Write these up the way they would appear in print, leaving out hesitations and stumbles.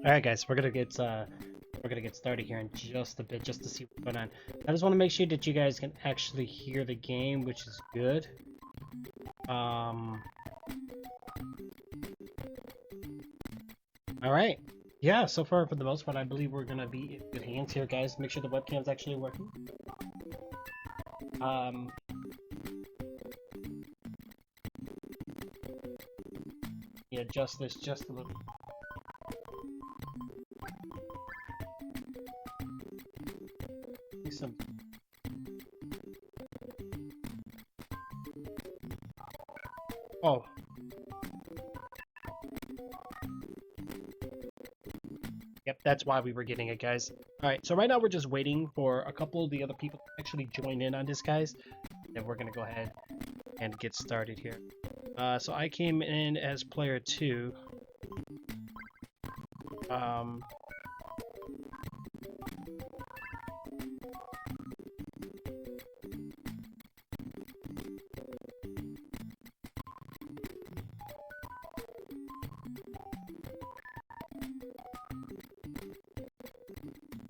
Alright guys, we're gonna get started here in just a bit, just to see what's going on. I just want to make sure that you guys can actually hear the game, which is good. Alright. Yeah, so far for the most part, I believe we're gonna be in good hands here, guys. Make sure the webcam's actually working. Yeah, adjust this just a little. Some. Oh. Yep, that's why we were getting it, guys. Alright, so right now we're just waiting for a couple of the other people to actually join in on this, guys. Then we're gonna go ahead and get started here. So I came in as player 2.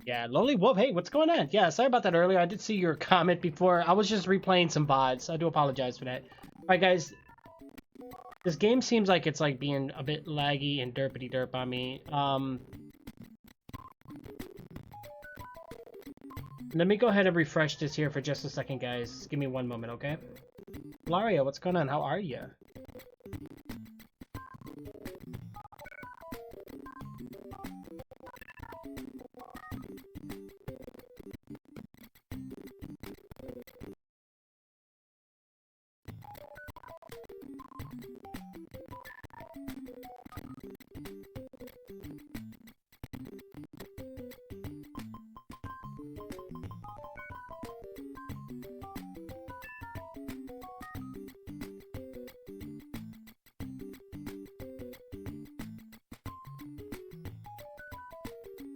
Yeah, Lonely Wolf, hey, what's going on? Yeah, sorry about that earlier. I did see your comment before. I was just replaying some VODs. I do apologize for that. Alright, guys. This game seems like it's like being a bit laggy and derpity derp on me. Let me go ahead and refresh this here for just a second, guys. Give me one moment, okay? Laria, what's going on? How are you?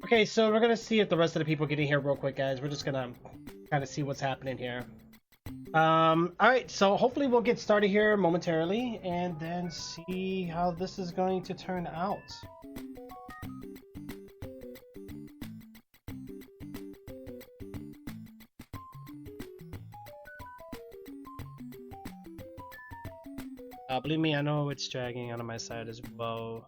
Okay, so we're gonna see if the rest of the people get in here real quick, guys. We're just gonna kind of see what's happening here. Alright, so hopefully we'll get started here momentarily and then see how this is going to turn out. Believe me, I know it's dragging on my side as well.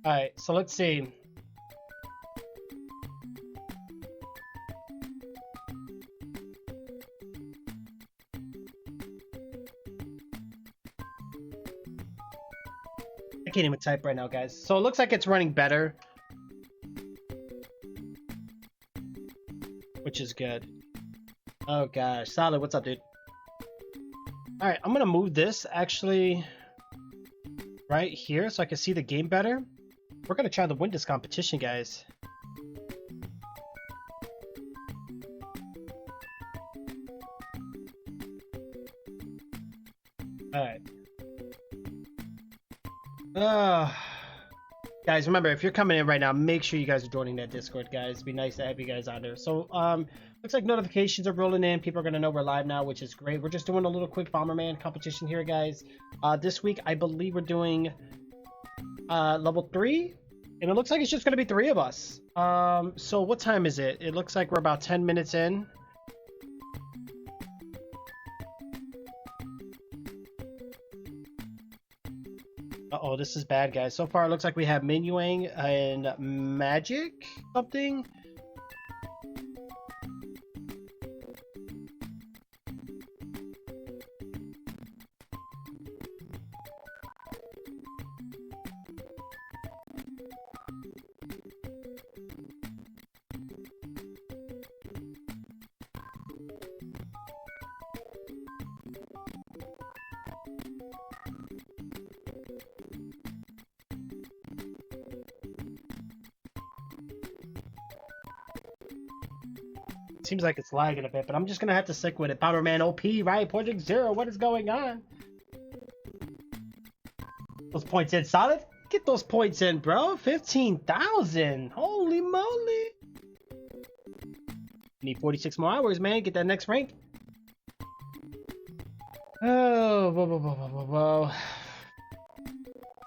Alright, so let's see. I can't even type right now, guys. So it looks like it's running better, which is good. Oh gosh, Solid, what's up, dude? Alright, I'm gonna move this actually right here so I can see the game better. We're gonna try to win this competition, guys. Alright. Guys, remember, if you're coming in right now, make sure you guys are joining that Discord, guys. It'd be nice to have you guys on there. So, looks like notifications are rolling in. People are gonna know we're live now, which is great. We're just doing a little quick Bomberman competition here, guys. This week, I believe we're doing level 3, and it looks like it's just gonna be 3 of us. So what time is it? It looks like we're about 10 minutes in. Uh-oh, this is bad, guys. So far, it looks like we have Minuang and Magic something. Seems like it's lagging a bit, but I'm just gonna have to stick with it. Bomberman OP, right? Project Zero, what is going on? Those points in, Solid? Get those points in, bro. 15,000. Holy moly. Need 46 more hours, man. Get that next rank. Oh, whoa, whoa, whoa, whoa, whoa,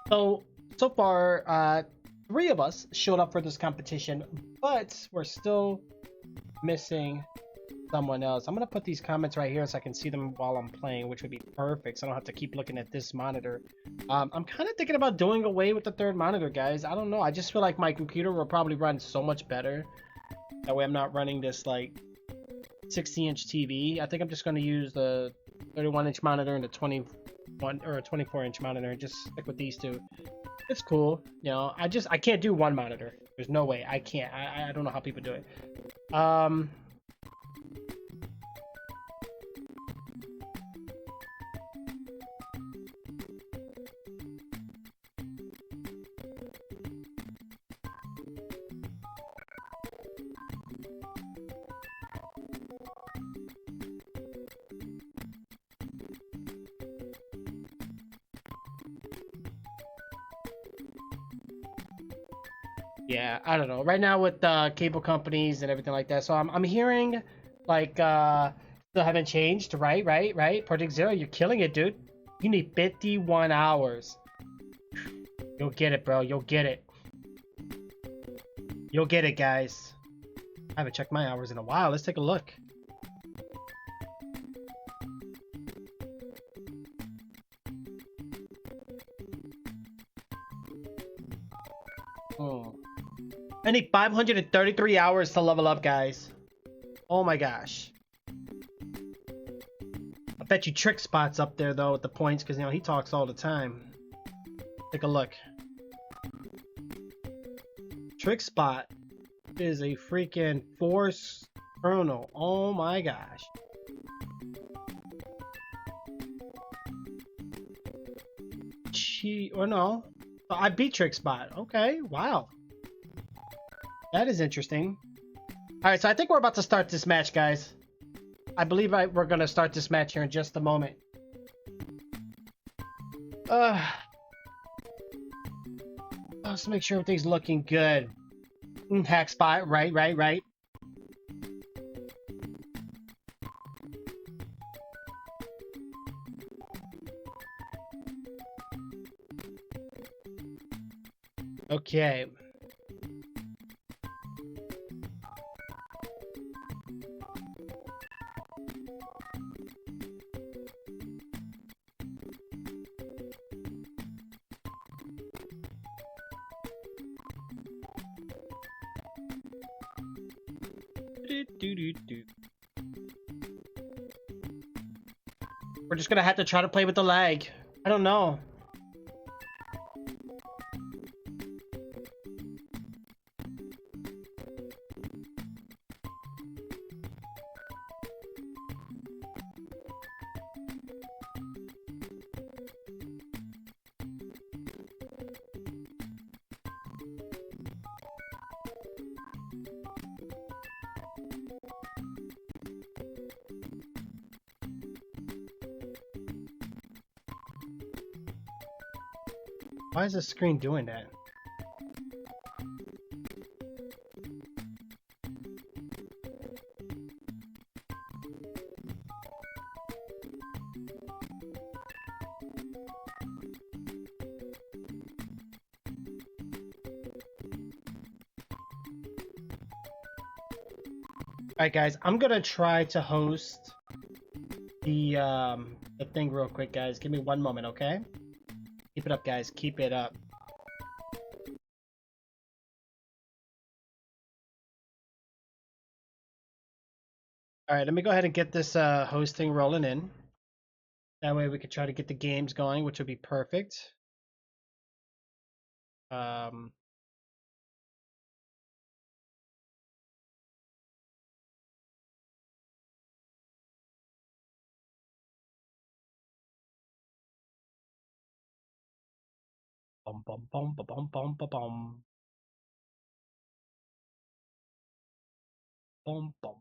whoa. So far, 3 of us showed up for this competition, but we're still missing someone else. I'm gonna put these comments right here so I can see them while I'm playing, which would be perfect, so I don't have to keep looking at this monitor. I'm kind of thinking about doing away with the 3rd monitor, guys. I don't know. I just feel like my computer will probably run so much better. That way I'm not running this, like, 60-inch TV. I think I'm just going to use the 31-inch monitor and the 21 or 24-inch monitor and just stick with these 2. It's cool. You know, I can't do 1 monitor. There's no way. I can't. I don't know how people do it. Yeah, I don't know. Right now with cable companies and everything like that, so I'm hearing like still haven't changed, right? Project Zero, you're killing it, dude. You need 51 hours. You'll get it, bro. You'll get it. You'll get it, guys. I haven't checked my hours in a while. Let's take a look. Oh. I need 533 hours to level up, guys. Oh my gosh. I bet you Trixzbot's up there, though, with the points, because, you know, he talks all the time. Take a look. Trixzbot is a freaking force kernel. Oh my gosh. Or no. I beat Trixzbot. Okay, wow. That is interesting. Alright, so I think we're about to start this match, guys. I believe we're going to start this match here in just a moment. Let's make sure everything's looking good. Hack spot, right. Okay. We're just gonna have to try to play with the lag. I don't know. Why is the screen doing that? Alright guys, I'm gonna try to host the thing real quick, guys. Give me 1 moment, okay? Keep it up, guys. Keep it up. Alright, let me go ahead and get this hosting rolling in. That way we could try to get the games going, which would be perfect. Bum bum bum ba bum bum ba bum. Bum bum.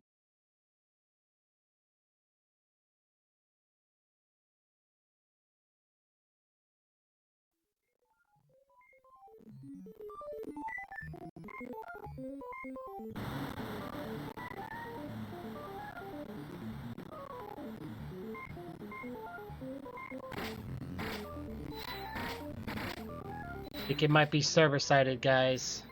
I think it might be server-sided, guys.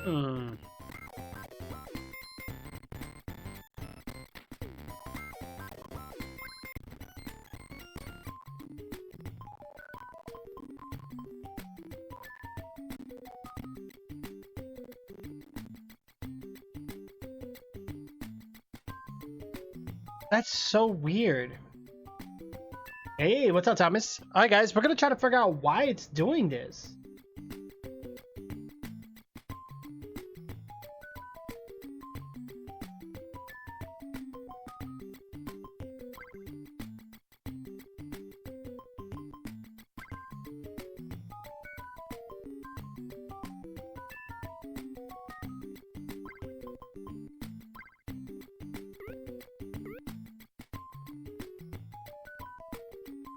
Hmm. That's so weird. Hey, what's up, Thomas? Alright, guys, we're gonna try to figure out why it's doing this.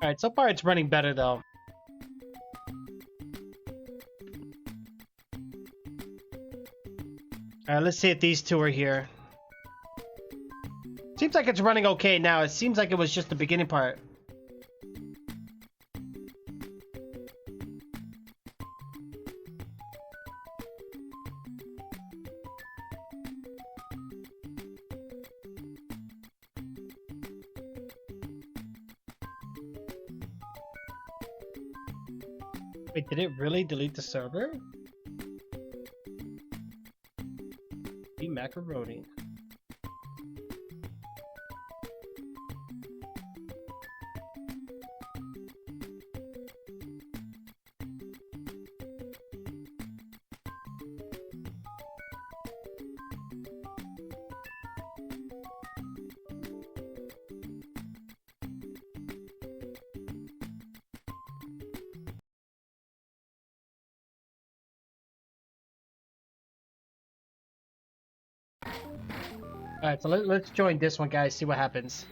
Alright, so far it's running better, though. Alright, let's see if these two are here. Seems like it's running okay now. It seems like it was just the beginning part. Wait, did it really delete the server? Be macaroni. Alright, so let's join this one, guys, see what happens.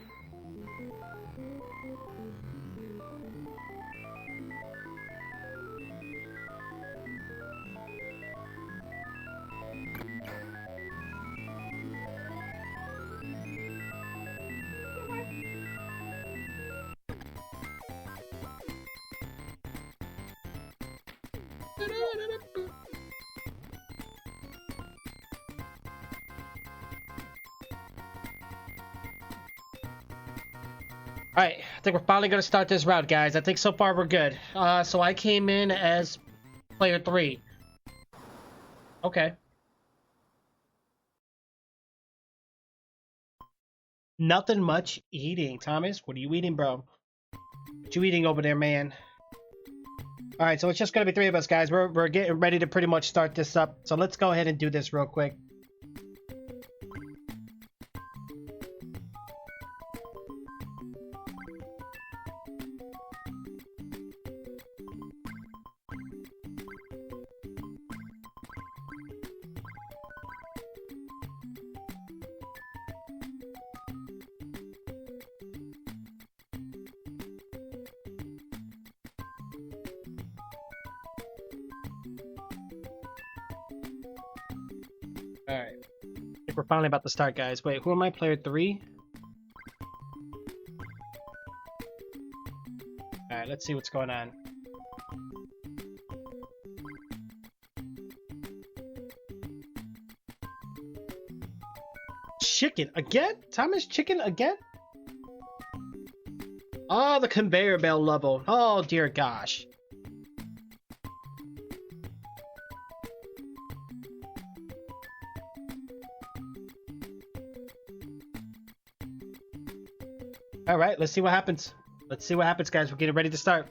Alright, I think we're finally going to start this route, guys. I think so far we're good. So I came in as player 3. Okay. Nothing much eating. Thomas, what are you eating, bro? What you eating over there, man? Alright, so it's just going to be 3 of us, guys. We're getting ready to pretty much start this up. So let's go ahead and do this real quick. Alright. I think we're finally about to start, guys. Wait, who am I? Player 3? Alright, let's see what's going on. Chicken again? Thomas, chicken again? Oh, the conveyor belt level. Oh, dear gosh. All right, let's see what happens. Let's see what happens, guys. We're getting ready to start.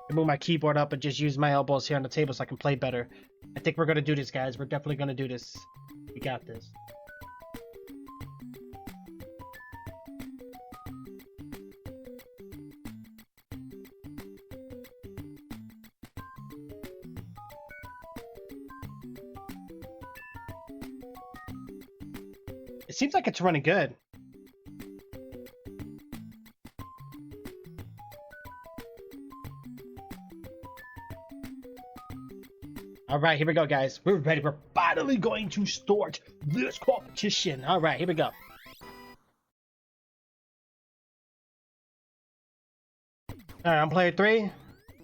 I move my keyboard up and just use my elbows here on the table so I can play better. I think we're going to do this, guys. We're definitely going to do this. We got this. It seems like it's running good. All right, here we go, guys. We're ready. We're finally going to start this competition. All right, here we go. All right, I'm player 3.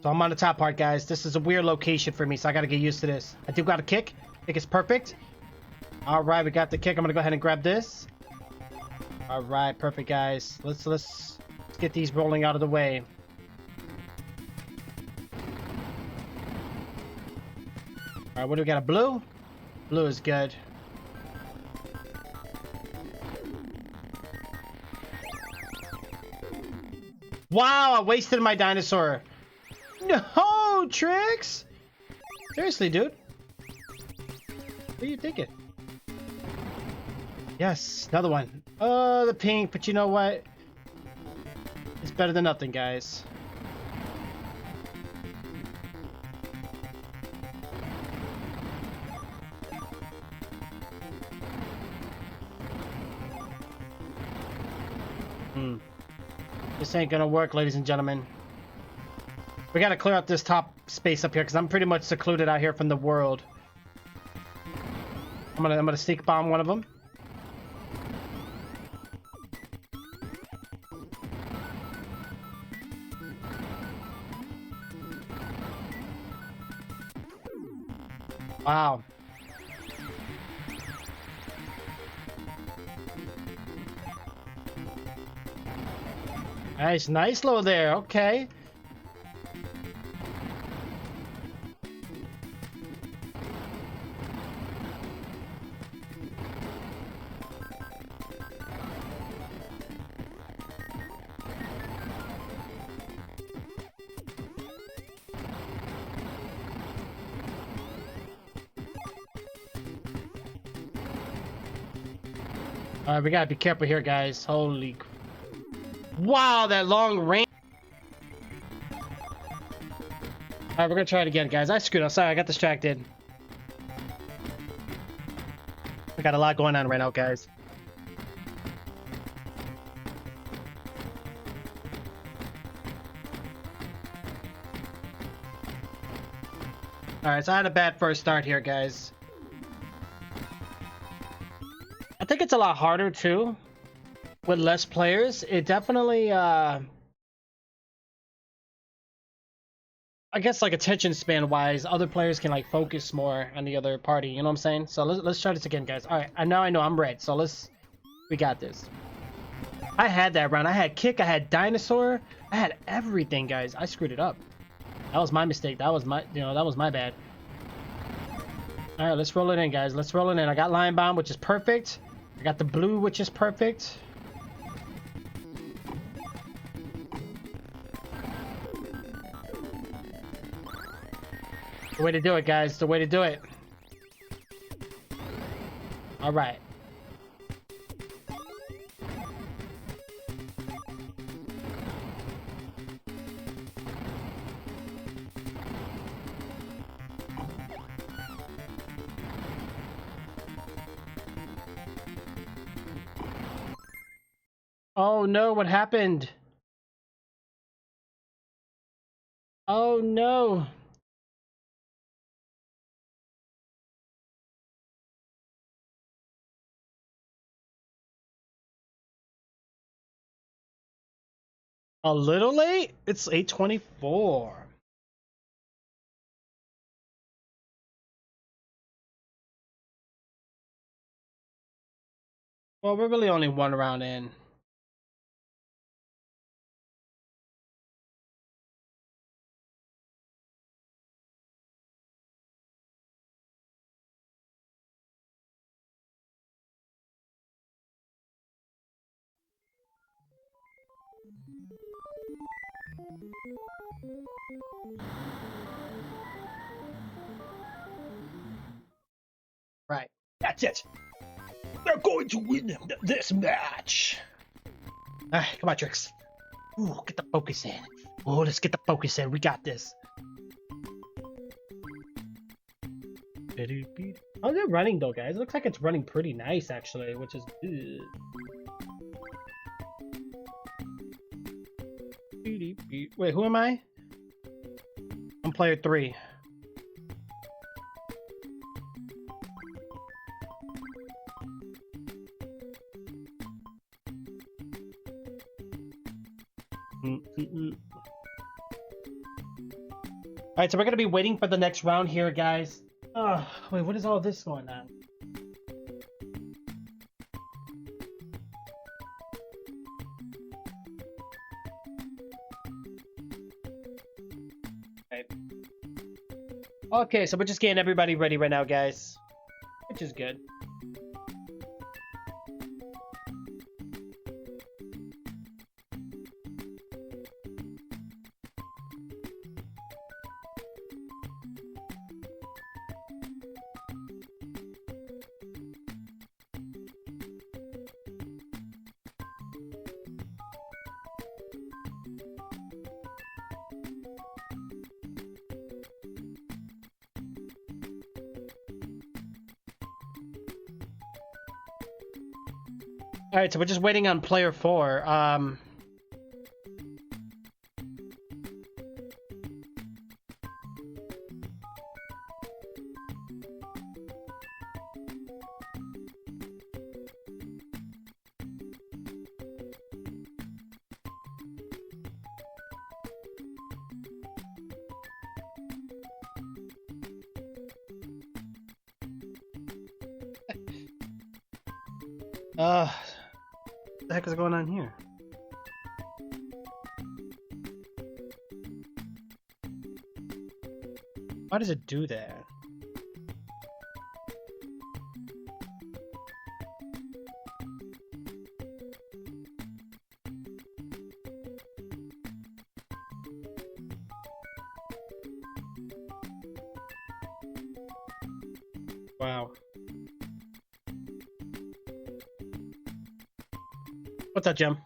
So I'm on the top part, guys. This is a weird location for me, so I got to get used to this. I do got a kick. Kick is perfect. All right, we got the kick. I'm going to go ahead and grab this. All right, perfect, guys. Let's get these rolling out of the way. All right, what do we got? A blue? Blue is good. Wow, I wasted my dinosaur. No, Trix! Seriously, dude. What are you thinking? Yes, another one. Oh, the pink, but you know what? It's better than nothing, guys. This ain't gonna work, ladies and gentlemen. We gotta clear up this top space up here because I'm pretty much secluded out here from the world. I'm gonna sneak bomb one of them. Wow. Nice low there. Okay. All right, we gotta be careful here, guys. Holy. Wow, that long range. Alright, we're gonna try it again, guys. I screwed up. Sorry, I got distracted. We got a lot going on right now, guys. Alright, so I had a bad first start here, guys. I think it's a lot harder, too. With less players. It definitely, I guess, like, attention span wise, other players can like focus more on the other party, you know what I'm saying? So let's try this again, guys. All right, and now I know I'm red, so we got this. I had that round. I had kick, I had dinosaur, I had everything, guys. I screwed it up. That was my mistake. That was my, that was my bad. All right, let's roll it in, guys. Let's roll it in. I got lion bomb, which is perfect. I got the blue, which is perfect. The way to do it, guys. The way to do it. All right. Oh no, what happened? Oh no. A little late? It's 8:24. Well, we're really only one round in. Right. That's it. They're going to win this match. Alright, come on, Trix. Ooh, get the focus in. Oh, let's get the focus in. We got this. How's it running though, guys? It looks like it's running pretty nice actually, which is good. Wait, who am I? I'm player 3. Alright, so we're gonna be waiting for the next round here, guys. Oh, wait, what is all this going on? Okay, so we're just getting everybody ready right now, guys. Which is good. All right, so we're just waiting on player 4. What the heck is going on here? Why does it do that? Wow. What's up, Jim?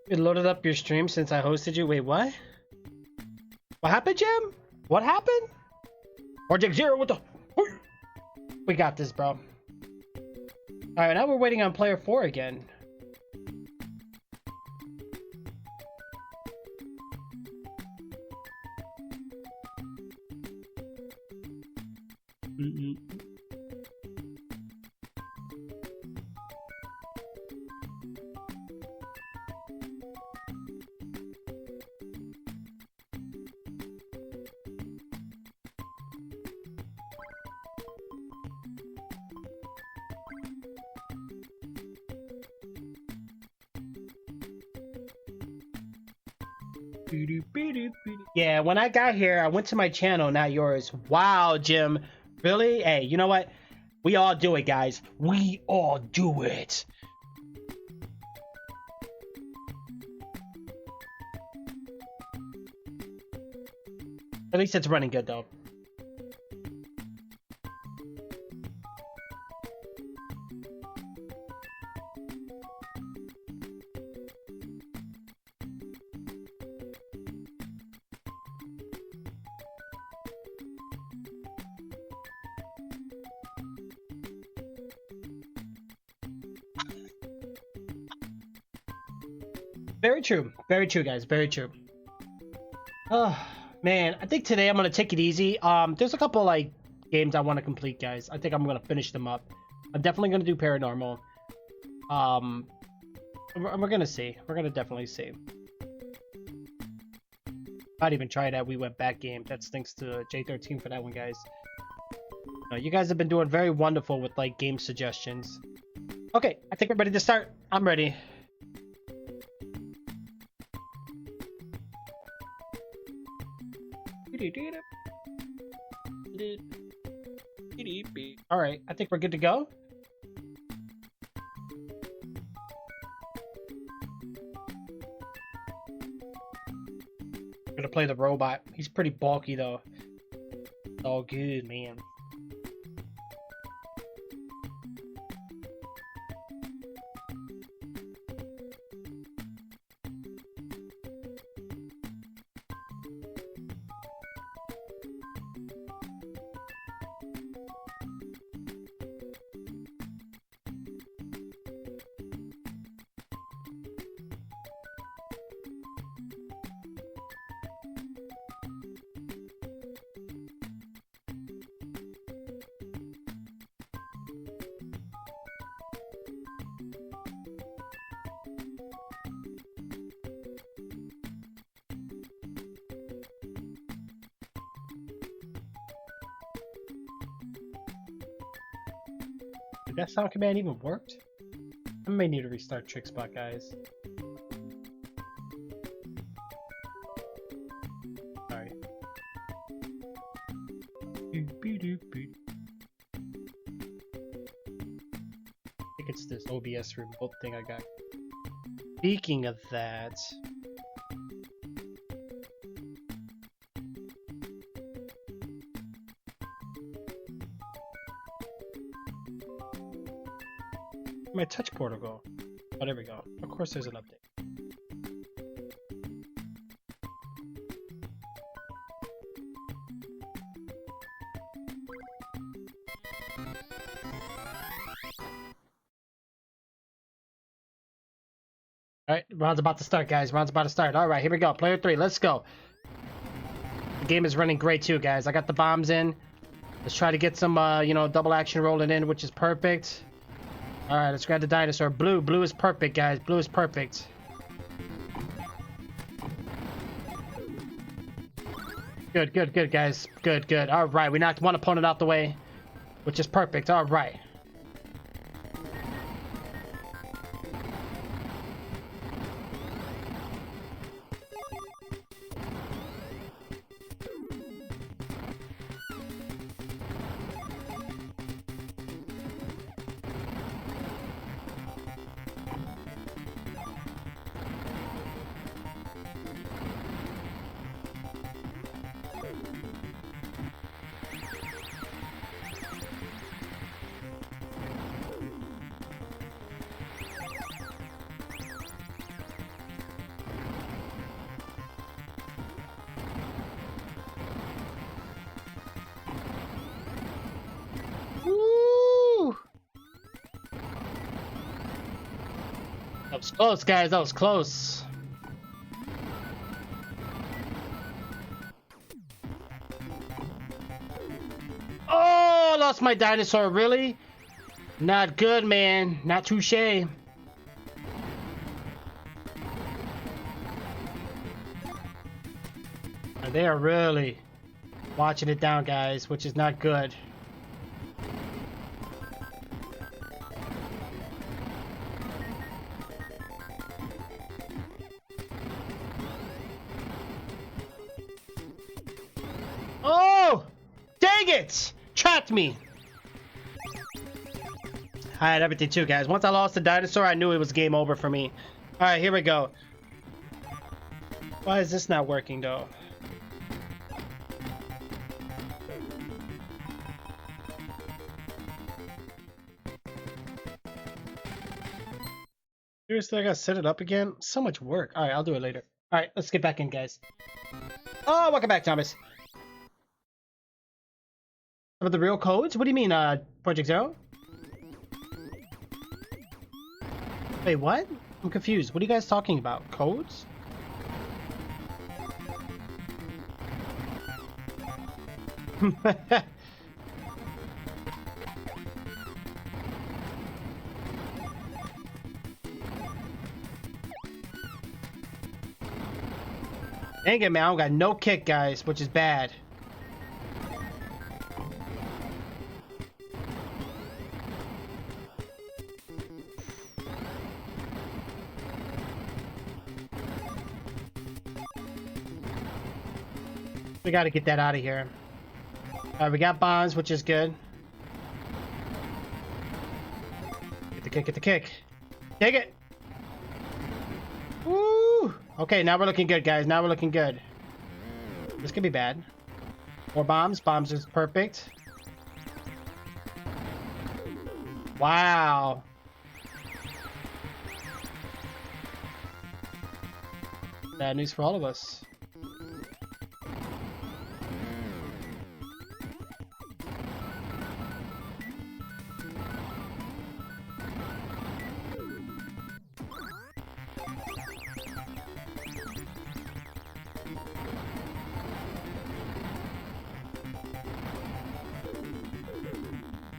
It loaded up your stream since I hosted you. Wait, what? What happened, Jim? What happened? Project Zero, what the? We got this, bro. Alright, now we're waiting on player 4 again. Yeah, when I got here, I went to my channel, not yours. Wow, Jim. Really? Hey, you know what? We all do it, guys. We all do it. At least it's running good, though. Very true. Very true, guys. Very true. Oh, man. I think today I'm going to take it easy. There's a couple, like, games I want to complete, guys. I think I'm going to finish them up. I'm definitely going to do Paranormal. We're going to see. We're going to definitely see. I'd even try that We Went Back game. That's thanks to J13 for that one, guys. You guys have been doing very wonderful with, like, game suggestions. Okay, I think we're ready to start. I'm ready. All right, I think we're good to go. I'm gonna play the robot. He's pretty bulky though. It's all good, man. That sound command even worked? I may need to restart Trixzbot, guys. Alright. I think it's this OBS remote thing I got. Speaking of that... my touch portal go? Oh, there we go. Of course there's an update. Alright, round's about to start, guys. Round's about to start. Alright, here we go. Player 3, let's go. The game is running great too, guys. I got the bombs in. Let's try to get some, you know, double action rolling in, which is perfect. Alright, let's grab the dinosaur. Blue. Blue is perfect, guys. Blue is perfect. Good, good, good, guys. Good, good. Alright, we knocked one opponent out the way, which is perfect. Alright. That was close, guys. That was close. Oh, I lost my dinosaur. Really? Not good, man. Not touche. They are really watching it down, guys, which is not good. Oh! Dang it! Trapped me! I had everything too, guys. Once I lost the dinosaur, I knew it was game over for me. Alright, here we go. Why is this not working, though? Seriously, I gotta set it up again? So much work. Alright, I'll do it later. Alright, let's get back in, guys. Oh, welcome back, Thomas. Some of the real codes? What do you mean, Project Zero? Wait, what? I'm confused. What are you guys talking about? Codes? Dang it, man. I got no kick, guys, which is bad. We gotta get that out of here. Alright, we got bombs, which is good. Get the kick, get the kick. Take it! Woo! Okay, now we're looking good, guys. Now we're looking good. This could be bad. More bombs. Bombs is perfect. Wow. Bad news for all of us.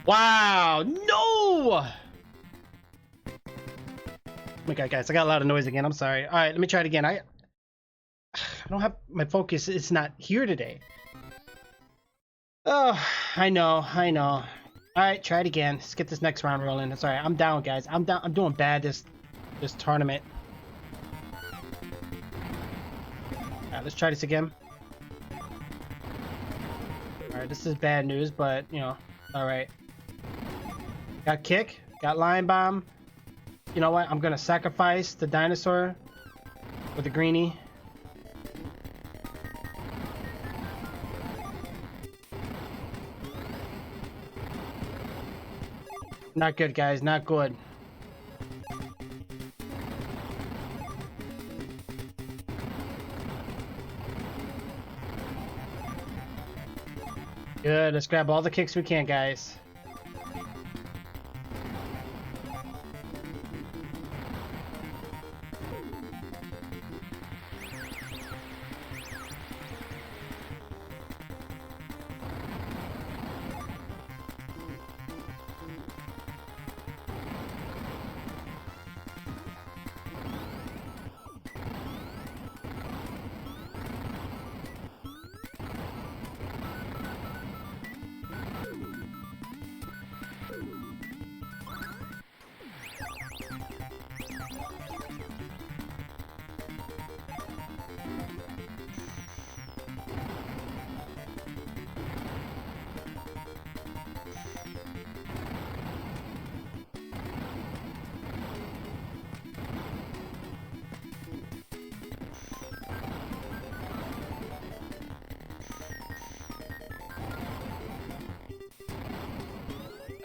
Wow, no! Oh my god, guys, I got a lot of noise again. I'm sorry. All right, let me try it again. I don't have my focus. It's not here today. Oh, I know. All right, try it again. Let's get this next round rolling. It's all right. I'm down, guys. I'm down. I'm doing bad this tournament. All right, let's try this again. All right, this is bad news, but you know, all right. Got kick. Got lion bomb. You know what? I'm gonna sacrifice the dinosaur with the greenie. Not good, guys. Not good. Good. Let's grab all the kicks we can, guys.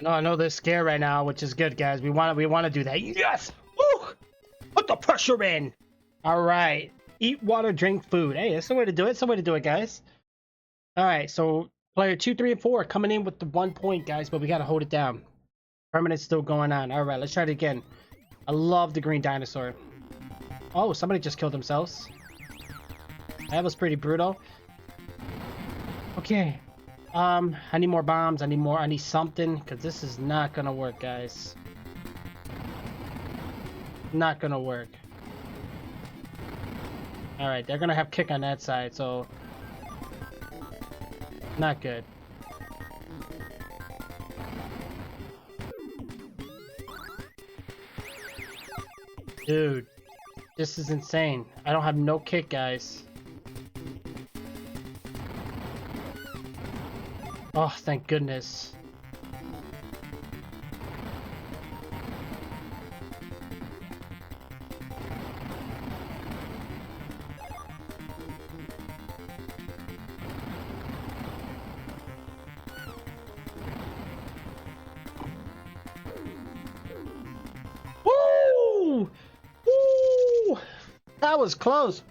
No, I know they're scared right now, which is good, guys. We want to do that. Yes! Woo! Put the pressure in. All right. Eat water, drink food. Hey, that's the way to do it. That's the way to do it, guys. All right. So player 2, 3, and 4 coming in with the 1 point, guys, but we got to hold it down. Permanent's still going on. All right, let's try it again. I love the green dinosaur. Oh, somebody just killed themselves. That was pretty brutal. Okay. I need more bombs. I need something, because this is not gonna work, guys. Not gonna work. Alright, they're gonna have kick on that side, so not good. Dude, this is insane. I don't have no kick, guys. Oh, thank goodness. Woo! Woo! That was close.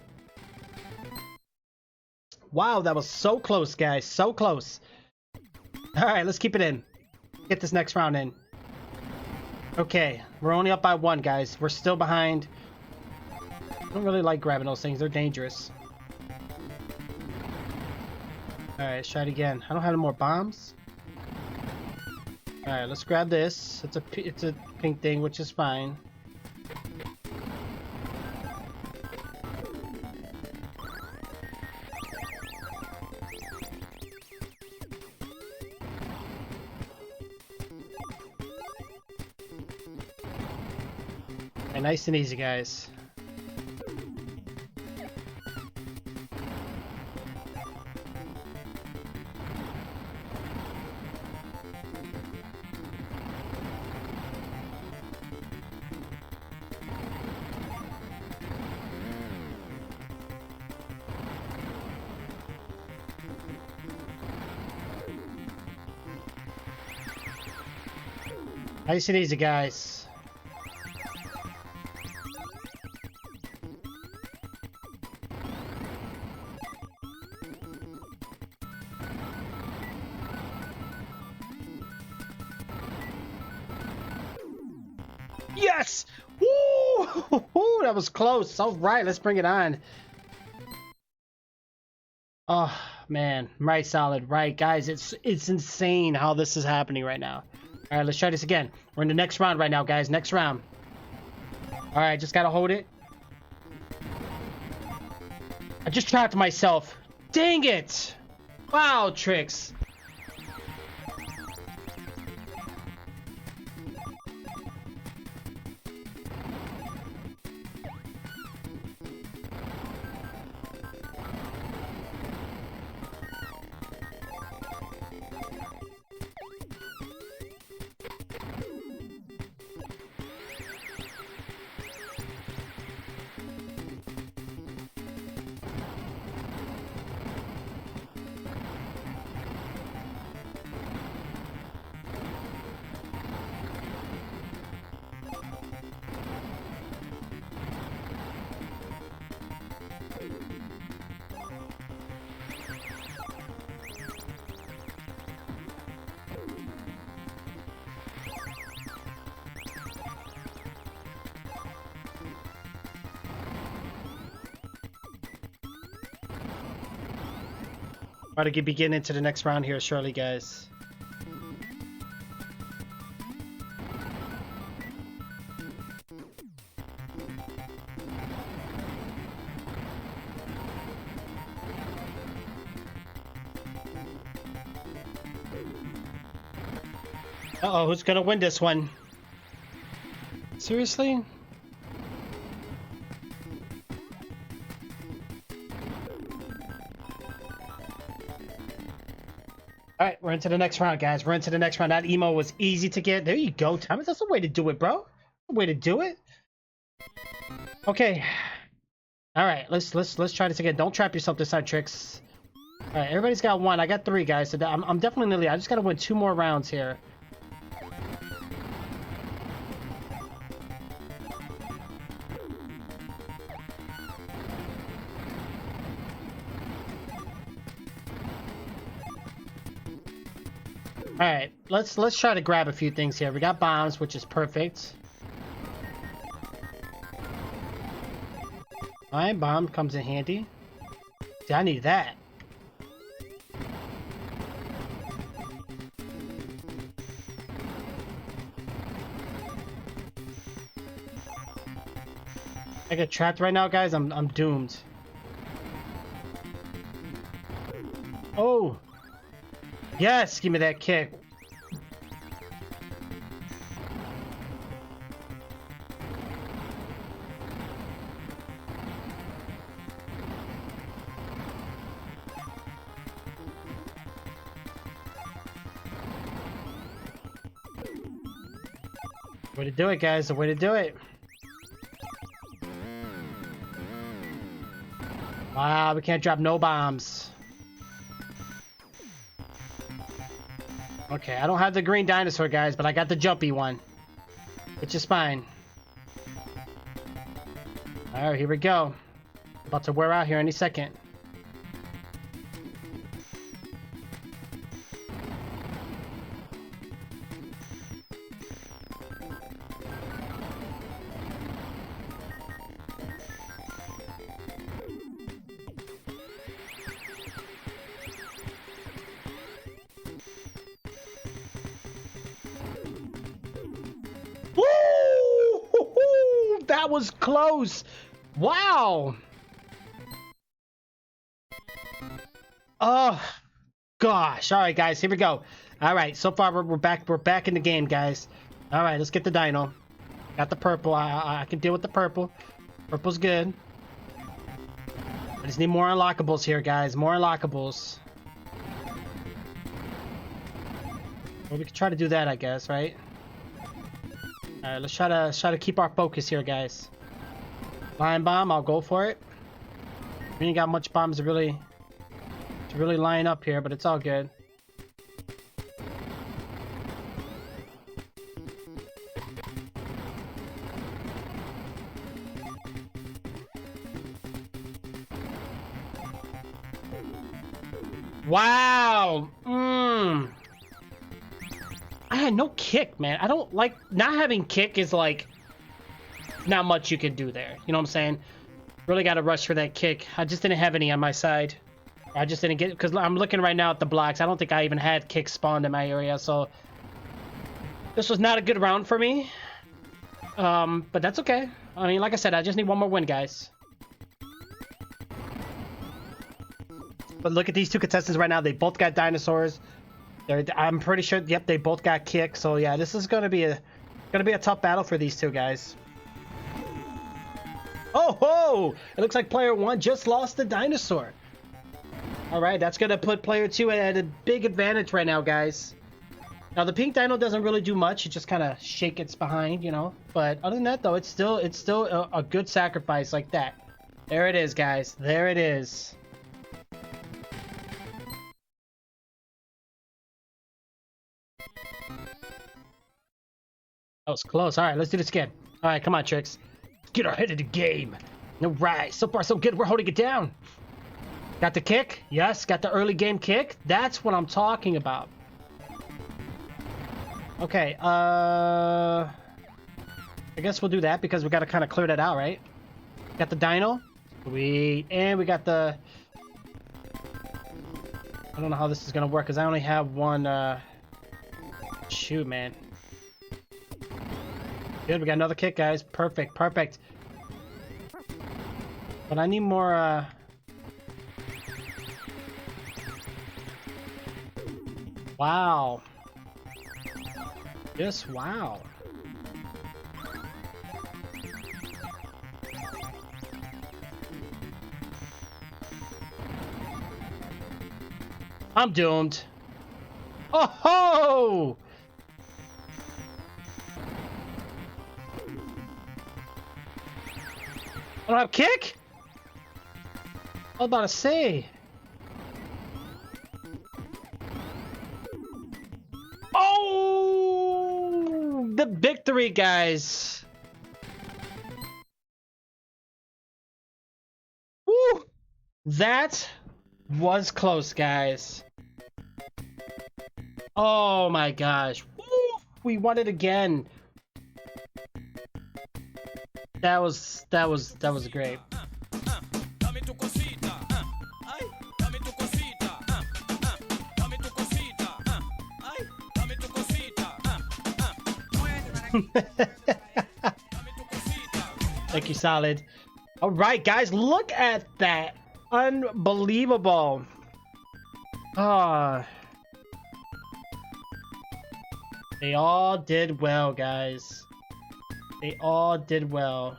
Wow, that was so close, guys. So close. All right, let's keep it in. Get this next round in. Okay, we're only up by 1, guys. We're still behind. I don't really like grabbing those things. They're dangerous. All right, let's try it again. I don't have any more bombs. All right, let's grab this. It's a pink thing, which is fine. Okay, nice and easy, guys. Nice and easy, guys. Yes! Woo! That was close. All right, let's bring it on. Oh, man. Right, solid. Right, guys. It's insane how this is happening right now. All right, let's try this again. We're in the next round right now, guys. Next round. All right, just gotta hold it. I just trapped myself. Dang it! Wow, Trix. About to begin into the next round here shortly, guys. Uh-oh, who's gonna win this one? Seriously? All right, we're into the next round, guys. We're into the next round. That emo was easy to get. There you go, Thomas. That's a way to do it, bro. A way to do it. Okay. All right, let's try this again. Don't trap yourself this time, Trix. All right, everybody's got one. I got three, guys. So I'm definitely nearly. I just gotta win 2 more rounds here. All right, let's try to grab a few things here. We got bombs, which is perfect. All right, bomb comes in handy. See, I need that. I get trapped right now, guys. I'm doomed. Oh. Yes, give me that kick. Way to do it, guys. The way to do it. Wow, we can't drop no bombs. Okay, I don't have the green dinosaur, guys, but I got the jumpy one, which is fine. All right, here we go. About to wear out here any second. That was close. Wow. Oh gosh. All right, guys, here we go. All right, so far we're back in the game, guys. All right, let's get the dino. Got the purple. I can deal with the purple. Purple's good. I just need more unlockables here, guys. More unlockables. Well, we can try to do that, I guess, right? All right, let's try to keep our focus here, guys. Lion bomb, I'll go for it. We ain't got much bombs to really line up here, but it's all good. Wow. I had no kick, man. I don't like not having kick is like not much you can do there. You know what I'm saying? Really got to rush for that kick. I just didn't have any on my side. I just didn't get because I'm looking right now at the blocks. I don't think I even had kick spawned in my area, so this was not a good round for me. But that's okay. I mean, like I said, I just need one more win, guys. But look at these two contestants right now. They both got dinosaurs. I'm pretty sure. Yep, they both got kicked. So yeah, this is gonna be a tough battle for these two guys. Oh ho! It looks like player 1 just lost the dinosaur. All right, that's gonna put player 2 at a big advantage right now, guys. Now the pink dino doesn't really do much. It just kind of shake its behind, you know. But other than that, though, it's still a good sacrifice like that. There it is, guys. There it is. That was close. All right, let's do this again. All right, come on, Trix. Let's get our head of the game. All right, so far so good. We're holding it down. Got the kick? Yes, got the early game kick. That's what I'm talking about. Okay, I guess we'll do that because we got to kind of clear that out, right? Got the dino. Sweet. And we got the... I don't know how this is gonna work because I only have one. Shoot, man. Good, we got another kick, guys. Perfect, perfect. But I need more. Wow. Just wow. I'm doomed. Oh ho! I don't have kick? I was about to say. Oh! The victory, guys. Woo! That was close, guys. Oh my gosh. Woo! We won it again. That was great. Thank you, Solid. All right, guys, look at that. Unbelievable. They all did well, guys. They all did well.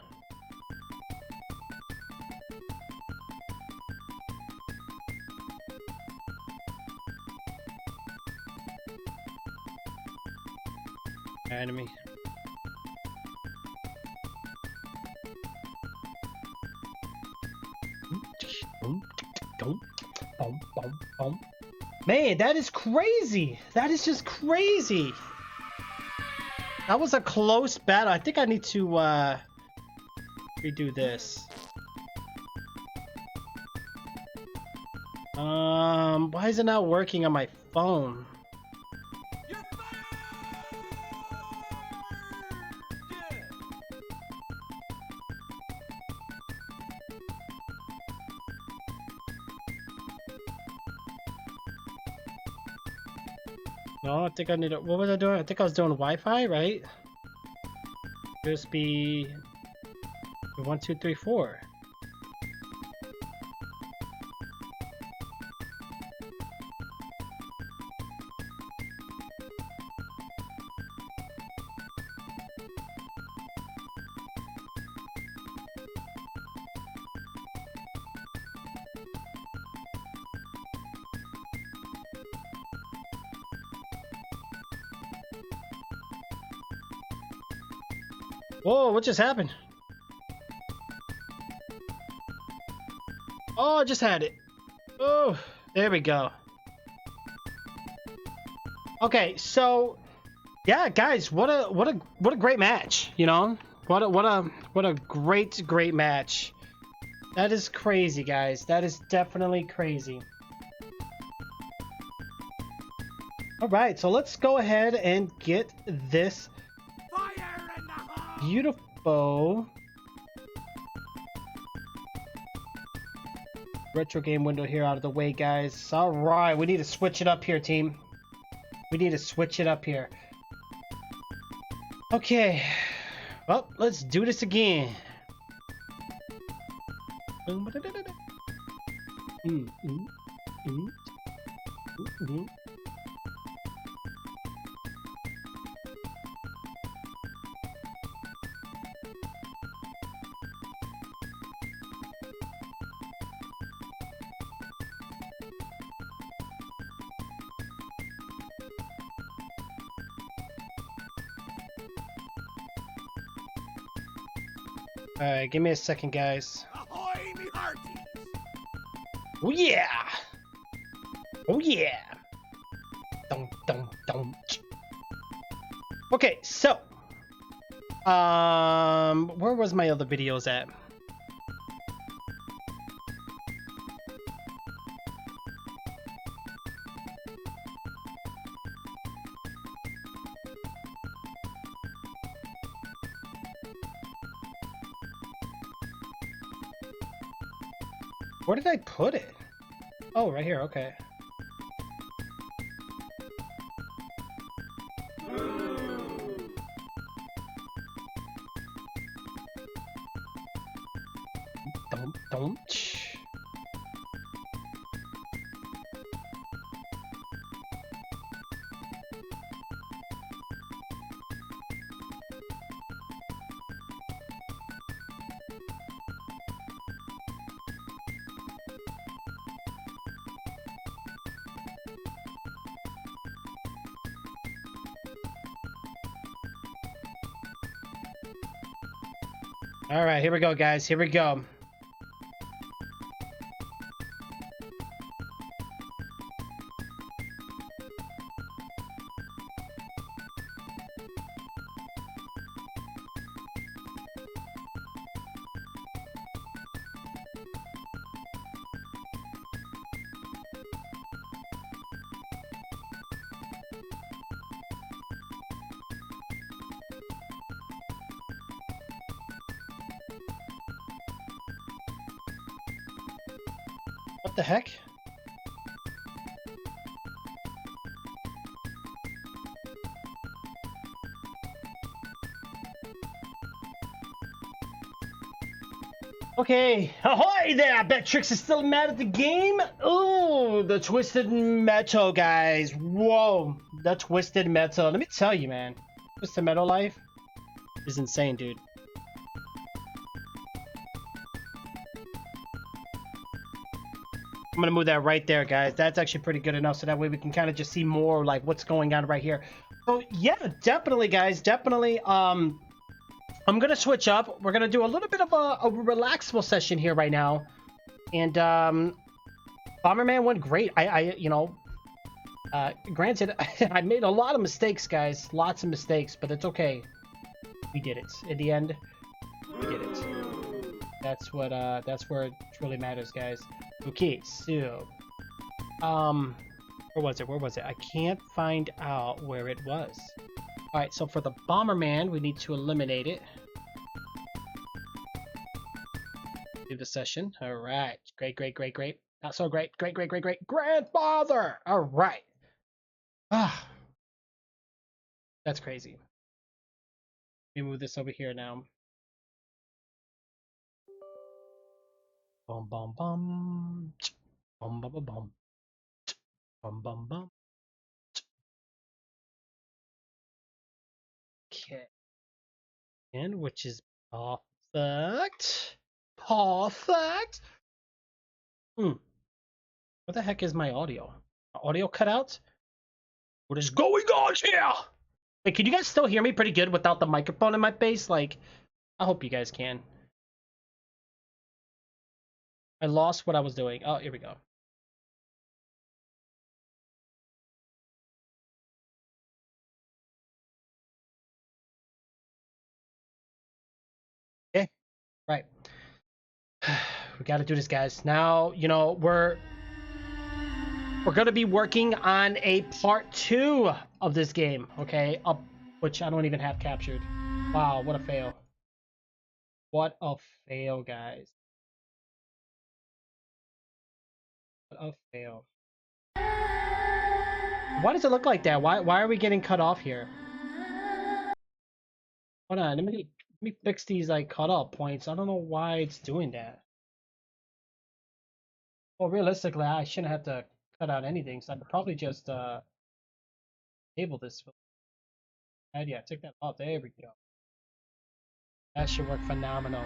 Enemy. Man, that is crazy. That is just crazy. That was a close battle. I think I need to redo this. Why is it not working on my phone? No, I think I need to. What was I doing? I think I was doing Wi-Fi, right? USB 1, 2, 3, 4. Whoa, what just happened? Oh, I just had it. Oh, there we go. Okay, so yeah, guys, what a great match, you know? What a great match. That is crazy, guys. That is definitely crazy. All right, so let's go ahead and get this beautiful retro game window here out of the way, guys. All right, we need to switch it up here, team. We need to switch it up here. Okay, well, let's do this again. Alright, give me a second, guys. Ahoy, me hearties! Oh yeah! Oh yeah! Dum dum dum. Okay, so where was my other videos at? Where did I put it? Oh, right here, okay. All right, here we go, guys. Here we go. What the heck? Okay, ahoy there! I bet Trix is still mad at the game. Ooh, the Twisted Metal, guys. Whoa, the Twisted Metal. Let me tell you, man. Twisted Metal life is insane, dude. I'm gonna move that right there, guys. That's actually pretty good enough, so that way we can kind of just see more like what's going on right here. So yeah, definitely, guys, definitely. I'm gonna switch up. We're gonna do a little bit of a relaxable session here right now, and Bomberman went great. You know, granted, I made a lot of mistakes, guys, lots of mistakes, but it's okay. We did it. In the end, we did it. That's where it truly matters, guys. Okay, so, where was it? Where was it? I can't find out where it was. All right, so for the Bomberman, we need to eliminate it. Do the session. All right, great, great, great, great. Not so great. Great, great, great, great. Grandfather. All right. Ah, that's crazy. Let me move this over here now. Bum bum bum. Bum bum bum bum. Bum bum bum. Okay. And which is perfect. Perfect. What the heck is my audio? Audio cut out? What is going on here? Hey, can you guys still hear me pretty good without the microphone in my face? Like, I hope you guys can. I lost what I was doing. Oh, here we go. Okay, right. We got to do this, guys. Now, you know, we're going to be working on a part 2 of this game, okay? Which I don't even have captured. Wow, what a fail. What a fail, guys. What a fail. Why does it look like that? Why are we getting cut off here? Hold on, let me fix these like cutoff points. I don't know why it's doing that. Well, realistically, I shouldn't have to cut out anything, so I could probably just enable this. And yeah, take that off. There we go. That should work phenomenal.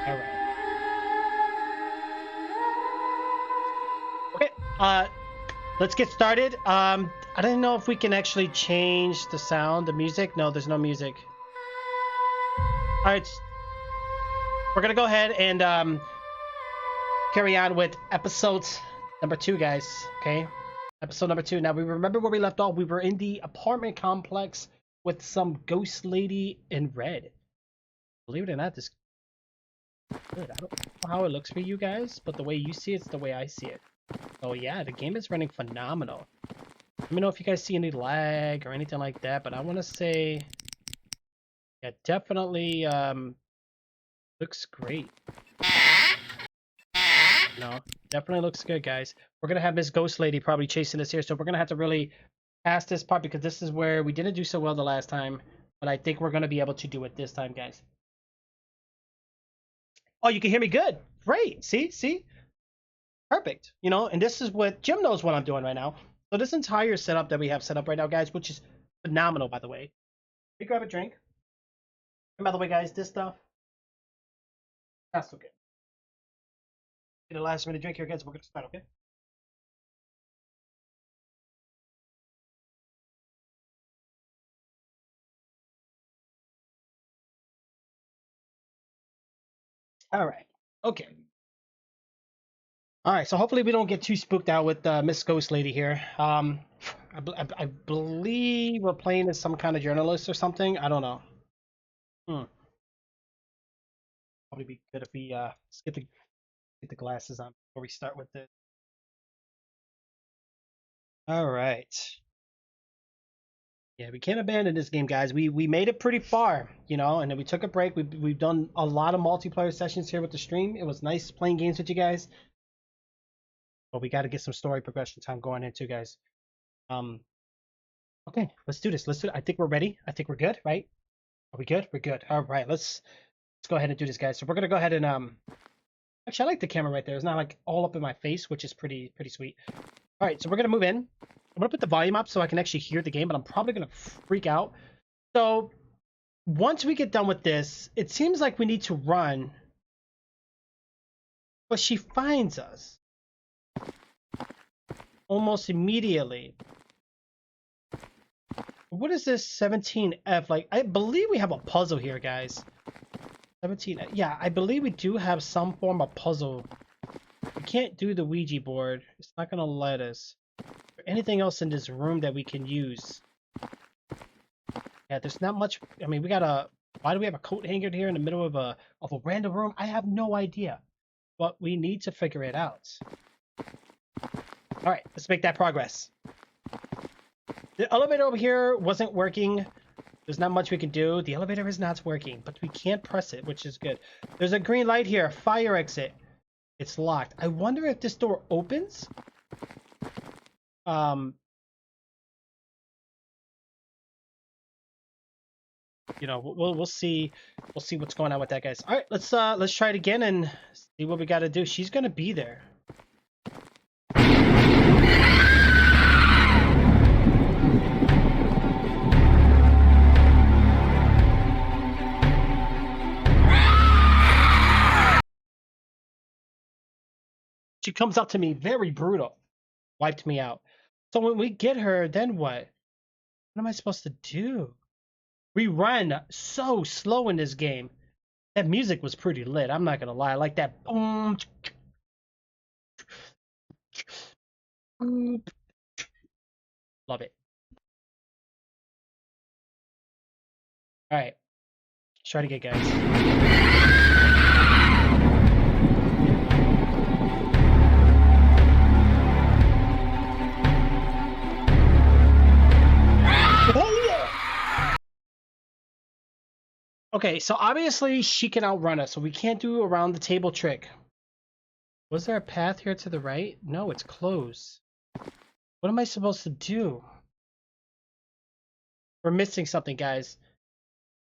All right. Okay. Let's get started. I don't know if we can actually change the sound, the music. No, there's no music. All right. We're gonna go ahead and carry on with episode number 2, guys. Okay. Episode number 2. Now we remember where we left off. We were in the apartment complex with some ghost lady in red. Believe it or not, this good. I don't know how it looks for you guys, but the way you see it's the way I see it. So yeah, the game is running phenomenal. Let me know if you guys see any lag or anything like that, but I want to say, yeah, definitely looks great. No, definitely looks good, guys. We're gonna have Miss Ghost Lady probably chasing us here, so we're gonna have to really pass this part because this is where we didn't do so well the last time, but I think we're gonna be able to do it this time, guys. Oh, you can hear me good. Great. See? Perfect. You know, and this is what Jim knows what I'm doing right now. So this entire setup that we have set up right now, guys, which is phenomenal, by the way. Let me grab a drink. And by the way, guys, this stuff, that's okay. Get a last minute drink here, guys. We're gonna start, okay? All right. Okay. All right. So hopefully we don't get too spooked out with Miss Ghost Lady here. I believe we're playing as some kind of journalist or something. I don't know. Hmm. Probably be good if we let's get the glasses on before we start with this. All right. Yeah, we can't abandon this game, guys. We made it pretty far, you know, and then we took a break. We've done a lot of multiplayer sessions here with the stream. It was nice playing games with you guys, but we got to get some story progression time going into, guys. Um, okay, let's do this. Let's do it. I think we're ready. I think we're good, right? Are we good? We're good. All right, let's go ahead and do this, guys. So we're gonna go ahead and actually I like the camera right there. It's not like all up in my face, which is pretty sweet. All right, so we're gonna move in. I'm gonna put the volume up so I can actually hear the game, but I'm probably gonna freak out. So once we get done with this, it seems like we need to run, but she finds us almost immediately. What is this 17F? Like, I believe we have a puzzle here, guys. 17, yeah, I believe we do have some form of puzzle. We can't do the Ouija board. It's not gonna let us. Is there anything else in this room that we can use? Yeah, there's not much. I mean, we got a. Why do we have a coat hanger here in the middle of a random room? I have no idea, but we need to figure it out. All right, let's make that progress. The elevator over here wasn't working. There's not much we can do. The elevator is not working, but we can't press it, which is good. There's a green light here. Fire exit. It's locked. I wonder if this door opens. You know, we'll see. We'll see what's going on with that, guys. All right, let's try it again and see what we got to do. She's gonna be there. She comes up to me, very brutal. Wiped me out. So when we get her, then what? What am I supposed to do? We run so slow in this game. That music was pretty lit. I'm not gonna lie. I like that. Boom. Love it. All right. Let's try to get guys. Okay, so obviously she can outrun us, so we can't do around the table trick. Was there a path here to the right? No, it's closed. What am I supposed to do? We're missing something, guys.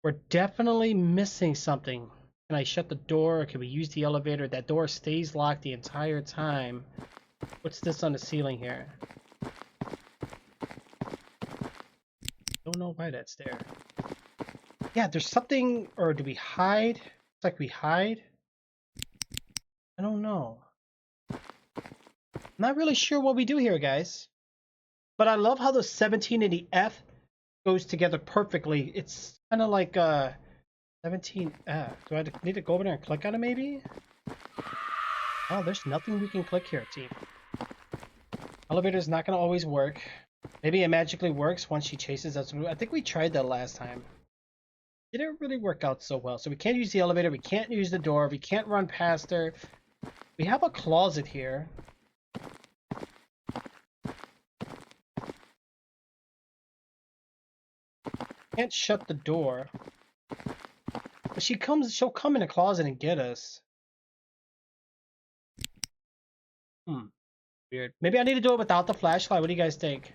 We're definitely missing something. Can I shut the door? Or can we use the elevator? That door stays locked the entire time. What's this on the ceiling here? Don't know why that's there. Yeah, there's something, or do we hide? It's like we hide. I don't know. I'm not really sure what we do here, guys. But I love how the 17 and the F goes together perfectly. It's kind of like 17F. Do I need to go over there and click on it maybe? Oh, there's nothing we can click here, team. Elevator's not going to always work. Maybe it magically works once she chases us. I think we tried that last time. Didn't really work out so well. So we can't use the elevator. We can't use the door. We can't run past her. We have a closet here. Can't shut the door. But she'll come in a closet and get us. Weird. Maybe I need to do it without the flashlight. What do you guys think?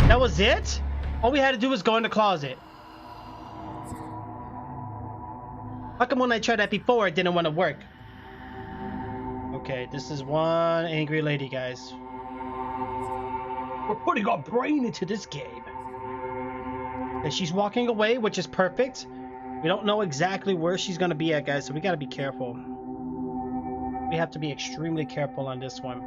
That was it? All we had to do was go in the closet. How come when I tried that before it didn't want to work? Okay, this is one angry lady, guys. We're putting our brain into this game. And she's walking away, which is perfect. We don't know exactly where she's gonna be at, guys, so we gotta be careful. We have to be extremely careful on this one.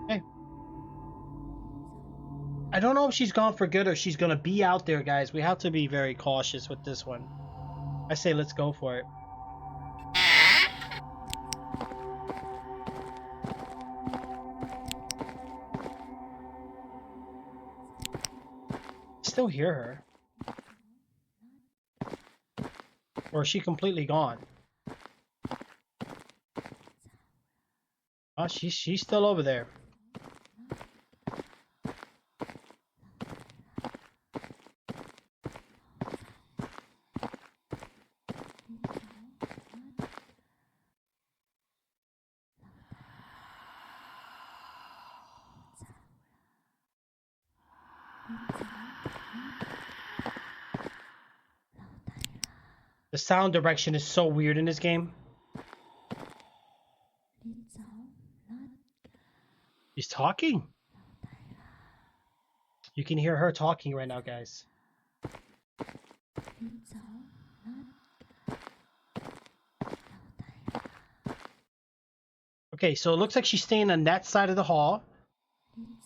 Okay. I don't know if she's gone for good or she's gonna be out there, guys. We have to be very cautious with this one. I say let's go for it. Still hear her. Or is she completely gone? Oh, she's still over there. The sound direction is so weird in this game. She's talking. You can hear her talking right now, guys. Okay, so it looks like she's staying on that side of the hall.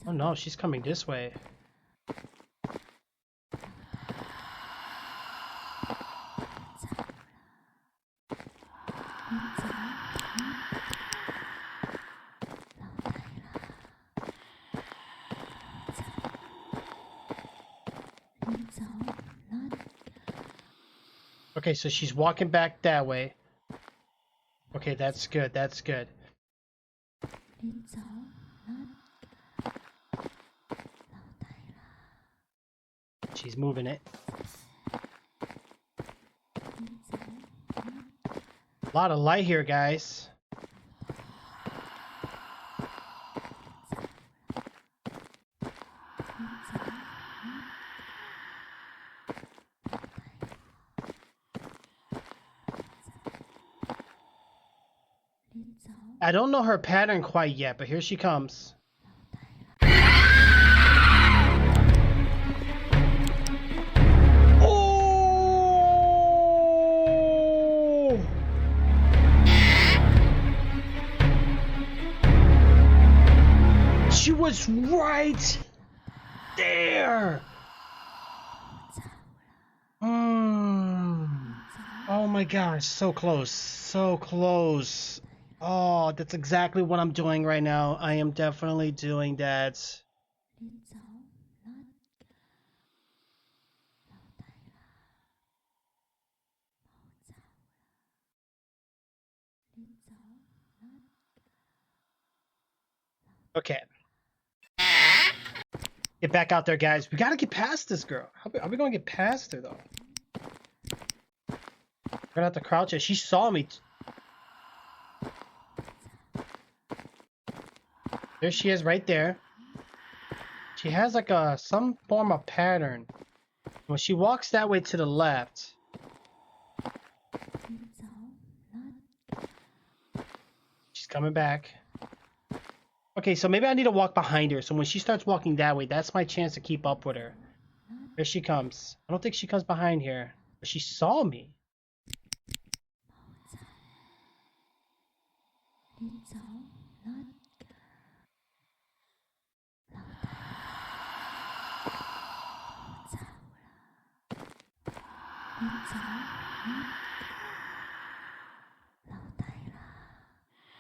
Oh no, she's coming this way. Okay, so she's walking back that way. Okay, that's good, that's good. She's moving it. A lot of light here, guys. I don't know her pattern quite yet, but here she comes. Oh! She was right there. Oh my gosh, so close, so close. Oh, that's exactly what I'm doing right now. I am definitely doing that. Okay. Get back out there, guys. We gotta get past this girl. How are we gonna get past her, though? We're gonna have to crouch her. She saw me. There she is, right there. She has like some form of pattern. When she walks that way to the left, she's coming back. Okay, so maybe I need to walk behind her. So when she starts walking that way, that's my chance to keep up with her. Here she comes. I don't think she comes behind here. But she saw me.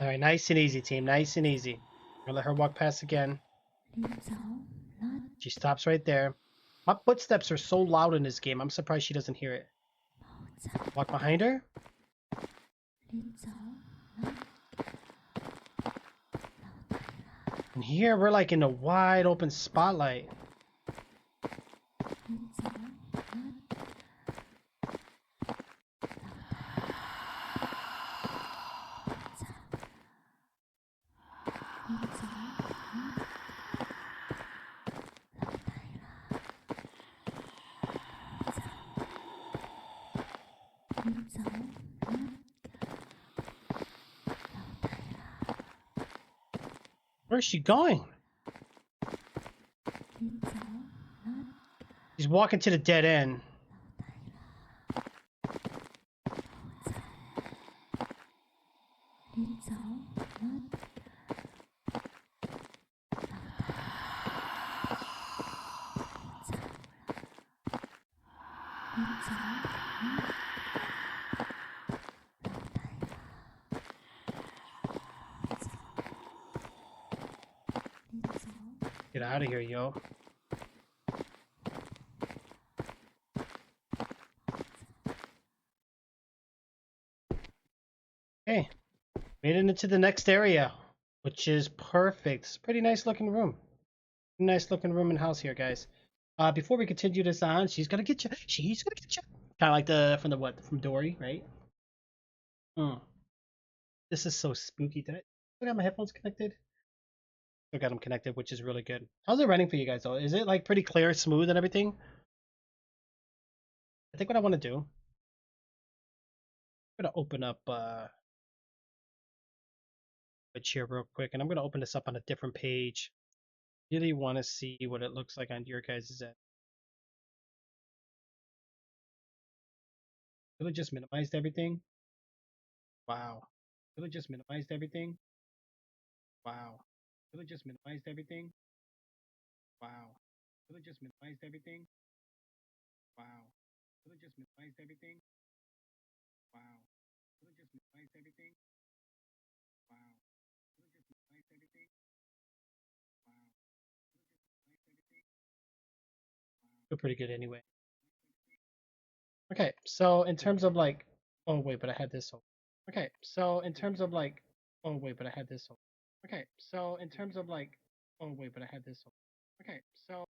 Alright, nice and easy, team. Nice and easy. I'm gonna let her walk past again. She stops right there. My footsteps are so loud in this game, I'm surprised she doesn't hear it. Walk behind her. And here we're like in a wide open spotlight. Where's she going? walking to the dead end. Get out of here, yo. Okay, made it into the next area, which is perfect. It's a pretty nice looking room. Nice looking room and house here, guys. Before we continue this on, she's gonna get you. She's gonna get you. Kind of like from Dory, right? Hmm. This is so spooky. Did I got my headphones connected? Still got them connected, which is really good. How's it running for you guys though? Is it like pretty clear, smooth, and everything? I think what I want to do, I'm gonna open up a chair real quick, and I'm gonna open this up on a different page. Really want to see what it looks like on your guys' end. Really just minimized everything. Wow. Really just minimized everything. Wow. Really just minimized everything. Wow. Really just minimized everything. Wow. Really just minimized everything. Wow. Really just minimized everything. Wow. Really just minimized everything. Wow. Really just minimized everything. Feel pretty good anyway. Okay, so in terms of like, oh wait, but I had this. Okay, so in terms of like, oh wait, but I had this. Okay, so in terms of like, oh wait, but I had this. Okay, so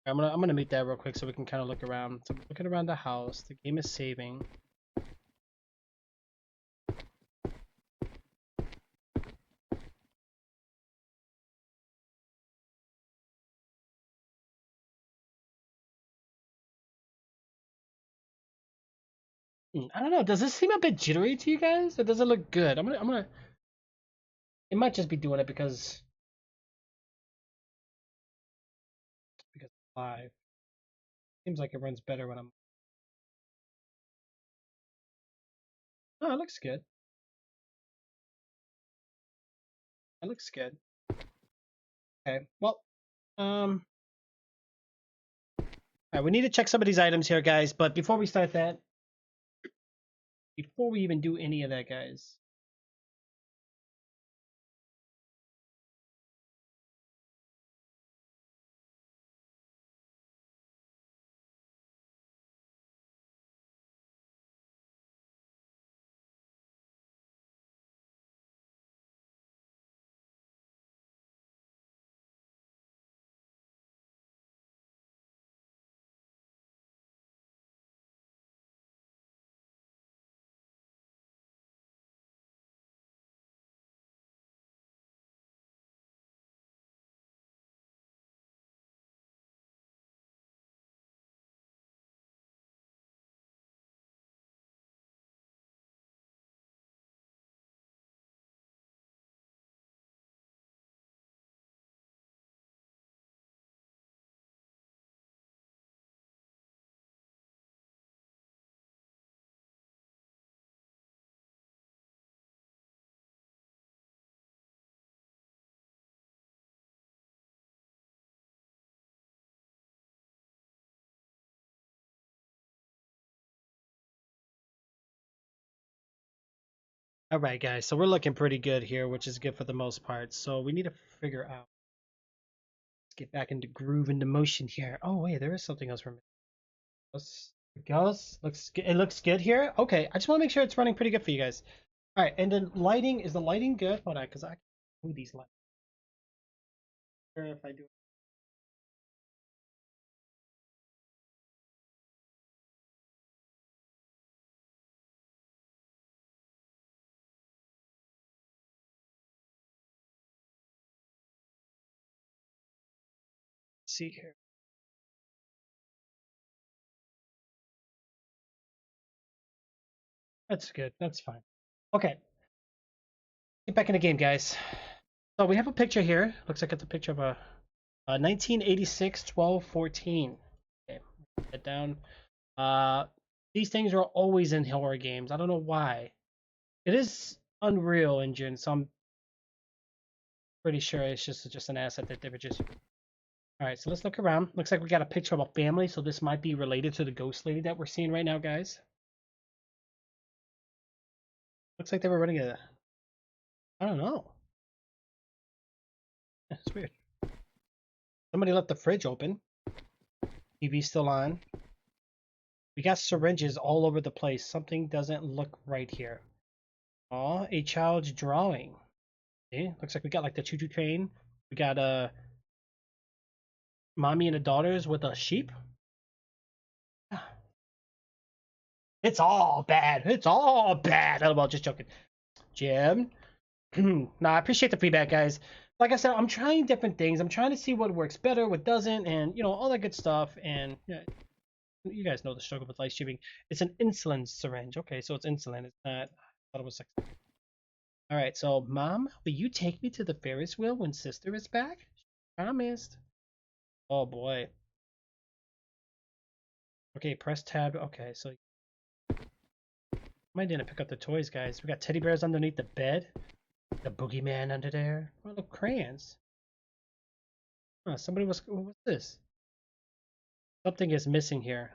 I'm gonna meet that real quick so we can kind of look around. So I'm looking around the house. The game is saving. I don't know. Does this seem a bit jittery to you guys? Or does it look good? I'm gonna. It might just be doing it because it's live. Seems like it runs better when I'm. Oh, it looks good. It looks good. Okay. Well, all right, we need to check some of these items here, guys. But before we start that, before we even do any of that, guys. All right, guys. So we're looking pretty good here, which is good for the most part. So we need to figure out. Let's get back into groove, into motion here. Oh wait, there is something else for me. It looks good here. Okay, I just want to make sure it's running pretty good for you guys. All right, and then lighting. Is the lighting good? Hold on, because I can move these lights. Sure if I do. See here. That's good. That's fine. Okay. Get back in the game, guys. So we have a picture here. Looks like it's a picture of a 1986 1214. Okay. put that down. These things are always in horror games. I don't know why. It is Unreal Engine, so I'm pretty sure it's just an asset that they were just. All right, so let's look around. Looks like we got a picture of a family, so this might be related to the ghost lady that we're seeing right now, guys. Looks like they were running a. I don't know. That's weird. Somebody left the fridge open. TV still on. We got syringes all over the place. Something doesn't look right here. Aw, a child's drawing. Okay, looks like we got like the choo-choo train. We got mommy and the daughters with a sheep. It's all bad. It's all bad. Oh, well, just joking. Jim. Nah, I appreciate the feedback, guys. Like I said, I'm trying different things. I'm trying to see what works better, what doesn't, and all that good stuff. And yeah, you guys know the struggle with live streaming. It's an insulin syringe. Okay, so it's insulin. It's not. I thought it was like. All right, so Mom, will you take me to the Ferris wheel when Sister is back? Promised. Oh boy. Okay, press tab. Okay, so I didn't pick up the toys, guys. We got teddy bears underneath the bed. The boogeyman under there. Oh, look, crayons. Oh, somebody was. What's this? Something is missing here.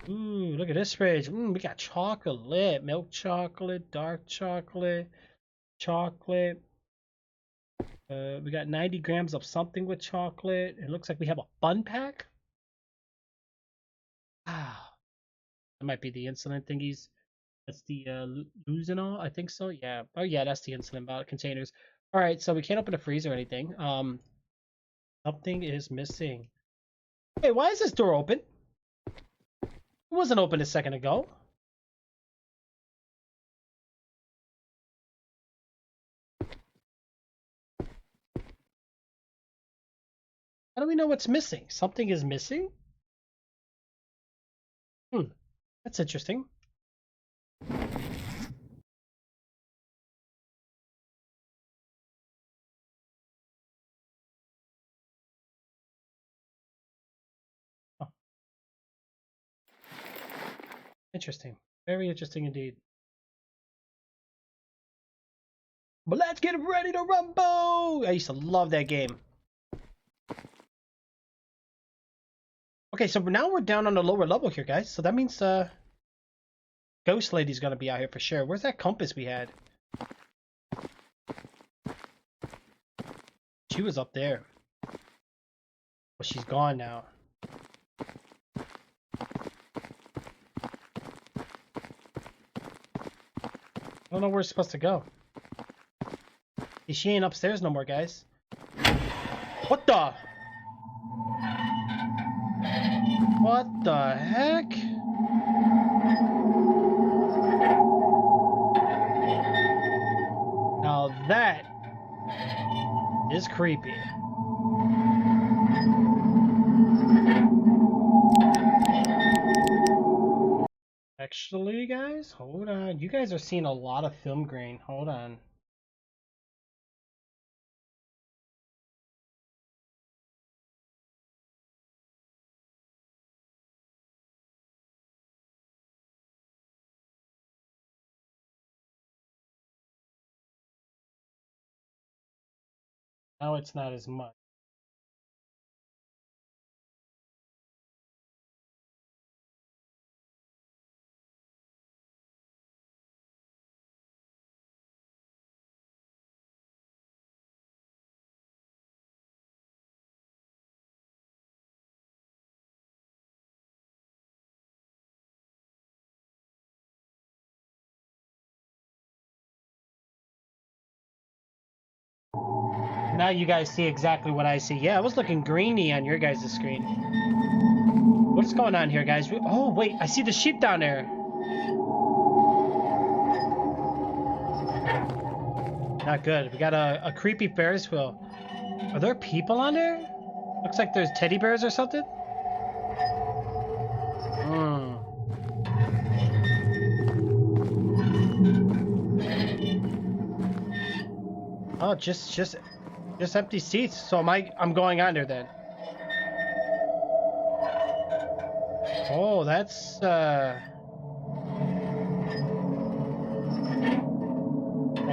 Ooh, look at this fridge. We got chocolate, milk chocolate, dark chocolate, chocolate. We got 90 grams of something with chocolate. It looks like we have a fun pack. Ah, that might be the insulin thingies. That's the Luzinol, I think so. Yeah. Oh yeah, that's the insulin bottle containers. All right, so we can't open the freezer or anything. Something is missing. Hey, why is this door open? It wasn't open a second ago. How do we know what's missing? Something is missing? That's interesting. Oh. Interesting. Very interesting indeed. But let's get ready to rumble! I used to love that game. Okay, so now we're down on the lower level here, guys. So that means Ghost Lady's gonna be out here for sure. Where's that compass we had? She was up there. Well, she's gone now. I don't know where we're supposed to go. She ain't upstairs no more, guys. What the? What the heck? Now that is creepy. Actually, guys, hold on. You guys are seeing a lot of film grain. Hold on. Now it's not as much. Now you guys see exactly what I see. Yeah, it was looking greeny on your guys' screen. What's going on here, guys? Oh, wait, I see the sheep down there. Not good. We got a creepy Ferris wheel. Are there people on there? Looks like there's teddy bears or something. Oh, just empty seats. So I'm going under then. Oh, that's well,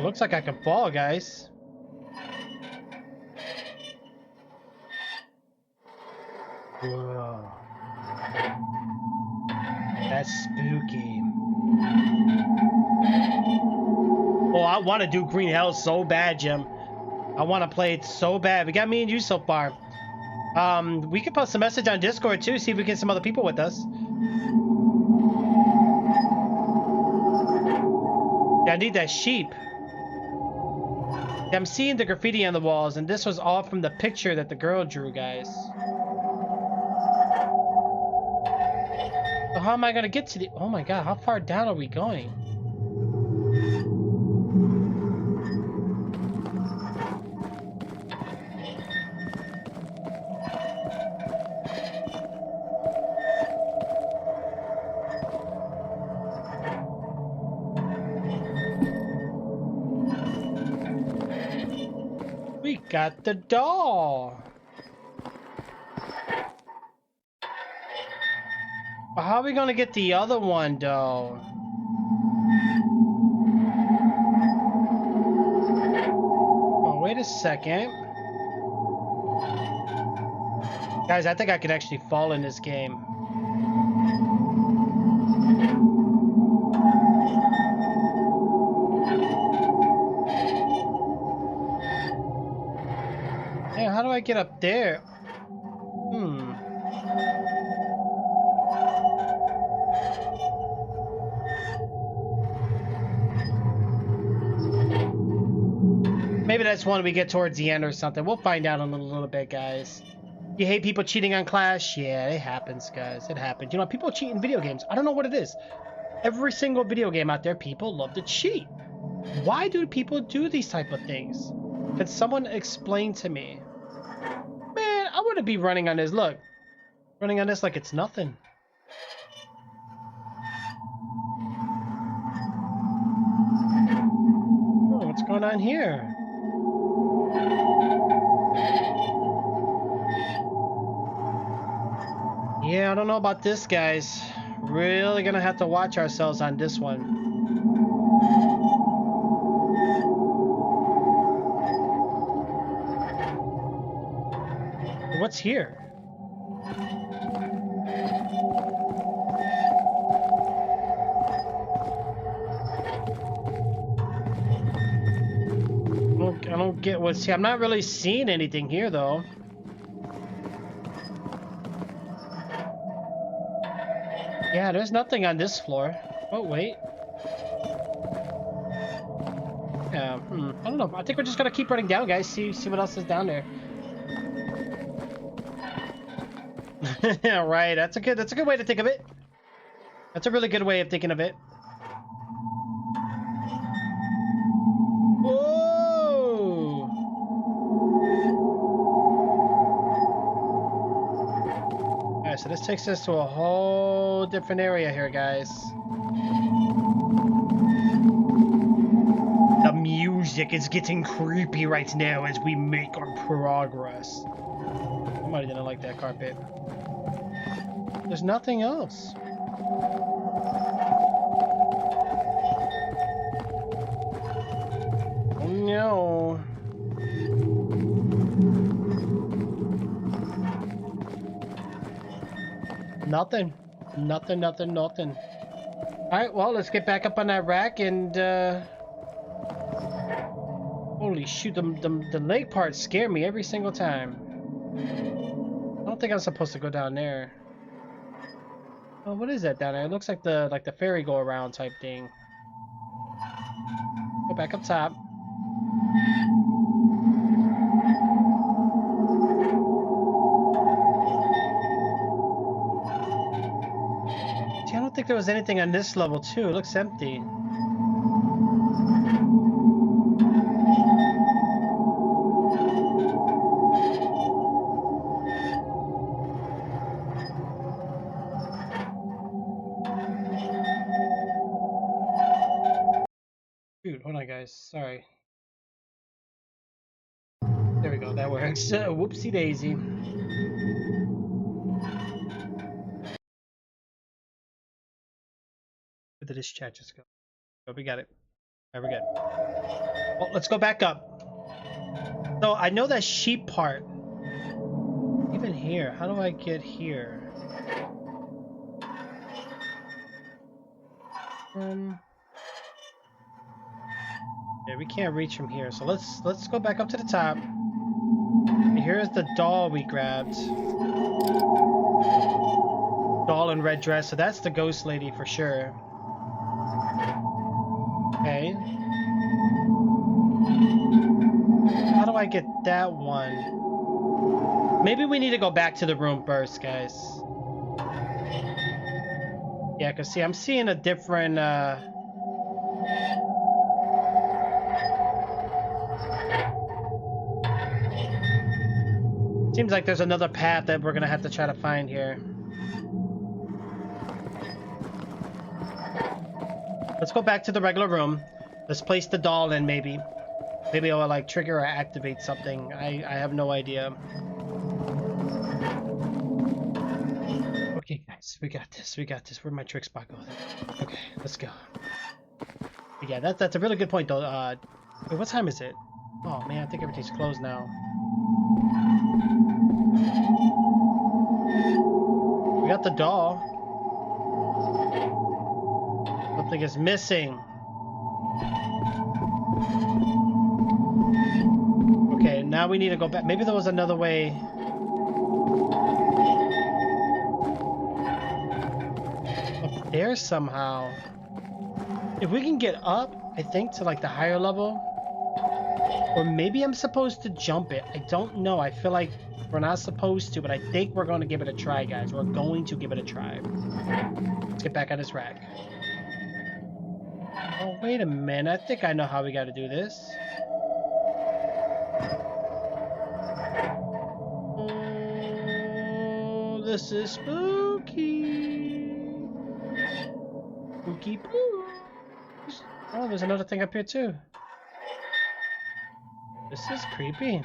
looks like I can fall, guys. Whoa. That's spooky. Oh, I want to do Green Hell so bad, Jim. I want to play it so bad. We got me and you so far. We could post a message on Discord too, see if we get some other people with us. Yeah, I need that sheep. Yeah, I'm seeing the graffiti on the walls, and this was all from the picture that the girl drew, guys. So how am I gonna get to the... Oh my god, how far down are we going? We got the doll. But how are we gonna get the other one, though? Oh, wait a second. Guys, I think I could actually fall in this game. Yeah, how do I get up there? Maybe that's one we get towards the end or something. We'll find out in a little bit, guys. You hate people cheating on Clash? Yeah, it happens, guys. It happens. You know, people cheat in video games. I don't know what it is. Every single video game out there, people love to cheat. Why do people do these type of things? Can someone explain to me? Man, I wouldn't be running on this. Look, running on this like it's nothing. Oh, what's going on here? Yeah, I don't know about this, guys. Really gonna have to watch ourselves on this one. What's here? I don't get what's here. I'm not really seeing anything here, though. Yeah, there's nothing on this floor. Oh, wait. Yeah, I don't know. I think we're just gonna keep running down, guys. See what else is down there. Yeah, right. That's a good way to think of it. That's a really good way of thinking of it. Whoa! Alright, so this takes us to a whole different area here, guys. The music is getting creepy right now as we make our progress. Somebody didn't like that carpet. There's nothing else. Oh no. Nothing. Nothing. Alright, well, let's get back up on that rack and, holy shoot, the leg parts scare me every single time. I don't think I'm supposed to go down there. Oh, what is that down there? It looks like the ferry go around type thing. Go back up top. See, I don't think there was anything on this level too. It looks empty. Shoot, hold on, guys. Sorry. There we go. That works. Whoopsie daisy. did this chat just go? Oh, we got it. All right, we're good. Well, let's go back up. So I know that sheep part. Even here, how do I get here? Yeah, we can't reach from here. So let's go back up to the top. Here's the doll we grabbed. Doll in red dress. So that's the ghost lady for sure. Okay. How do I get that one? Maybe we need to go back to the room first, guys. Yeah, because see, I'm seeing a different... Seems like there's another path that we're going to have to try to find here. Let's go back to the regular room. Let's place the doll in, maybe. Maybe it'll, like, trigger or activate something. I have no idea. Okay, guys. We got this. We got this. Where'd my Trixzbot go? Okay, let's go. Yeah, that's a really good point, though. Wait, what time is it? Oh, man, I think everything's closed now. We got the doll. Something is missing. Okay, now we need to go back. Maybe there was another way. Up there somehow. If we can get up, I think, to like the higher level. Or maybe I'm supposed to jump it. I don't know. I feel like we're not supposed to, but I think we're going to give it a try, guys. We're going to give it a try. Let's get back on this rack. Oh, wait a minute. I think I know how we got to do this. Oh, this is spooky. Spooky boo. Oh, there's another thing up here, too. This is creepy.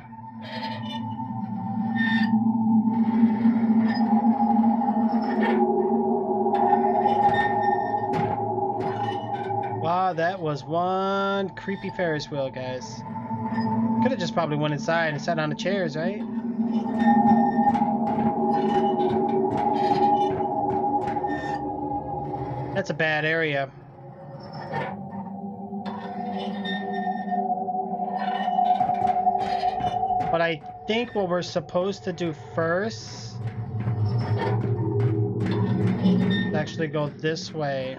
Wow, that was one creepy Ferris wheel, guys. Could have just probably went inside and sat on the chairs, right? That's a bad area. But I think what we're supposed to do first is actually go this way.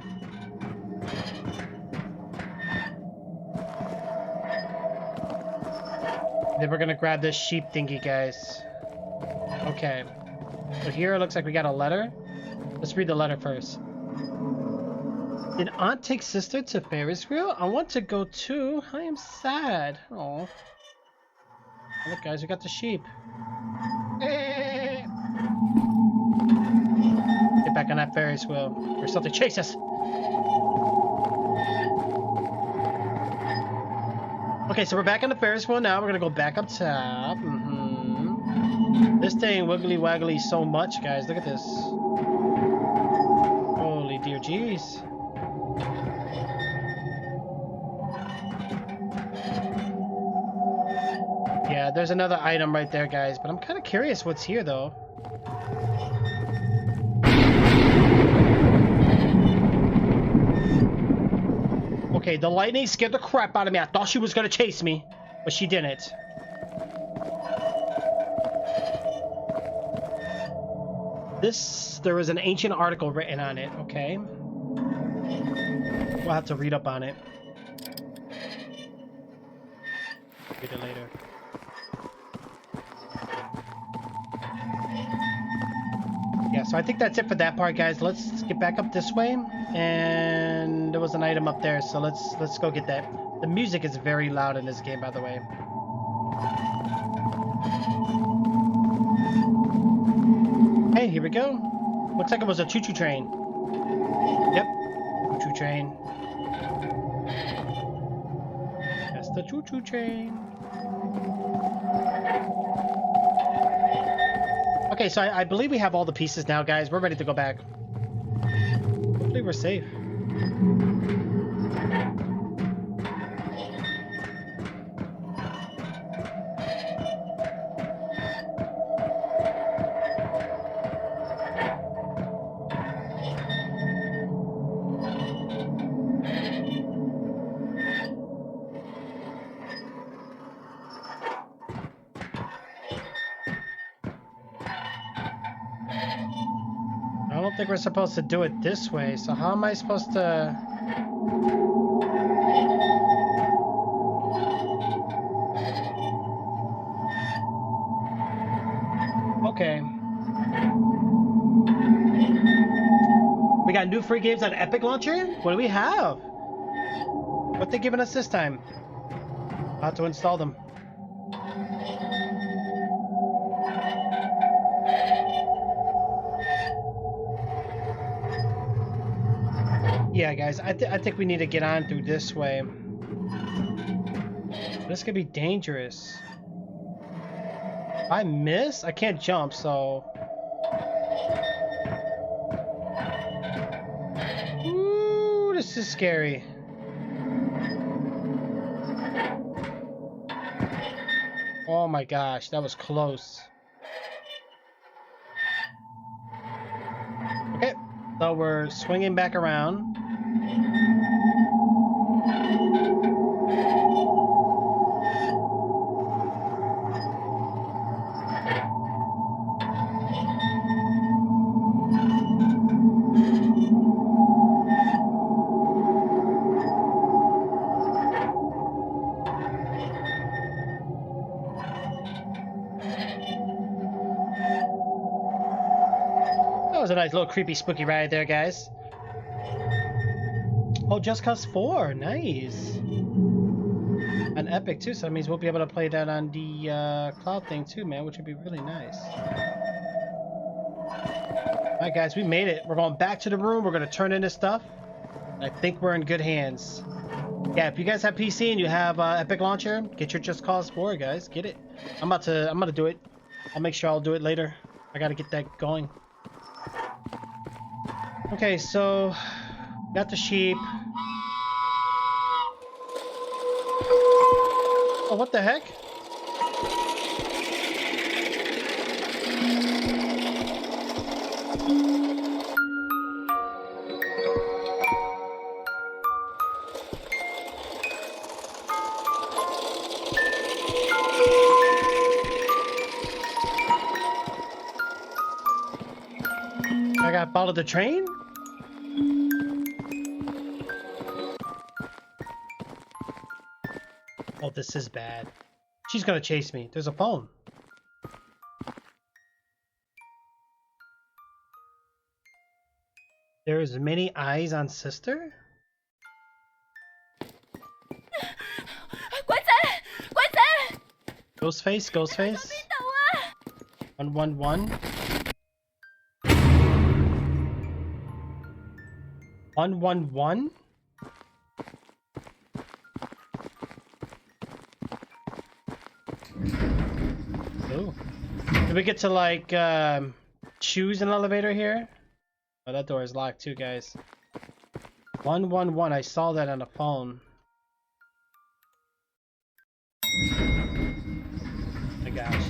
Then we're gonna grab this sheep thingy, guys. Okay. So here it looks like we got a letter. Let's read the letter first. Did Aunt take sister to Ferris wheel? I want to go too. I am sad. Oh. Look, guys, we got the sheep. Get back on that Ferris wheel. Or something chase us. Okay, so we're back on the Ferris wheel now. We're gonna go back up top. This thing wiggly waggly so much, guys. Look at this. Holy dear jeez. Yeah, there's another item right there, guys. But I'm kind of curious what's here, though. Okay, the lightning scared the crap out of me. I thought she was gonna chase me, but she didn't. There was an ancient article written on it, okay? We'll have to read up on it. Read it later. Yeah, so I think that's it for that part, guys. Let's get back up this way. And there was an item up there, so let's go get that. The music is very loud in this game, by the way. Hey, here we go. Looks like it was a choo-choo train. Yep, choo-choo train. That's the choo-choo train. Okay, so I believe we have all the pieces now, guys. We're ready to go back. Hopefully we're safe. I don't think we're supposed to do it this way, so how am I supposed to... Okay. We got new free games on Epic Launcher? What do we have? What they giving us this time? I'll have to install them. Yeah, guys, I think we need to get on through this way. This could be dangerous. If I miss, I can't jump, so... Ooh, this is scary. Oh my gosh, that was close. Okay, so we're swinging back around. That was a nice little creepy spooky ride there, guys. Oh, Just Cause 4, nice. On Epic too, so that means we'll be able to play that on the cloud thing too, man, which would be really nice. Alright guys, we made it. We're going back to the room, we're gonna turn in this stuff. I think we're in good hands. Yeah, if you guys have PC and you have Epic Launcher, get your Just Cause 4, guys. Get it. I'm gonna do it. I'll make sure I'll do it later. I gotta get that going. Okay, so got the sheep. Oh, what the heck? I got followed the train? Oh, this is bad. She's gonna chase me. There's a phone. There is many eyes on sister? Ghostface, Ghostface. 111. 111? Oh. Did we get to like choose an elevator here? Oh, that door is locked too, guys. 111, I saw that on the phone. Oh my gosh.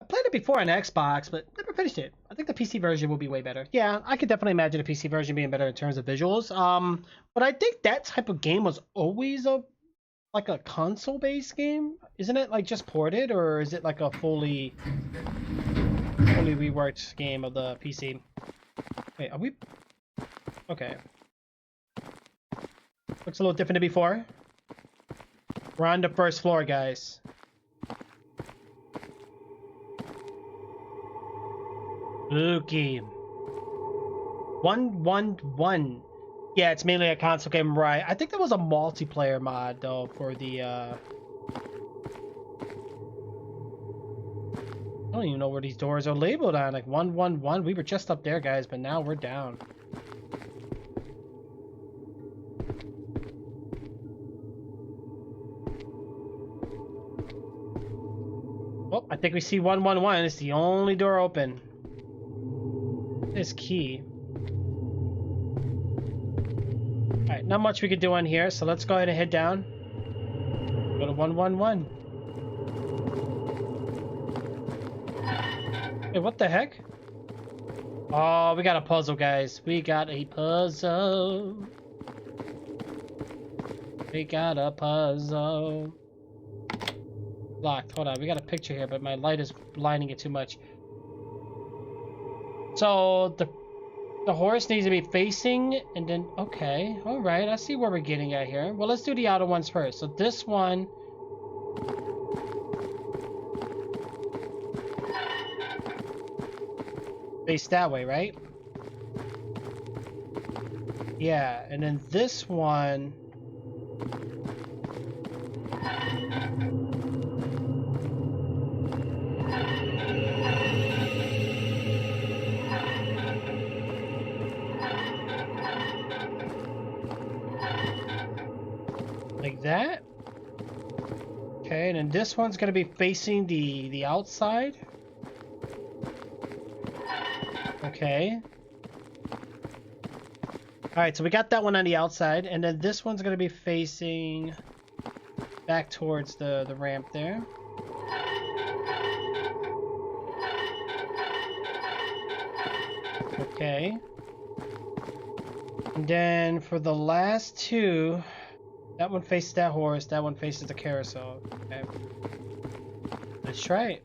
I played it before on Xbox, but never finished it. I think the PC version will be way better. Yeah, I could definitely imagine the PC version being better in terms of visuals. But I think that type of game was always like a console-based game, isn't it? Like just ported, or is it like a fully reworked game of the PC? Wait, are we? Okay. Looks a little different than before. We're on the first floor, guys. Spooky. 111. Yeah, it's mainly a console game, right? I think there was a multiplayer mod though for the I don't even know where these doors are labeled on. Like 111. We were just up there, guys, but now we're down. Oh, I think we see 111. It's the only door open. This key. Alright, not much we could do on here, so let's go ahead and head down. Go to 111. Hey, what the heck? Oh, we got a puzzle, guys. We got a puzzle. We got a puzzle. Locked. Hold on. We got a picture here, but my light is blinding it too much. So the horse needs to be facing, and then okay, all right. I see where we're getting at here. Well, let's do the outer ones first. So this one. Face that way, right? Yeah, and then this one. Like that. Okay, and then this one's gonna be facing the outside. Okay. Alright, so we got that one on the outside, and then this one's gonna be facing back towards the ramp there. Okay. And then for the last two, that one faces that horse, that one faces the carousel. Okay. Let's try it.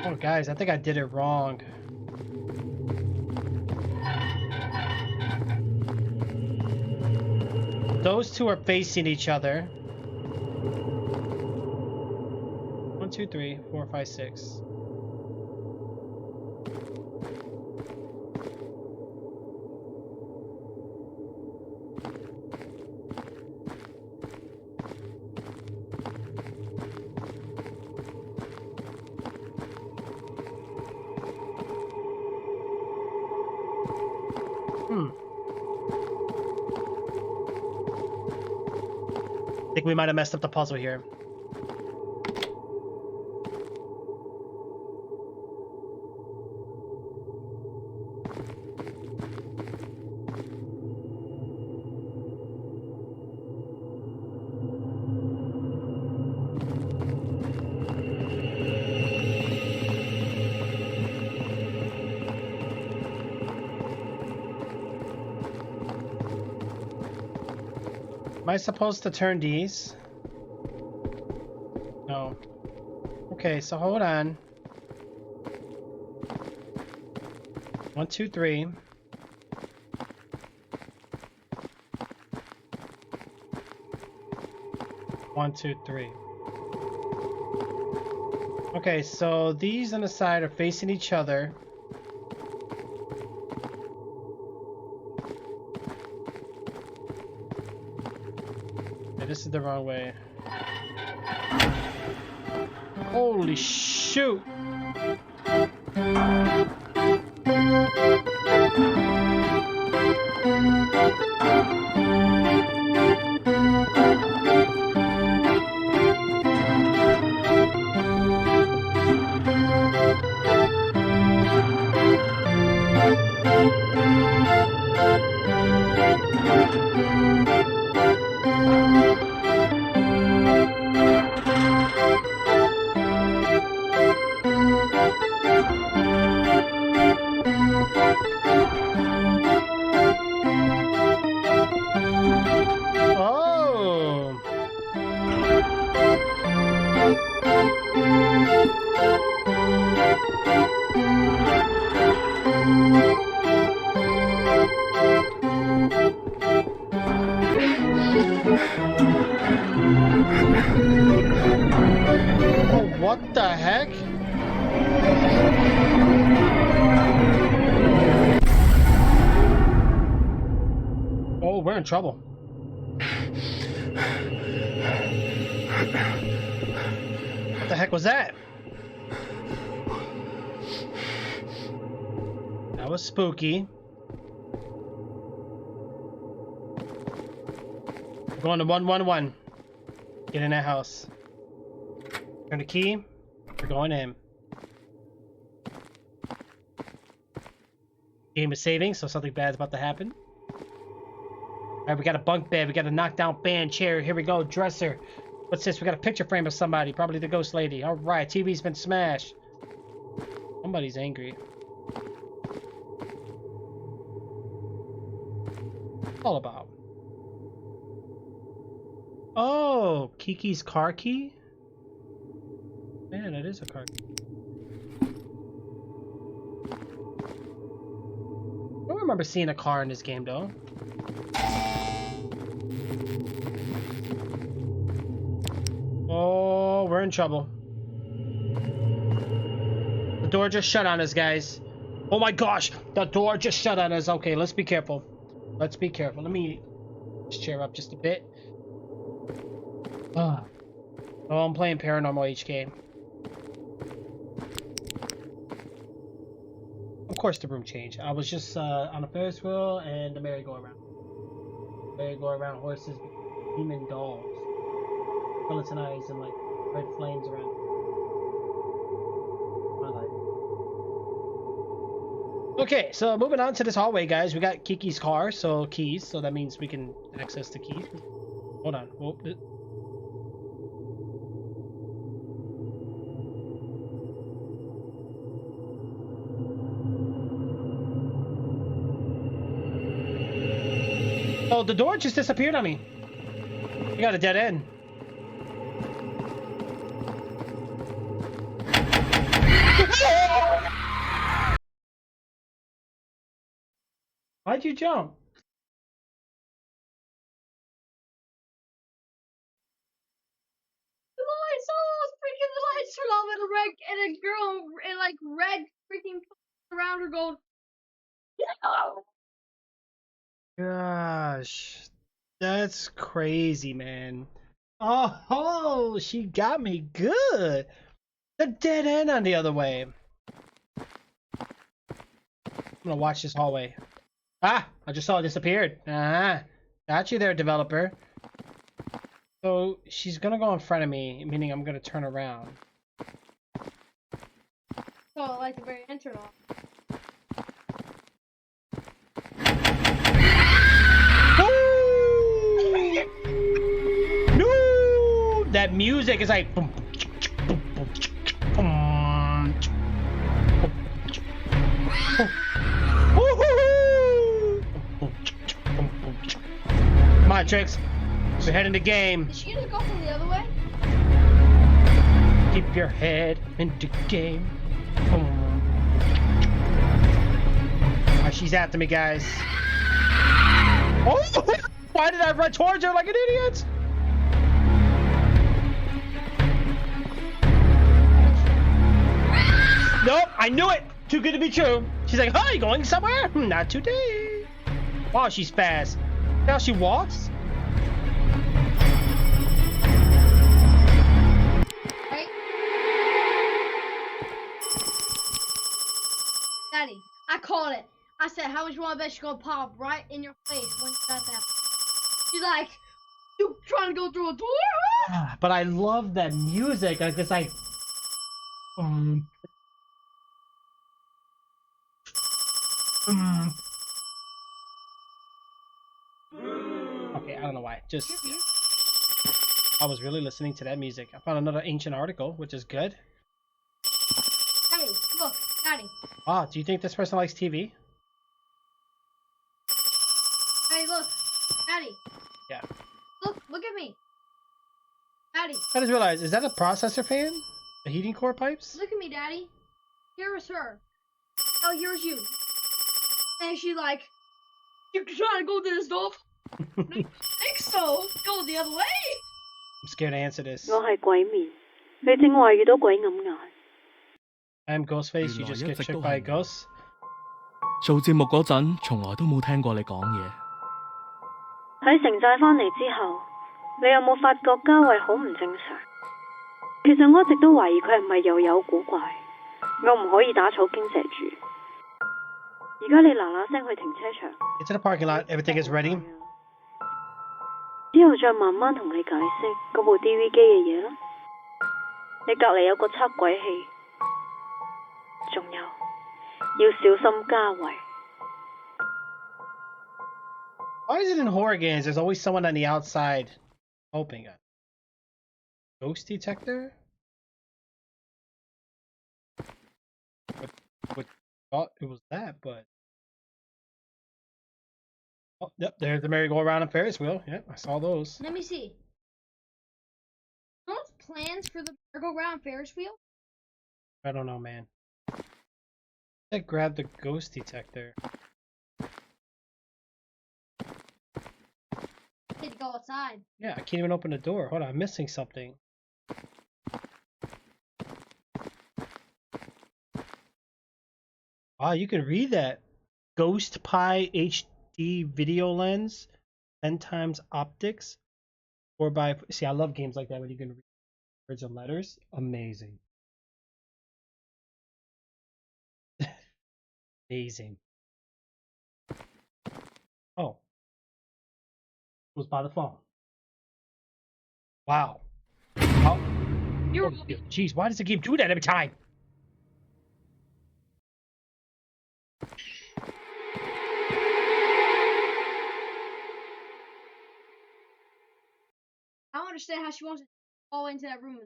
Oh, guys, I think I did it wrong. Those two are facing each other. 1, 2, 3, 4, 5, 6. I think we might have messed up the puzzle here. Am I supposed to turn these? No. Okay, so hold on. 1, 2, 3. One, two, three. Okay, so these on the side are facing each other. This is the wrong way. Holy shoot! What the heck? Oh, we're in trouble. What the heck was that? That was spooky. Going to 111. Get in that house. Turn the key. We're going in. Game is saving, so something bad's about to happen. Alright, we got a bunk bed. We got a knockdown fan chair. Here we go. Dresser. What's this? We got a picture frame of somebody. Probably the ghost lady. Alright, TV's been smashed. Somebody's angry. What's it all about? Oh, Kiki's car key? Man, that is a car key. I don't remember seeing a car in this game, though. Oh, we're in trouble. The door just shut on us, guys. Oh my gosh, the door just shut on us. Okay, let's be careful. Let's be careful. Let me just cheer up just a bit. Oh, I'm playing Paranormal HK. Of course the room changed. I was just on a Ferris wheel and the merry-go-round. Merry-go-round horses, demon dolls. Skeleton eyes and like red flames around my life. Okay, so moving on to this hallway, guys. We got Kiki's car, so keys, so that means we can access the keys. Hold on. Whoa. Oh, the door just disappeared on me. We got a dead end. Why'd you jump? The lights, oh, freaking the lights turn off and a girl in like red freaking around her going, no. Gosh, that's crazy, man. Oh, she got me good. The dead end on the other way. I'm gonna watch this hallway. Ah, I just saw it disappeared. Got you there, developer. So she's gonna go in front of me, meaning I'm gonna turn around. So like the very end turn off. No, that music is like. Come on, Trix. We're heading to game. Is she gonna go from the other way? Keep your head into game. Oh, she's after me, guys. Oh! Why did I run towards her like an idiot? Nope, I knew it. Too good to be true. She's like, "Hi, going somewhere? Not today." Wow, she's fast. Now she walks. Right? Daddy, I called it. I said, how much you want to bet she's gonna pop right in your face when that happens? She's like, you trying to go through a door? But I love that music. Like it's like, Okay, I don't know why. Just I was really listening to that music. I found another ancient article, which is good. Daddy, look, Daddy. Ah, do you think this person likes TV? Daddy, look. Daddy. Yeah. Look at me. Daddy. I just realized, is that a processor fan? The heating core pipes? Look at me, Daddy. Here is her. Oh, here's you. And she's like, you're trying to go to this door? No, you don't think so. Go the other way. I'm scared to answer this. 我係鬼面，你正話遇到鬼揞眼。 I'm Ghostface, you just get tricked by a ghost? 做節目嗰陣，從來都冇聽過你講嘢。喺城寨返嚟之後，你有冇發覺家慧好唔正常？其實我一直都懷疑佢係咪又有古怪，我唔可以打草驚蛇住。而家你嗱嗱聲去停車場。 It's in the parking lot. Everything is ready. 之後再慢慢同你解釋嗰部 DV 機嘅嘢啦。你隔離有個測軌器，仲有要小心加圍。Why is it in horror games? There's always someone on the outside hoping it. Ghost detector? What thought it was that, but oh, yep, there's the merry-go-round and Ferris wheel. Yep, I saw those. Let me see. Those plans for the merry-go-round Ferris wheel? I don't know, man. I grabbed the ghost detector. Need to go outside. Yeah, I can't even open the door. Hold on, I'm missing something. Wow, you can read that. Ghost Pi HD video lens, 10 times optics, 4x. See, I love games like that when you can read words and letters. Amazing. Amazing. Oh. It was by the phone. Wow. Oh. You're Jeez, why does the game do that every time? I don't understand how she wants to fall into that room.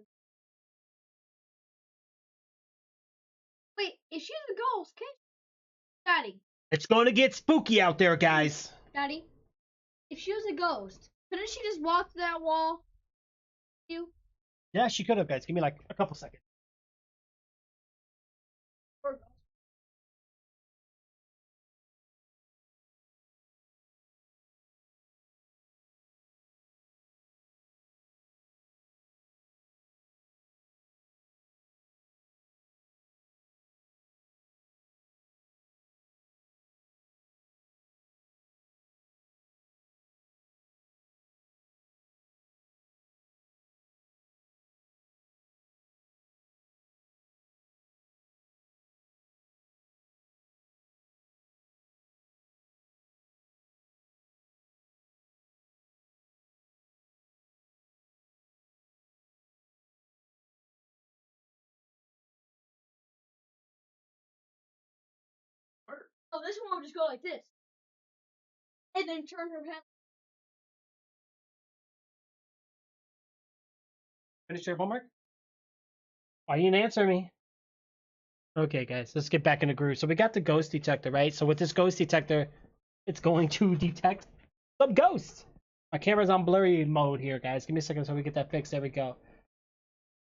Wait, if she's a ghost, can Daddy? It's going to get spooky out there, guys. Daddy, if she was a ghost, couldn't she just walk through that wall? You? Yeah, she could have, guys. Give me like a couple seconds. Or ghost. Oh, this one will just go like this. And then turn her head. Finish your homework? Why you didn't answer me? Okay, guys, let's get back in the groove. So we got the ghost detector, right? So with this ghost detector, it's going to detect some ghosts. My camera's on blurry mode here, guys. Give me a second so we get that fixed. There we go.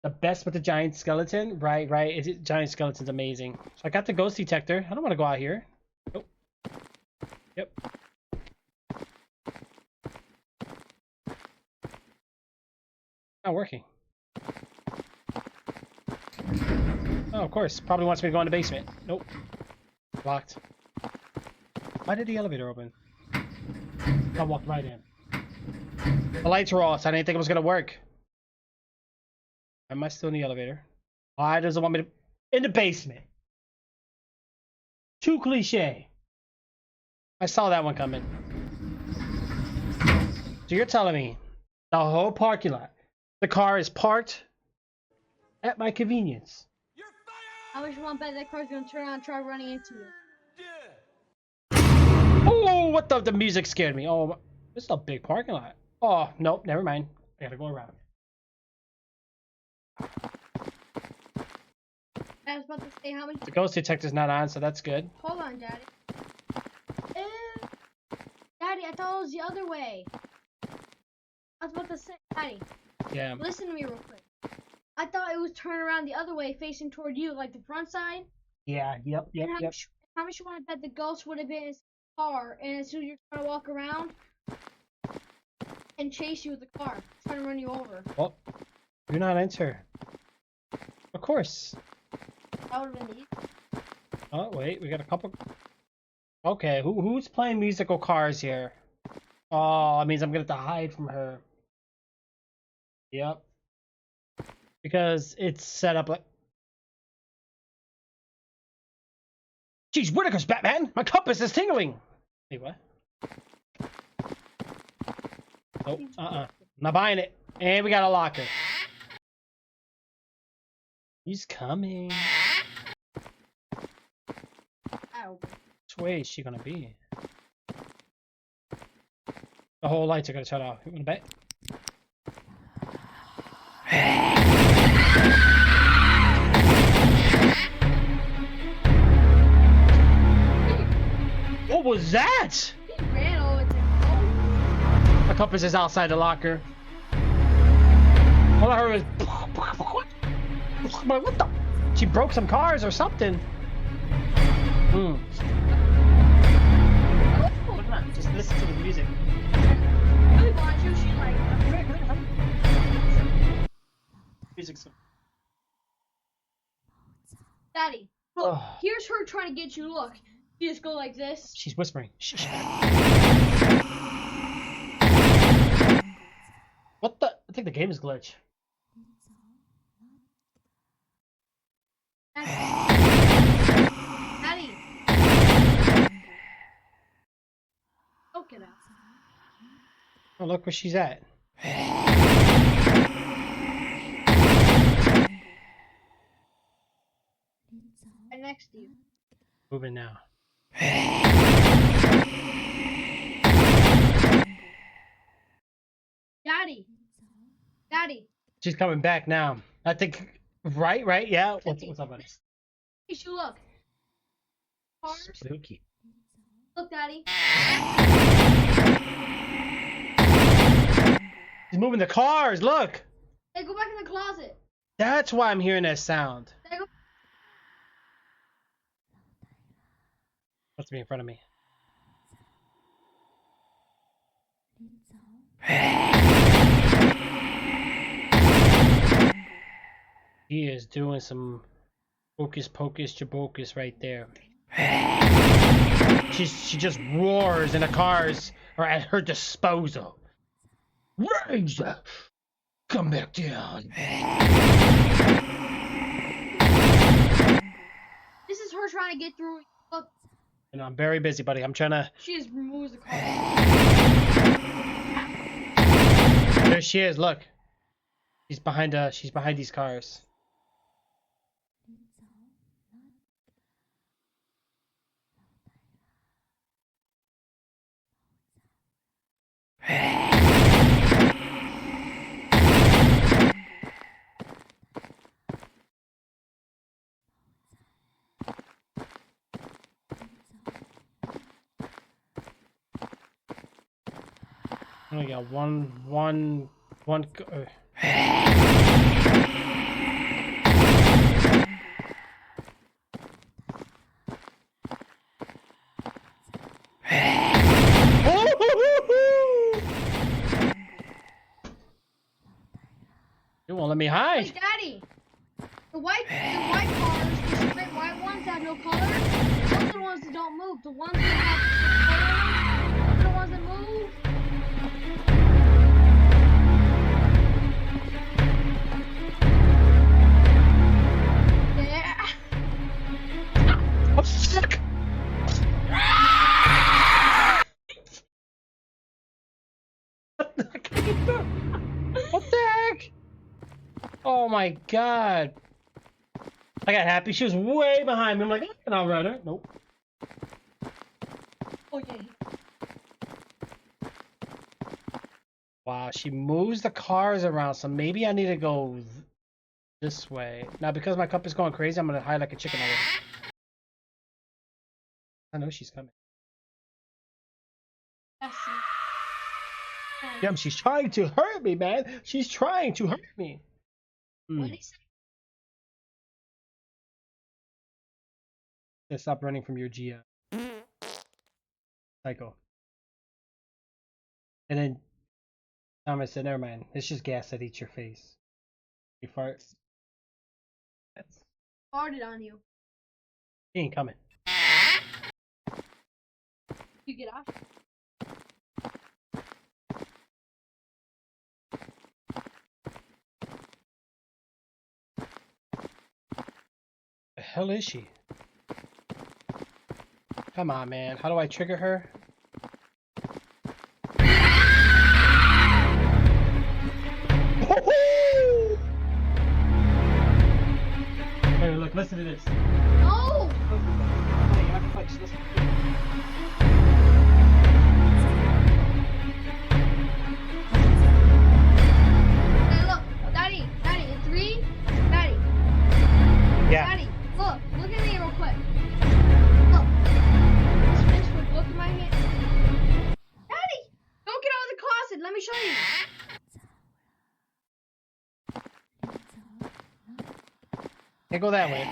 The best with the giant skeleton, right? Giant skeleton's amazing. So I got the ghost detector. I don't want to go out here. Nope. Yep. Not working. Oh, of course. Probably wants me to go in the basement. Nope. Locked. Why did the elevator open? I walked right in. The lights were off, so I didn't think it was gonna work. Am I still in the elevator? Why doesn't want me to... In the basement. Too cliche. I saw that one coming. So you're telling me the whole parking lot, the car is parked at my convenience. I wish one bet that car's gonna turn around and try running into you. Oh, what the music scared me. Oh, this is a big parking lot. Oh, nope, never mind. I gotta go around. I was about to say how many. The ghost detector's not on, so that's good. Hold on, Daddy. Daddy, I thought it was the other way. I was about to say, Daddy. Yeah. Listen to me real quick. I thought it was turned around the other way, facing toward you, like the front side. Yeah, yep. How much you want to bet the ghost would have been in his car, and as soon as you're trying to walk around, and chase you with the car, trying to run you over. Well, you're not enter. Of course. That would have been easy. Oh, wait, we got a couple. Okay, who's playing musical cars here? Oh, that means I'm gonna have to hide from her. Yep. Because it's set up like... Jeez, Whitaker's Batman! My compass is tingling! Wait, what? Oh, not buying it. And we got a locker. He's coming. Ow. Which way is she gonna be? The whole lights are gonna shut off. You wanna bet? What was that? He ran all the way to home. The compass is outside the locker. All I heard was what the? She broke some cars or something. Oh. Just listen to the music. Really want you, she like Music's. Daddy, look, Oh. here's her trying to get you. Look, you just go like this. She's whispering. Shh. What the? I think the game is glitch. Daddy. Oh, get out. Oh, look where she's at. Right next to you. Moving now. Daddy. Daddy. She's coming back now. I think. Right? Yeah. What's up, buddy? You should look. Cars. Spooky. Look, Daddy. She's moving the cars. Look. Hey, go back in the closet. That's why I'm hearing that sound. Hey, go. What's be in front of me? He is doing some hocus pocus jabocus right there. She just roars and the cars are at her disposal. Razor, come back down. This is her trying to get through. Look, And I'm very busy, buddy. I'm trying to. she just removes the car. There she is. Look, she's behind. She's behind these cars. I only got one. You won't let me Hey, hide. Daddy. The white cars, the straight white ones that have no color, those are the ones that don't move. The ones that have color, those are the ones that move. Yeah. I'm sick. What the heck? Oh my god. I got happy. She was way behind me. I'm like, and I'll run her. Nope. Oh, yeah. Wow, she moves the cars around, so maybe I need to go this way. Now, because my cup is going crazy, I'm gonna hide like a chicken already. I know she's coming. That's it. Damn, she's trying to hurt me, man. She's trying to hurt me. What did he say? Stop running from your GM. Psycho. And then Thomas said, never mind. It's just gas that eats your face. You fart. That's... Farted on you. He ain't coming. You get off. The hell is she? Come on, man. How do I trigger her? Can't go that way.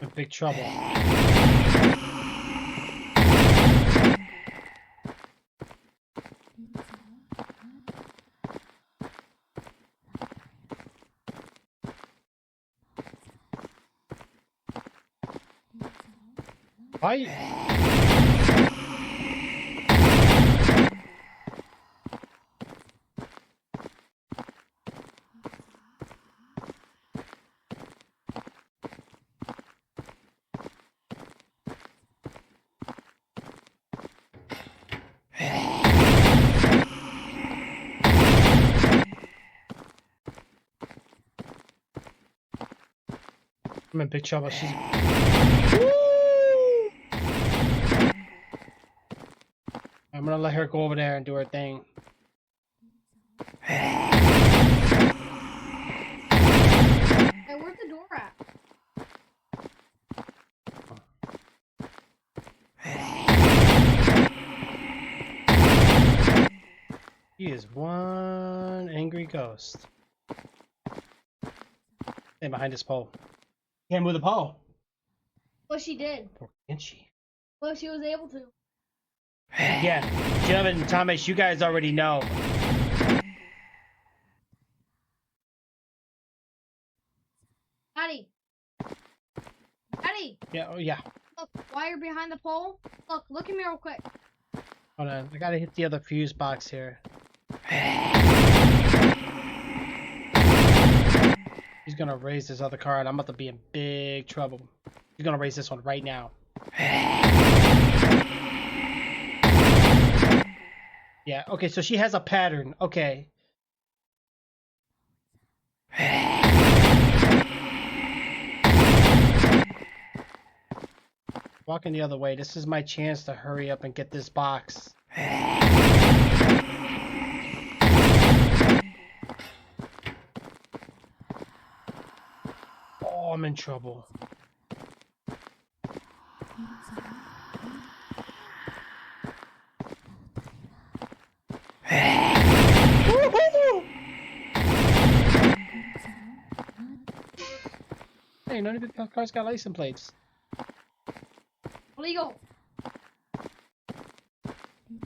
In big trouble. Why? I'm in big trouble. She's. Woo! I'm gonna let her go over there and do her thing. Hey, where's the door at? He is one angry ghost. Stay behind this pole. Can't move the pole. Well, she did. Or can she? Well, she was able to. Yeah, Gentlemen and Thomas, you guys already know. Daddy. Daddy. Yeah, oh yeah. Look, while you're behind the pole, look at me real quick. Hold on, I gotta hit the other fuse box here. He's gonna raise this other card. I'm about to be in big trouble. He's gonna raise this one right now. Yeah, okay, so she has a pattern. Okay. Walking the other way. This is my chance to hurry up and get this box. Oh, I'm in trouble. Hey, none of the cars got license plates. Illegal.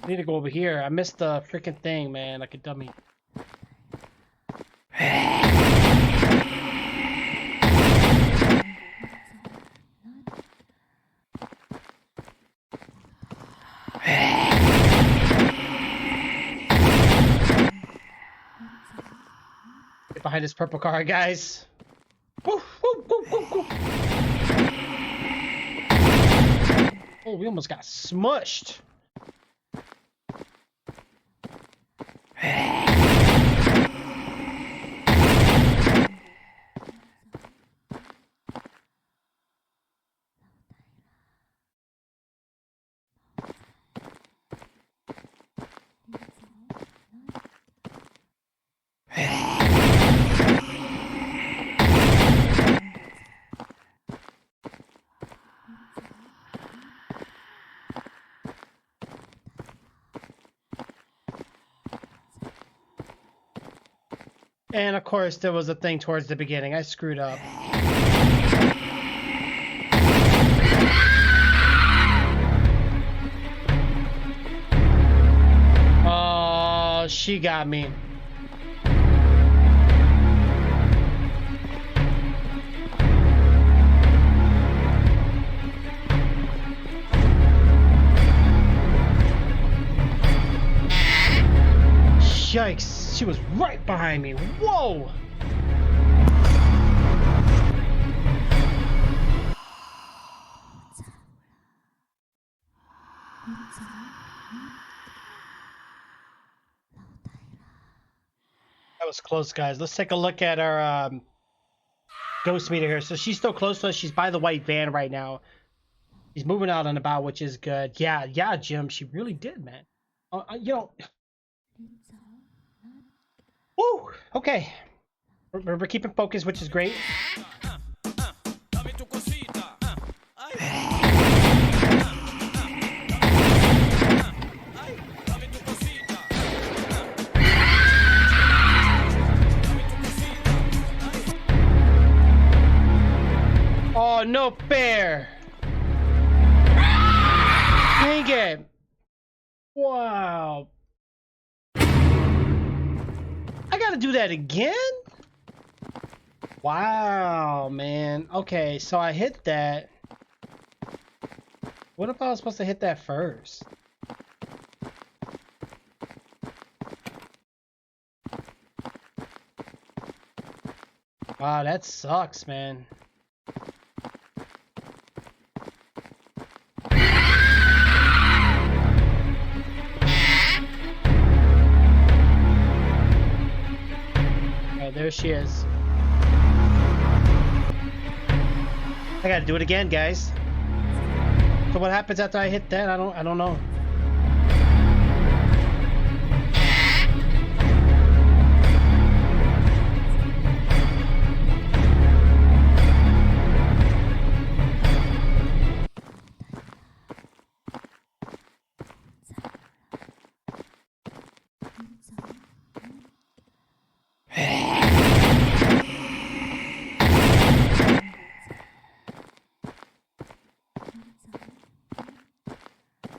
I need to go over here. I missed the freaking thing, man, like a dummy. Get behind this purple car, guys. Woo, woo, woo, woo, woo. Oh, we almost got smushed. And of course, there was a thing towards the beginning. I screwed up. Oh, she got me. Yikes, she was right behind me. Whoa! That was close, guys. Let's take a look at our ghost meter here. So she's still close to us. She's by the white van right now. He's moving out and about, which is good. Yeah, yeah, Jim. She really did, man. You know. Woo. Okay. We're keeping focus, which is great. Oh, no fair. Dang it. Wow. I gotta do that again? Wow, man. Okay, so I hit that. What if I was supposed to hit that first? Wow, that sucks, man. There she is. I gotta do it again, guys. So what happens after I hit that? I don't know.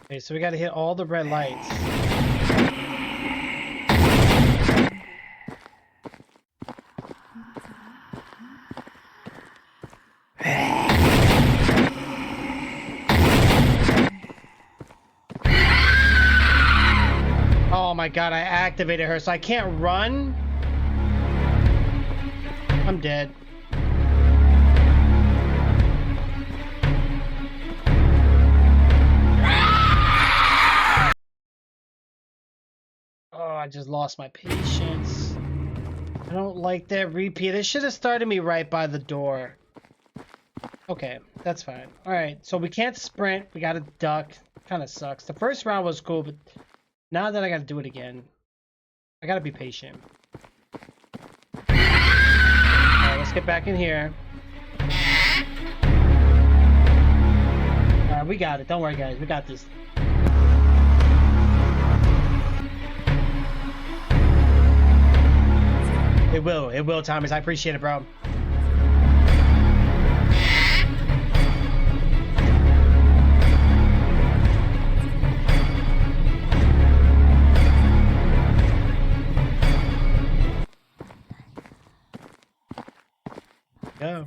Okay, so we gotta hit all the red lights. Oh my god, I activated her, so I can't run? I'm dead. Oh, I just lost my patience. I don't like that repeat. It should have started me right by the door. Okay, that's fine. Alright, so we can't sprint. We gotta duck. Kind of sucks. The first round was cool, but now that I gotta do it again, I gotta be patient. Alright, let's get back in here. Alright, we got it. Don't worry, guys. We got this. It will, Thomas. I appreciate it, bro. Go.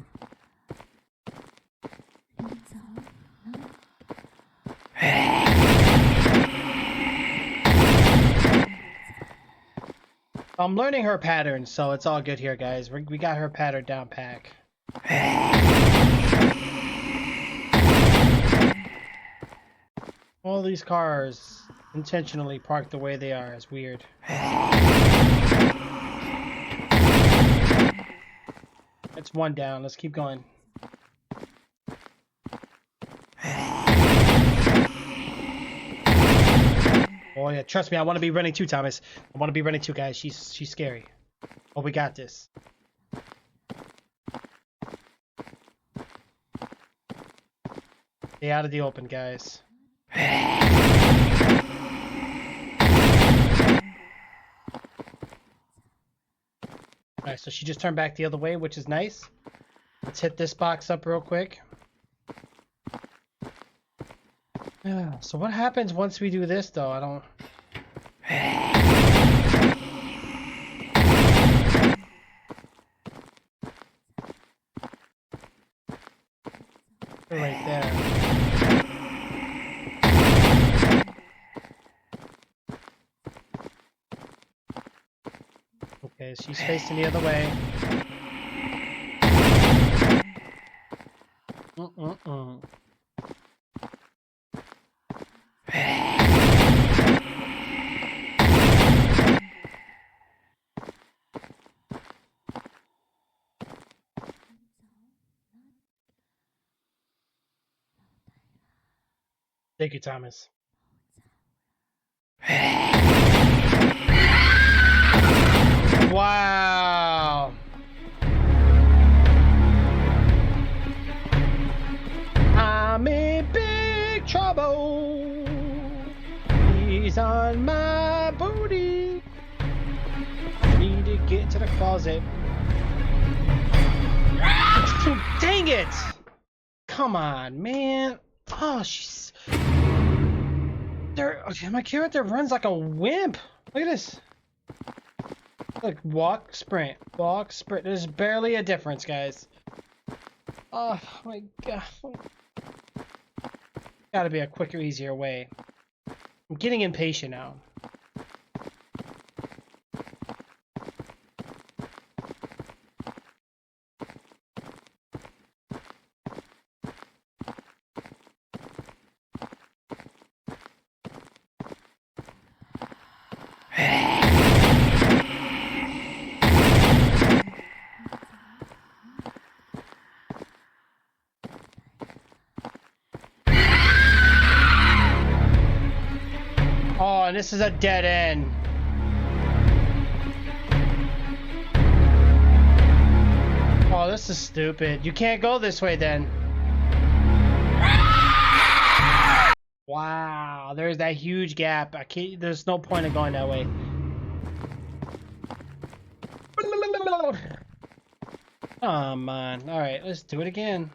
I'm learning her pattern, so it's all good here, guys. We got her pattern down pack. All these cars intentionally parked the way they are is weird. That's one down. Let's keep going. Oh yeah, trust me, I want to be running too, Thomas. I want to be running too, guys. She's scary. Oh, we got this. Stay out of the open, guys. Alright, so she just turned back the other way, which is nice. Let's hit this box up real quick. So what happens once we do this, though? I don't... Right there. Okay, she's facing the other way. Thank you, Thomas. Wow. I'm in big trouble. He's on my booty. Need to get to the closet. Dang it! Come on, man. Oh, she's... Okay, my character runs like a wimp. Look at this. Look, walk, sprint. Walk, sprint. There's barely a difference, guys. Oh, my God. Gotta be a quicker, easier way. I'm getting impatient now. Oh, and this is a dead end. Oh, this is stupid. You can't go this way then. Wow, there's that huge gap. I can't, there's no point in going that way. Come on. Alright, let's do it again.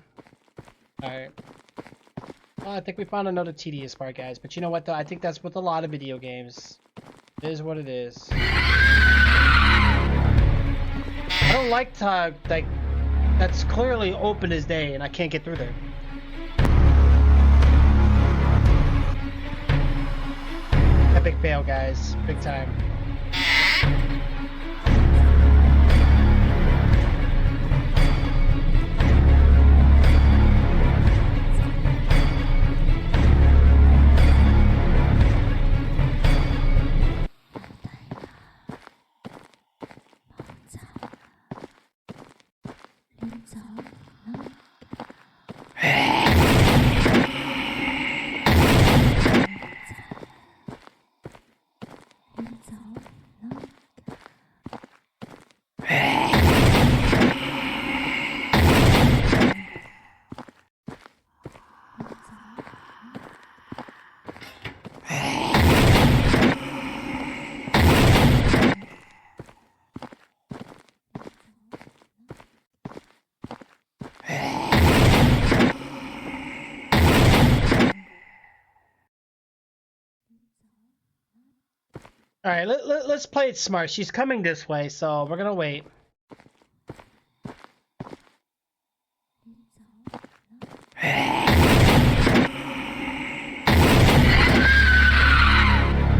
Alright. Well, I think we found another tedious part, guys. But you know what, though? I think that's with a lot of video games. It is what it is. I don't like to, like, that's clearly open as day, and I can't get through there. Epic fail, guys. Big time. Alright, let's play it smart. She's coming this way, so we're gonna wait.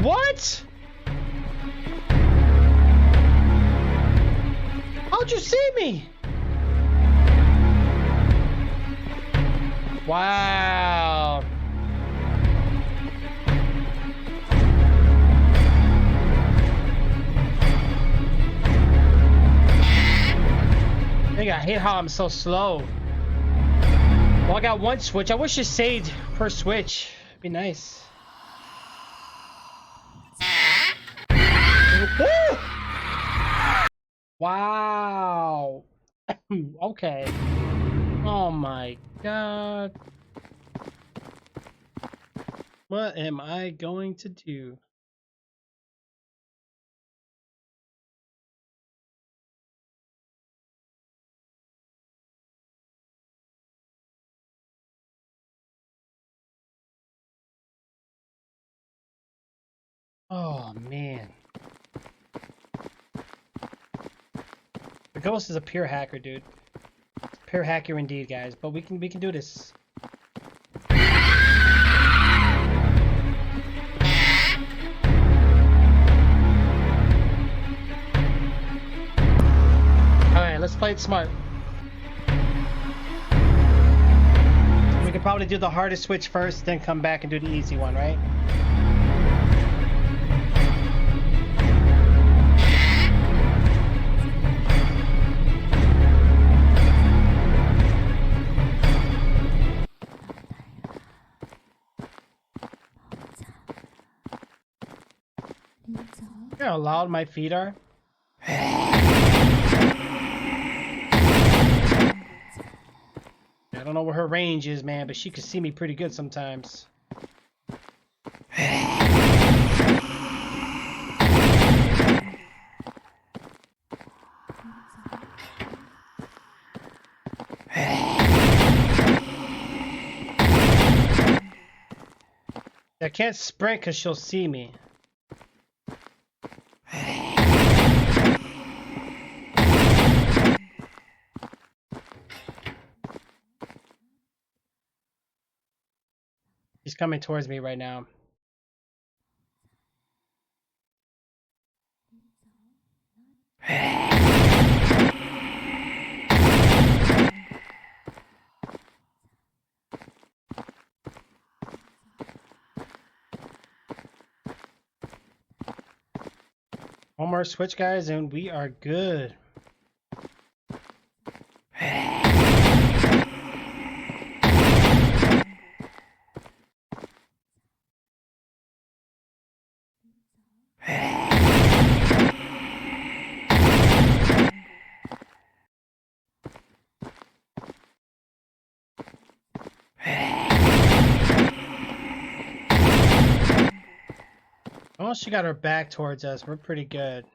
What? How'd you see me? Wow. I hate how I'm so slow. Well, I got one switch. I wish it saved per switch. It'd be nice. Woo! Wow. Okay. Oh my God. What am I going to do? Oh man. The ghost is a pure hacker, dude. Pure hacker indeed, guys. But we can do this. Alright, let's play it smart. We could probably do the hardest switch first, then come back and do the easy one, right? You know how loud my feet are? I don't know where her range is, man, but she can see me pretty good sometimes. I can't sprint because she'll see me. She's coming towards me right now. One more switch, guys, and we are good. Oh, she got her back towards us. We're pretty good.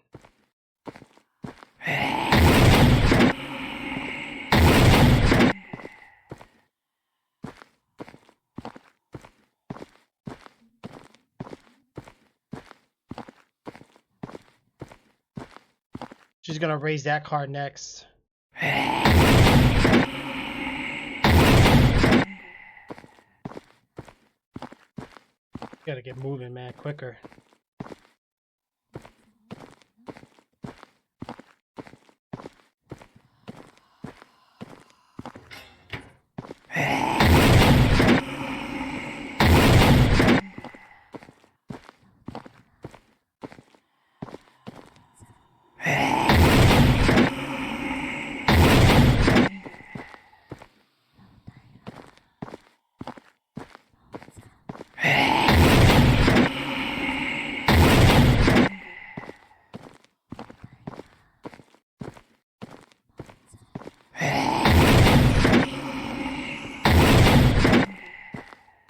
She's gonna raise that card next. Gotta get moving, man, quicker.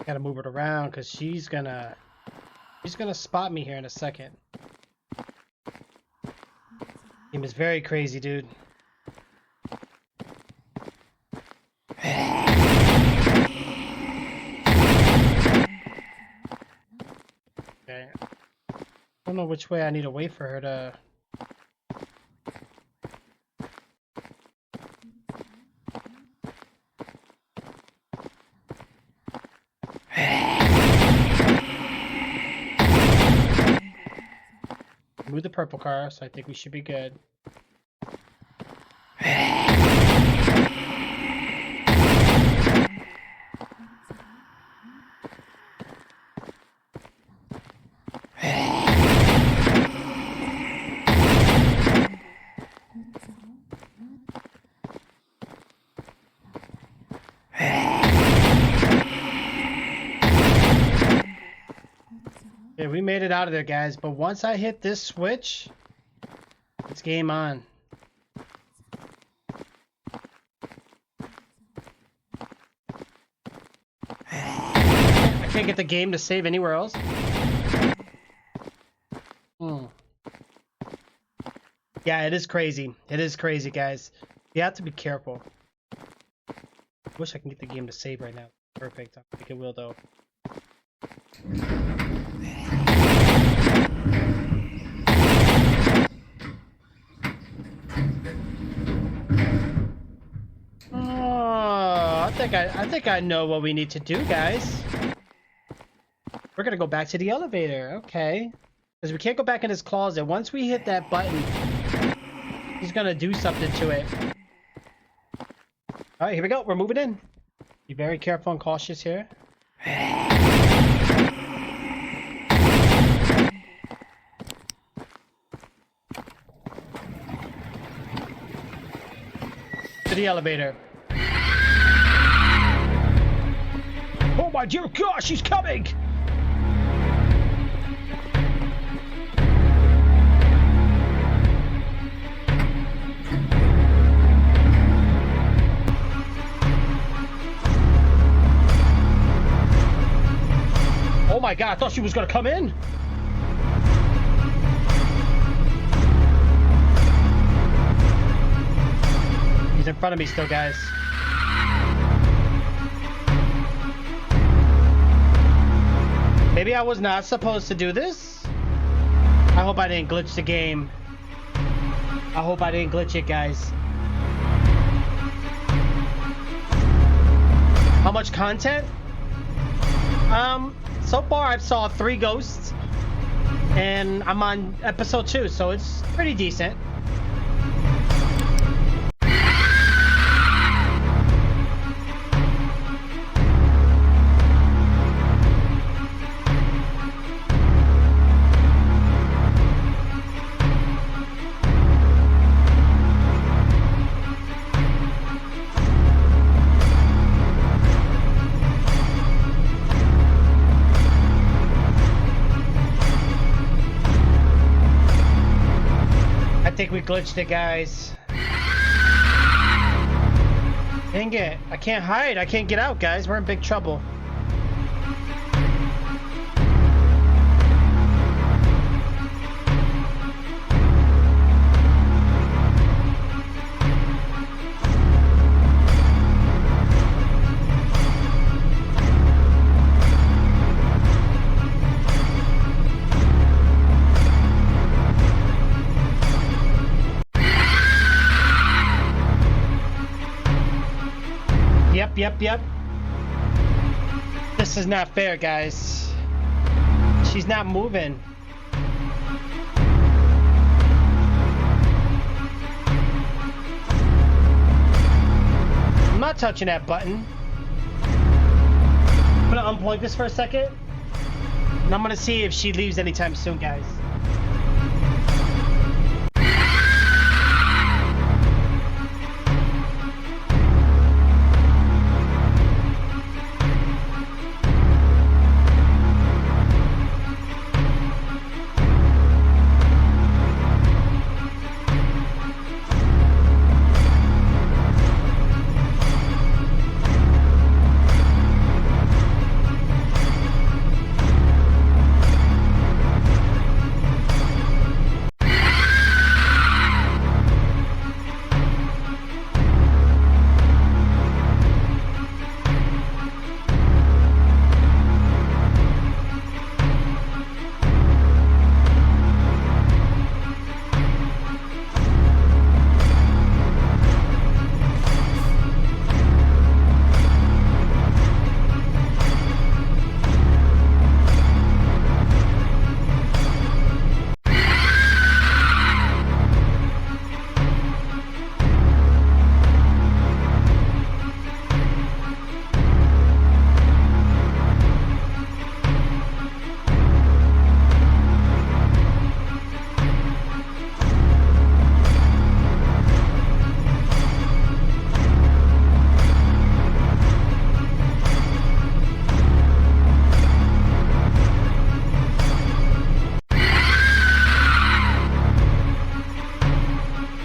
Gotta move it around because she's gonna spot me here in a second. Game is very crazy, dude. Okay. I don't know which way I need to wait for her to. Move the purple car, so I think we should be good. Yeah, we made it out of there, guys, but once I hit this switch, it's game on. I can't get the game to save anywhere else. Yeah, it is crazy. It is crazy, guys. You have to be careful. Wish I can get the game to save right now. Perfect. I think it will, though. I think I know what we need to do, guys. We're gonna go back to the elevator, okay? Because we can't go back in his closet. Once we hit that button, he's gonna do something to it. All right, here we go. We're moving in. Be very careful and cautious here. To the elevator. Oh my dear gosh, she's coming! my god, I thought she was gonna come in. He's in front of me still, guys. Maybe I was not supposed to do this. I hope I didn't glitch the game. I hope I didn't glitch it, guys. How much content? So far I've saw 3 ghosts, and I'm on episode 2, so it's pretty decent. I think we glitched it, guys. Dang it. I can't hide. I can't get out, guys. We're in big trouble. Yep. This is not fair, guys. She's not moving. I'm not touching that button. I'm gonna unplug this for a second, and I'm gonna see if she leaves anytime soon, guys.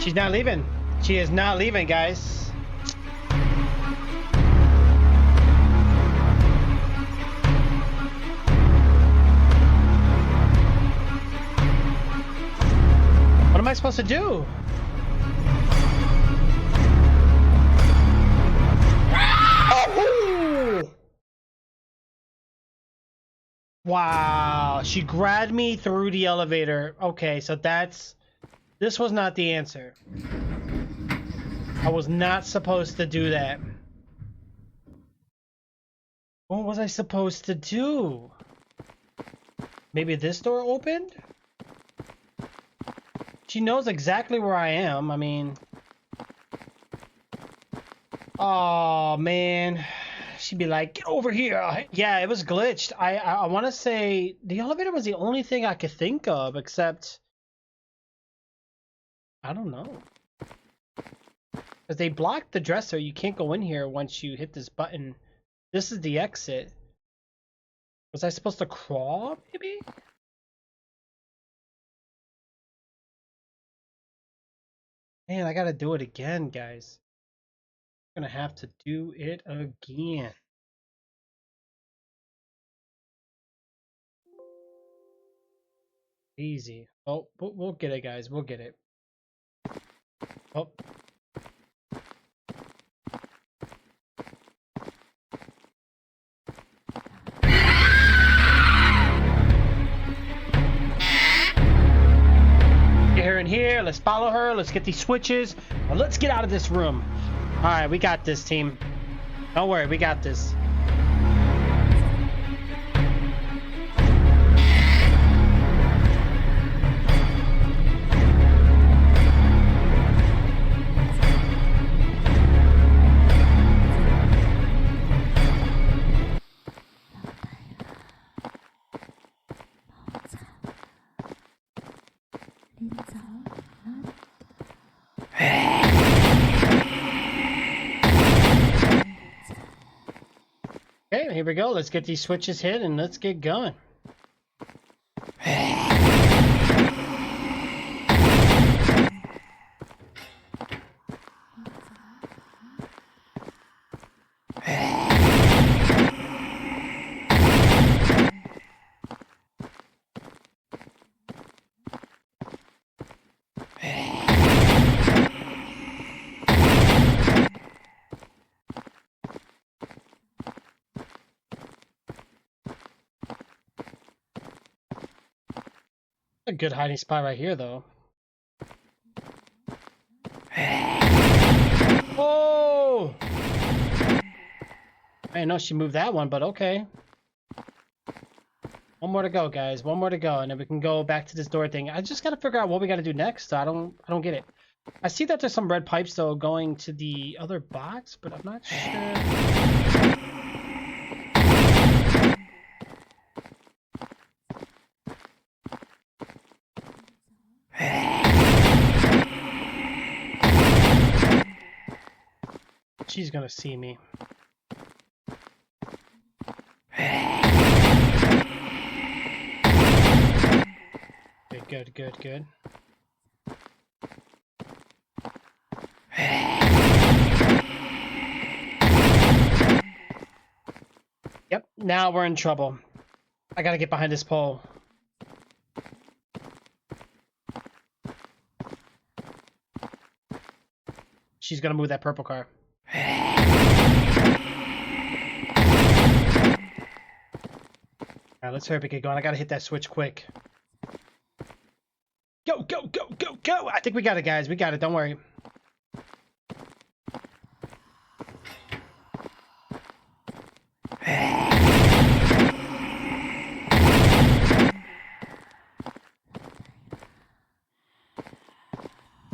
She's not leaving. She is not leaving, guys. What am I supposed to do? Oh! Wow, she grabbed me through the elevator. Okay, so this was not the answer. I was not supposed to do that. What was I supposed to do? Maybe this door opened? She knows exactly where I am. I mean... Oh, man. She'd be like, get over here. Yeah, it was glitched. I want to say the elevator was the only thing I could think of, except... I don't know. Because they blocked the dresser. You can't go in here once you hit this button. This is the exit. Was I supposed to crawl, maybe? Man, I gotta do it again, guys. I'm gonna have to do it again. Easy. Oh, we'll get it, guys. We'll get it. Oh. Get her in here. Let's follow her. Let's get these switches. Now let's get out of this room. All right, we got this, team. Don't worry, we got this. Okay, here we go. Let's get these switches hit and let's get going. A good hiding spot right here, though. Oh! I didn't know she moved that one, but okay. One more to go, guys. One more to go, and then we can go back to this door thing. I just gotta figure out what we gotta do next. I don't get it. I see that there's some red pipes though going to the other box, but I'm not sure. She's gonna see me. Okay, good. Yep, now we're in trouble. I gotta get behind this pole. She's gonna move that purple car. Alright, let's hurry up and get going. I gotta hit that switch quick. Go! I think we got it, guys. We got it. Don't worry.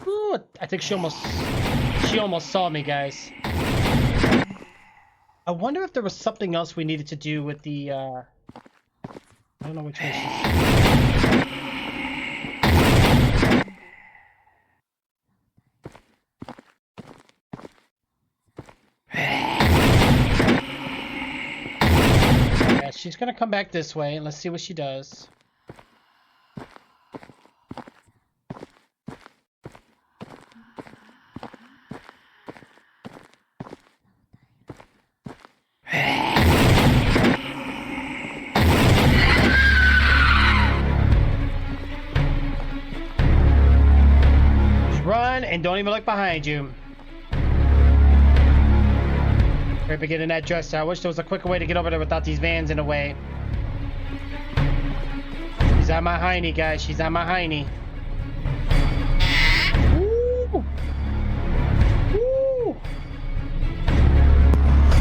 Ooh, I think she almost saw me, guys. I wonder if there was something else we needed to do with the, I don't know which way she's... Yeah, she's gonna come back this way. Let's see what she does. Run and don't even look behind you. We're beginning that dresser. I wish there was a quicker way to get over there without these vans in the way. She's on my hiney, guys. She's on my hiney. Woo! Woo!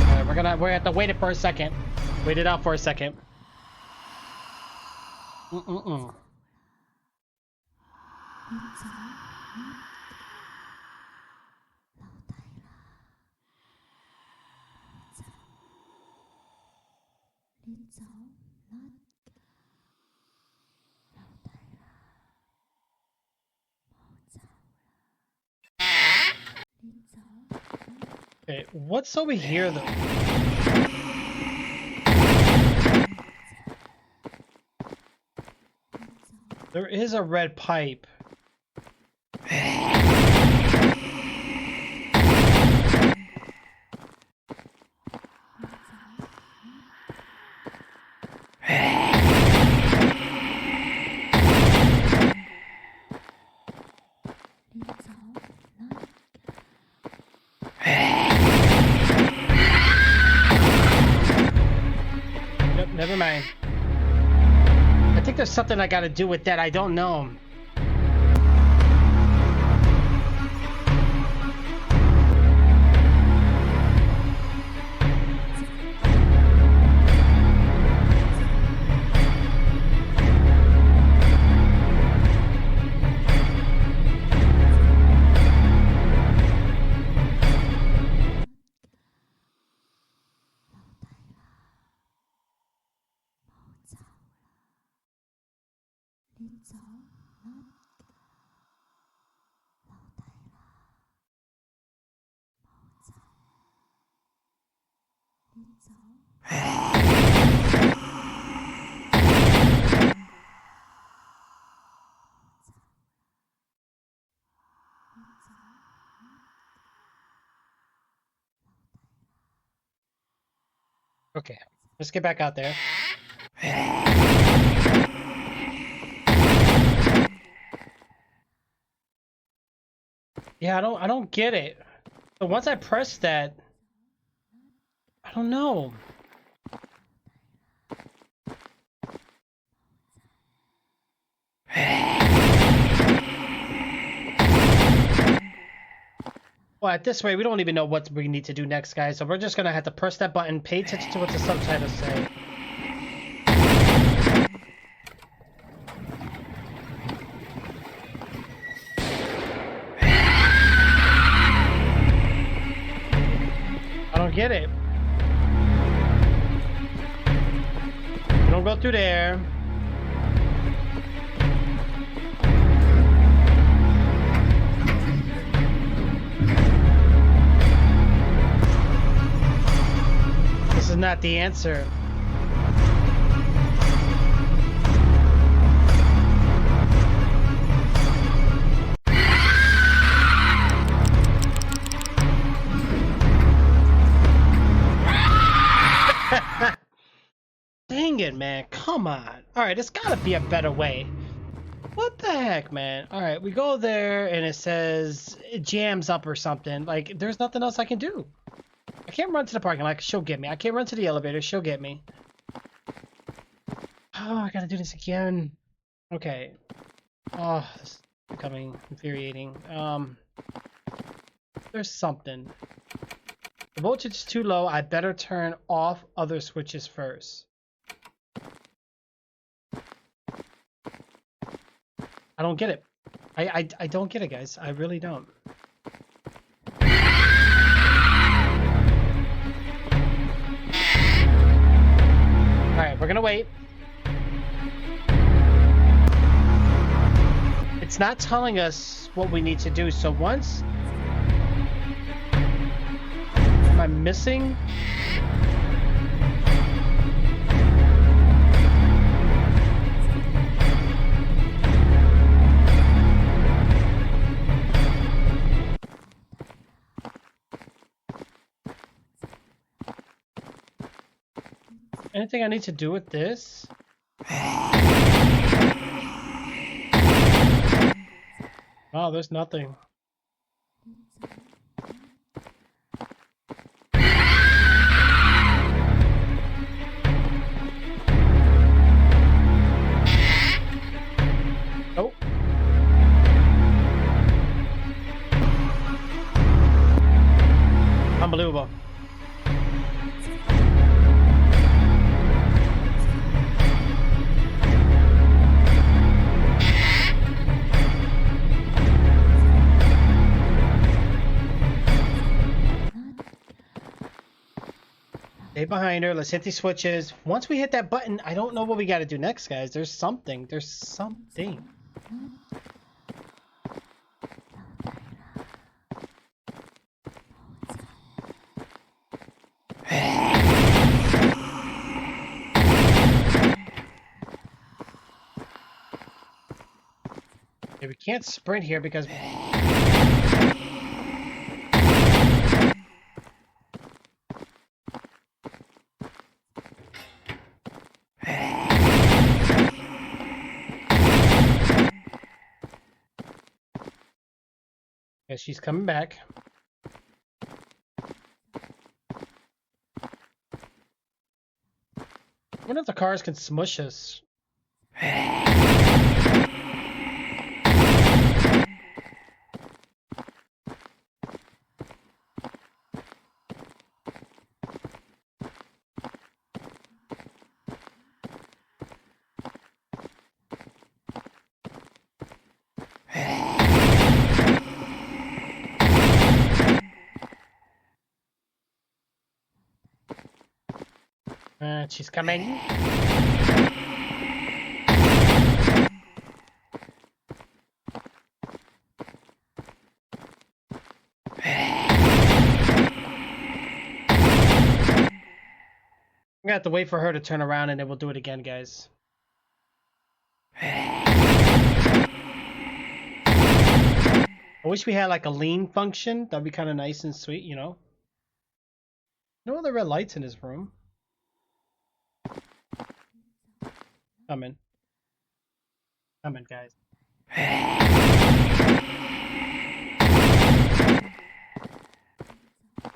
Alright, we're gonna have to wait it for a second. Wait it out for a second. Okay, what's over here though? There is a red pipe. never mind. I think there's something I gotta do with that. I don't know. Okay, let's get back out there. Yeah, I don't get it. So once I press that, I don't know. Well, at this rate, we don't even know what we need to do next, guys. So we're just gonna have to press that button, pay attention to what the subtitles say. I don't get it. We don't go through there. This is not the answer. Dang it, man. Come on. Alright, there's gotta be a better way. What the heck, man? Alright, we go there and it says it jams up or something. Like, there's nothing else I can do. I can't run to the parking lot, she'll get me. I can't run to the elevator, she'll get me. Oh, I gotta do this again. Okay. Oh, this is becoming infuriating. There's something. The voltage is too low. I better turn off other switches first. I don't get it. I don't get it, guys. I really don't. Alright, we're gonna wait. It's not telling us what we need to do, so once... Am I missing? Anything I need to do with this? Oh, there's nothing. Nope. Unbelievable. Stay behind her. Let's hit these switches. Once we hit that button, I don't know what we got to do next, guys. There's something. There's something. Okay, we can't sprint here because... Yeah, she's coming back. wonder if the cars can smush us. She's coming. I'm gonna have to wait for her to turn around and then we'll do it again, guys. I wish we had like a lean function. That'd be kind of nice and sweet, you know? No other red lights in this room. Coming. Coming, guys.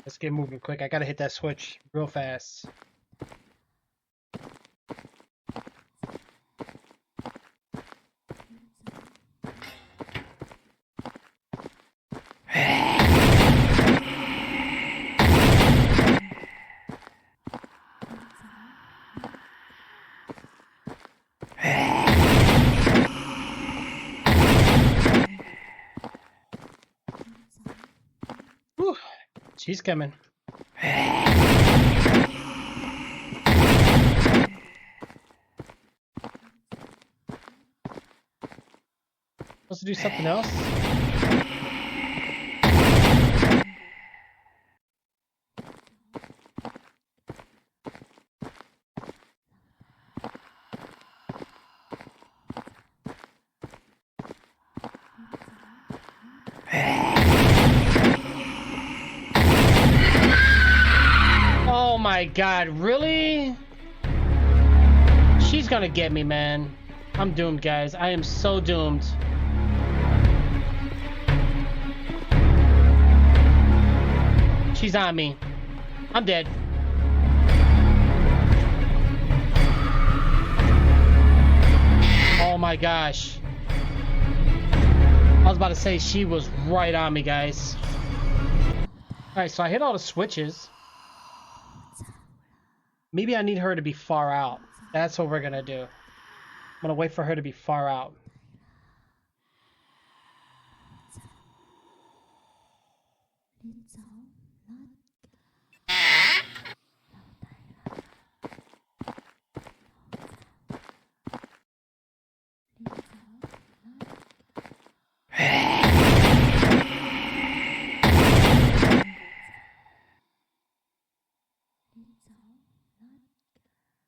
Let's get moving quick. I gotta hit that switch real fast. Whew. She's coming. Supposed to do something else? Oh my god, really? She's gonna get me, man. I'm doomed, guys. I am so doomed. She's on me. I'm dead. Oh my gosh. I was about to say she was right on me, guys. Alright, so I hit all the switches. Maybe I need her to be far out. That's what we're gonna do. I'm gonna wait for her to be far out.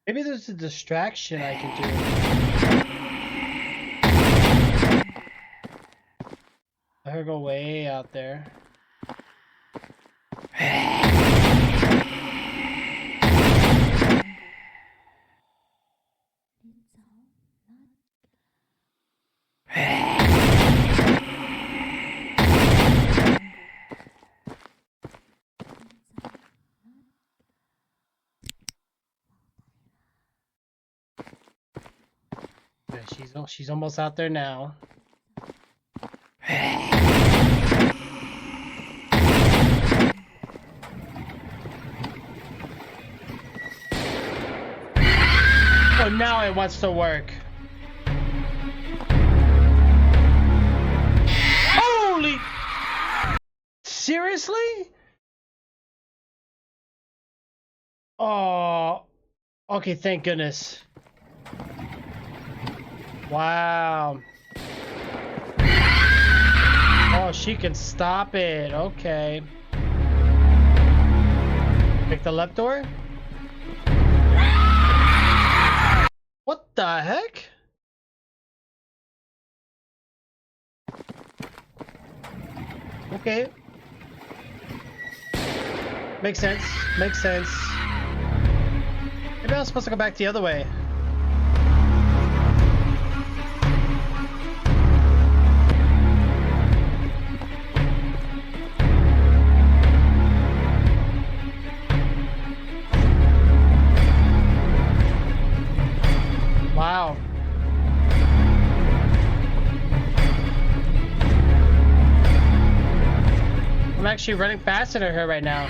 Maybe there's a distraction I can do. Let her go way out there. She's almost out there now. Oh, now it wants to work. Holy! Seriously? Oh. Okay, thank goodness. Wow. Oh, she can stop it. Okay. Pick the left door? What the heck? Okay. Makes sense. Makes sense. Maybe I was supposed to go back the other way. actually running faster than her right now.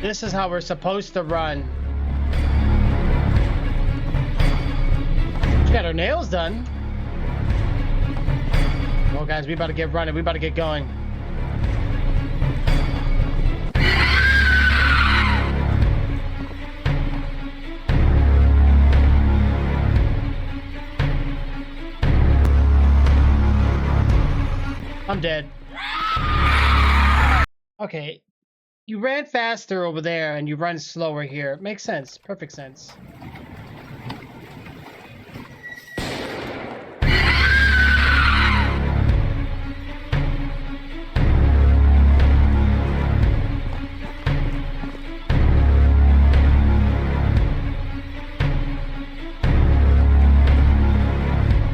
This is how we're supposed to run. She got her nails done. Well, guys, we about to get running. We about to get going. I'm dead. Okay. You ran faster over there and you run slower here. Makes sense. Perfect sense.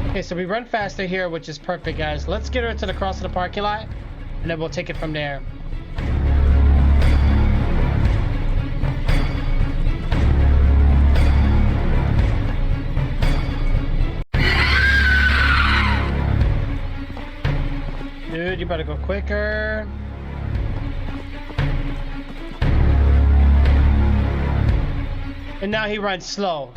Okay, so we run faster here, which is perfect, guys. Let's get her to the cross of the parking lot, and then we'll take it from there. Dude, you better go quicker. And now he runs slow.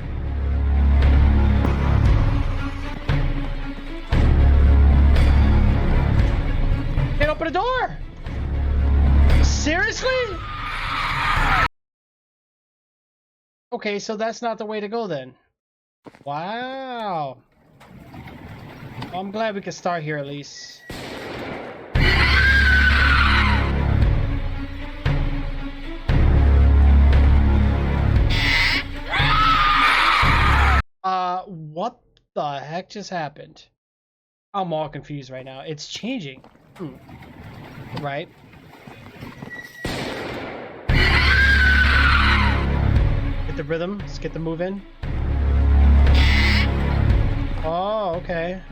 Can't open the door! Seriously? Okay, so that's not the way to go then. Wow. Well, I'm glad we could start here at least. What the heck just happened? I'm all confused right now. It's changing. Right. Get the rhythm. Let's get the move in. Oh, okay.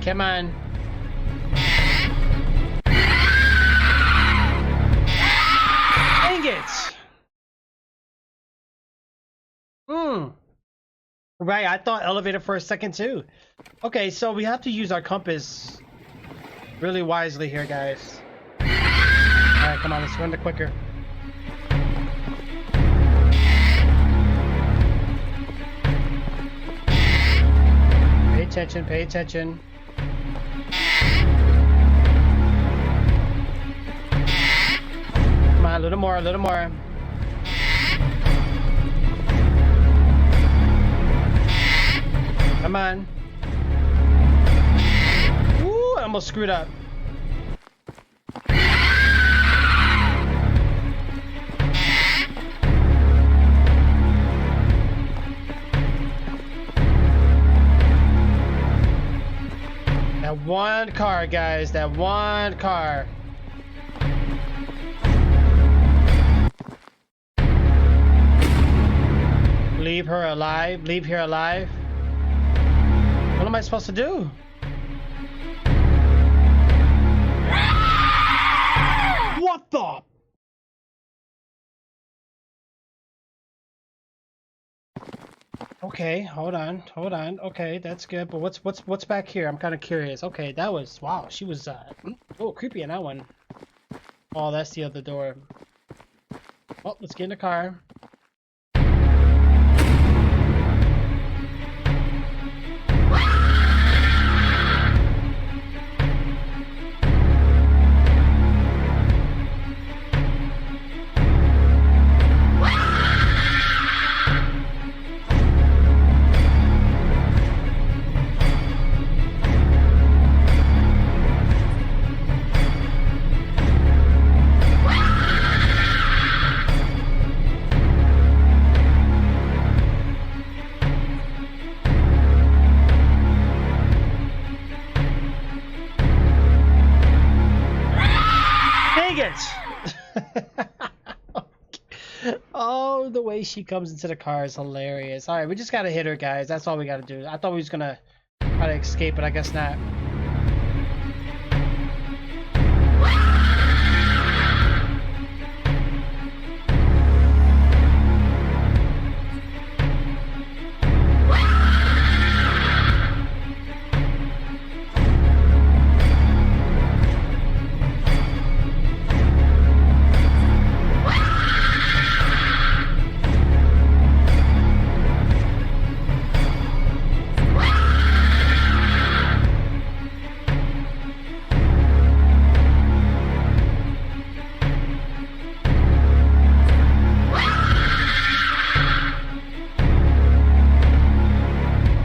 Come on. Dang it. Right, I thought elevator for a second too. Okay, so we have to use our compass really wisely here, guys. Alright, come on, let's run the quicker. Pay attention, pay attention. Come on, a little more, a little more. Come on. Ooh, I almost screwed up. That one car, guys, that one car. Leave her alive. Leave here alive. What am I supposed to do? What the? Okay, hold on, hold on. Okay, that's good. But what's back here? I'm kind of curious. Okay, that was wow. She was oh, creepy in that one. Oh, that's the other door. Oh, let's get in the car. Oh, the way she comes into the car is hilarious. All right, we just gotta hit her, guys. That's all we gotta do. I thought we was gonna try to escape, but I guess not.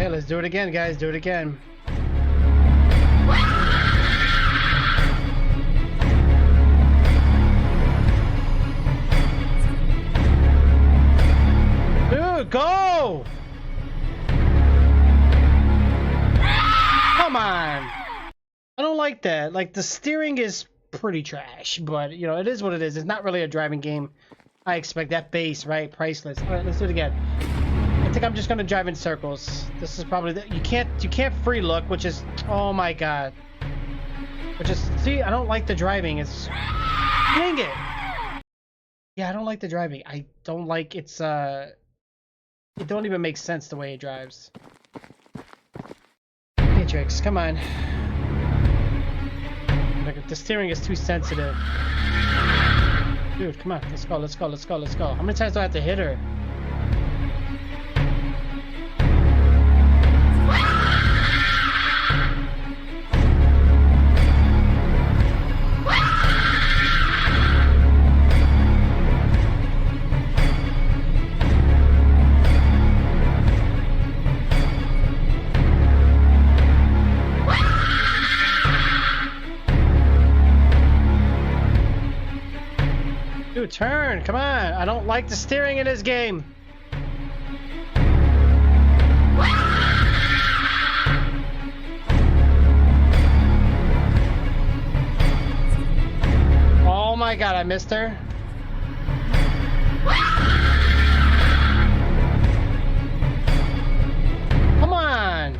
Let's do it again, guys. Do it again. Dude, go! Come on! I don't like that. Like, the steering is pretty trash, but, you know, it is what it is. It's not really a driving game. I expect that bass, right? Priceless. All right, let's do it again. I think I'm just gonna drive in circles. This is probably you can't free look, which is, oh my god. But just see, I don't like the driving. It's, dang it. Yeah, I don't like the driving. I don't like it don't even make sense the way it drives. Okay, Trix, come on. Like, the steering is too sensitive. Dude, come on, let's go, let's go, let's go, let's go. How many times do I have to hit her? Dude, turn, come on. I don't like the steering in this game. Oh my god, I missed her. Come on.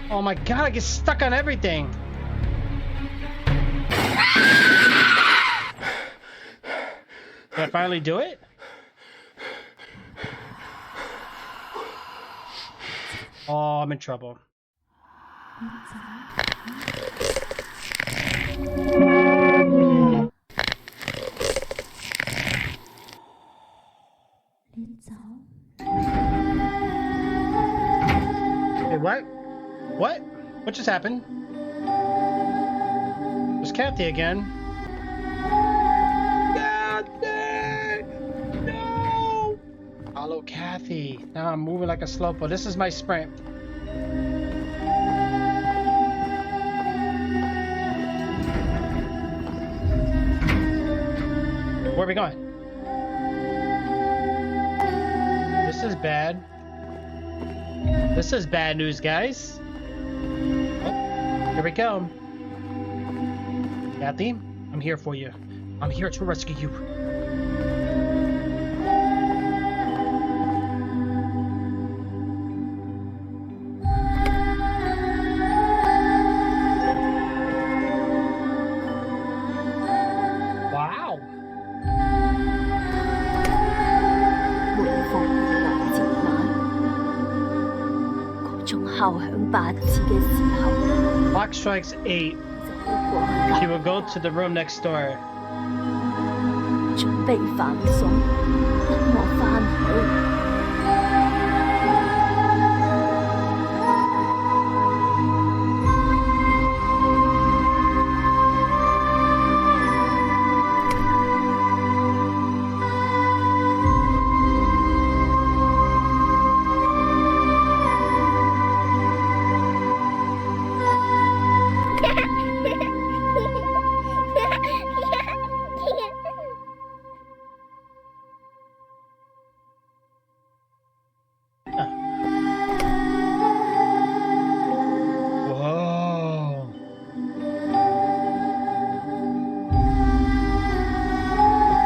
Oh my god, I get stuck on everything. Did I finally do it? Oh, I'm in trouble. Wait, what? What? What just happened? There's Kathy again. No! Follow Kathy. Now I'm moving like a slowpoke. This is my sprint. Where are we going? This is bad. This is bad news, guys. Oh, here we go. Kathy, I'm here for you. I'm here to rescue you. Wow. 每逢佳節晚，各種敲響八字嘅時候， Clock strikes 8. 就要過去 She will go to the room next door. 準備飯餸，等我返去。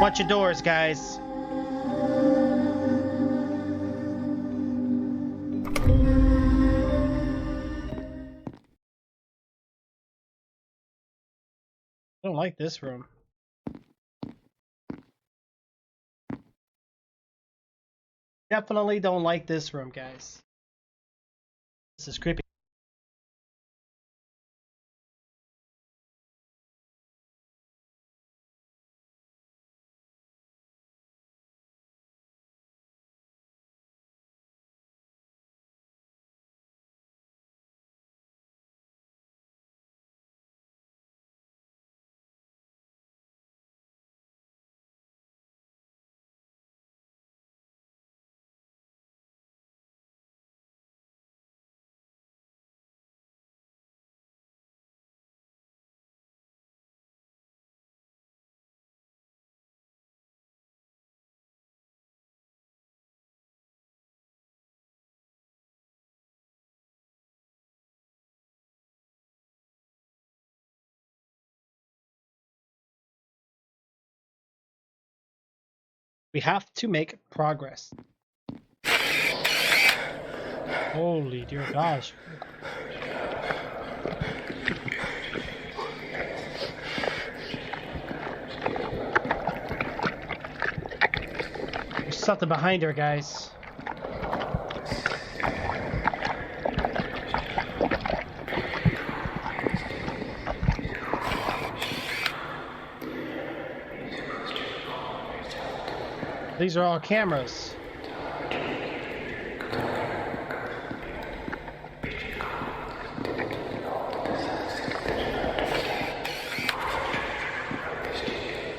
Watch your doors, guys. I don't like this room. Definitely don't like this room, guys. This is creepy. We have to make progress. Holy dear gosh. There's something behind her, guys. These are all cameras.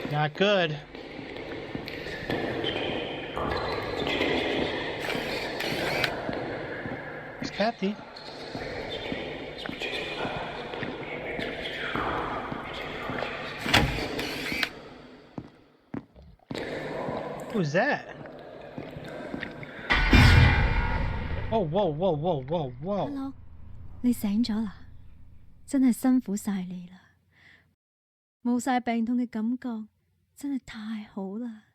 Not good. It's Kathy. Who's that? Oh, whoa, whoa, whoa, whoa, whoa. Hello，你醒咗啦？真係辛苦晒你啦，冇晒病痛嘅感覺，真係太好啦！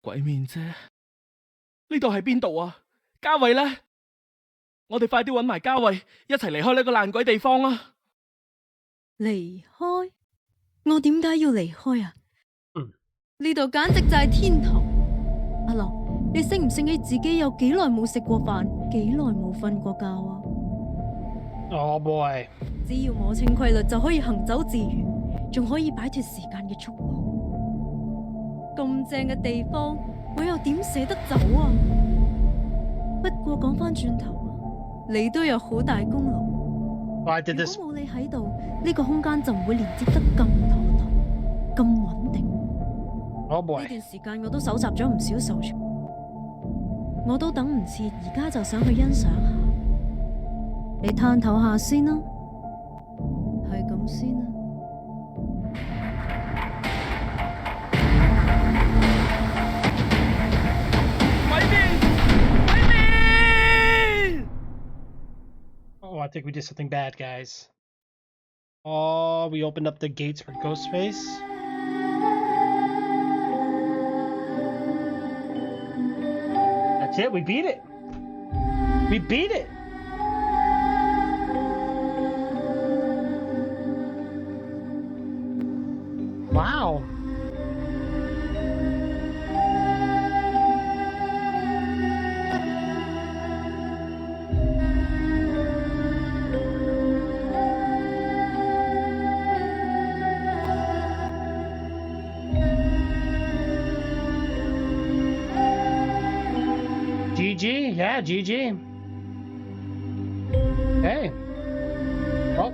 鬼面啫，呢度係邊度啊？嘉慧呢？我哋快啲搵埋嘉慧，一齊離開呢個爛鬼地方啊！離開？我點解要離開啊？呢度簡直就係天堂。阿樂，你醒唔醒起自己有幾耐冇食過飯，幾耐冇瞓過覺啊？ Oh boy！ 只要摸清規律就可以行走自如，仲可以擺脱時間嘅束縛。咁正嘅地方，我又點捨得走啊？不過講返轉頭啊，你都有好大功勞。如果冇你喺度，呢個空間就唔會連接得咁妥當、咁穩定。Oh boy！ 呢段時間我都搜集咗唔少素材，我都等唔切，而家就想去欣賞下。你探頭下先啦，係咁先啦。鬼面！鬼面！ Oh, I think we did something bad, guys. Oh, we opened up the gates for Ghostface. That's it, we beat it. We beat it. Wow. GG, yeah, GG. Hey. Oh.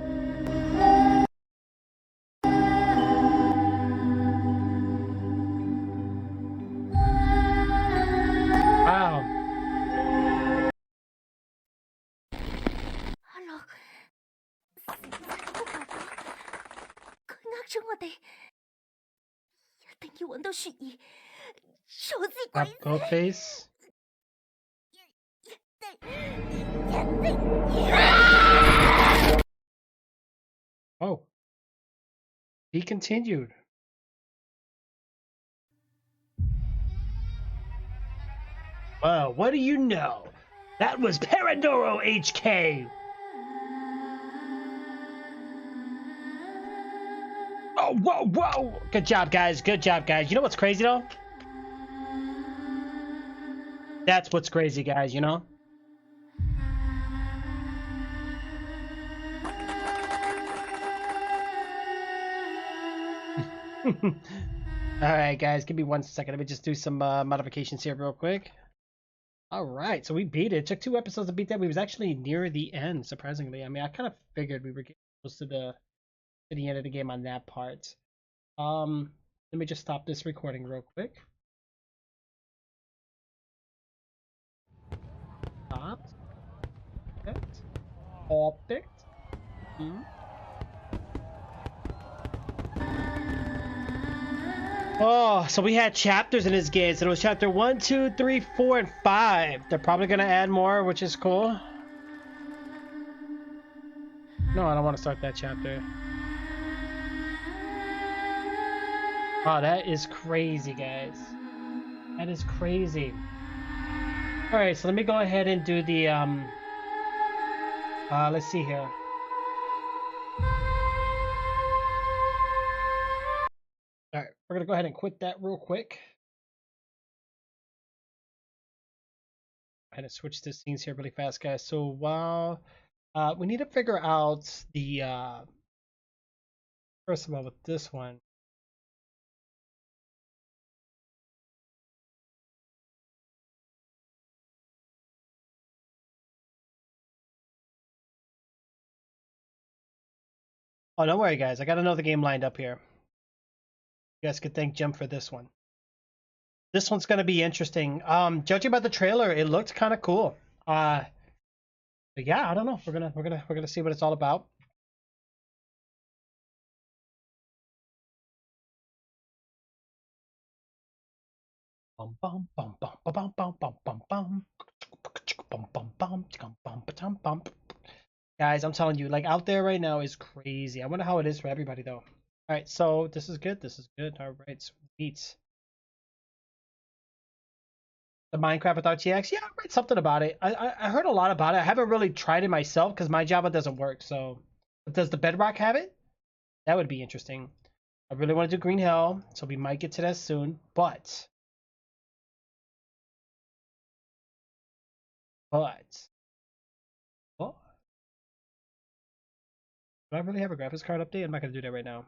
Wow. 阿樂，佢呃咗我哋，一定要揾到雪兒，阻止鬼 Ghostface. Oh. He continued. Well, what do you know? That was Paradoro HK! Oh, whoa, whoa! Good job, guys. Good job, guys. You know what's crazy, though? That's what's crazy, guys, you know? Alright, guys. Give me 1 second. Let me just do some modifications here real quick. Alright, so we beat it. It took 2 episodes to beat that. We was actually near the end, surprisingly. I mean, I kind of figured we were getting close to the end of the game on that part. Let me just stop this recording real quick. Stopped. Perfect. Perfect. Oh, so we had chapters in this game. So it was chapter 1, 2, 3, 4, and 5. They're probably gonna add more, which is cool. No, I don't want to start that chapter. Oh, that is crazy, guys. That is crazy. Alright, so let me go ahead and do the, let's see here. Alright, we're gonna go ahead and quit that real quick. I'm gonna switch the scenes here really fast, guys. So while we need to figure out the first of all with this one. Oh, don't worry, guys. I got another game lined up here. You guys could thank Jim for this one. This one's gonna be interesting. Judging by the trailer, it looked kind of cool. But yeah, I don't know. We're gonna see what it's all about. Bum bum bum bum bum bum bum bum bum bum bum. Guys, I'm telling you, like out there right now is crazy. I wonder how it is for everybody though. All right, so this is good. This is good. All right, sweet. The Minecraft with RTX, yeah, I read something about it. I heard a lot about it. I haven't really tried it myself because my Java doesn't work. So, but does the Bedrock have it? That would be interesting. I really want to do Green Hell, so we might get to that soon. But oh, do I really have a graphics card update? I'm not gonna do that right now.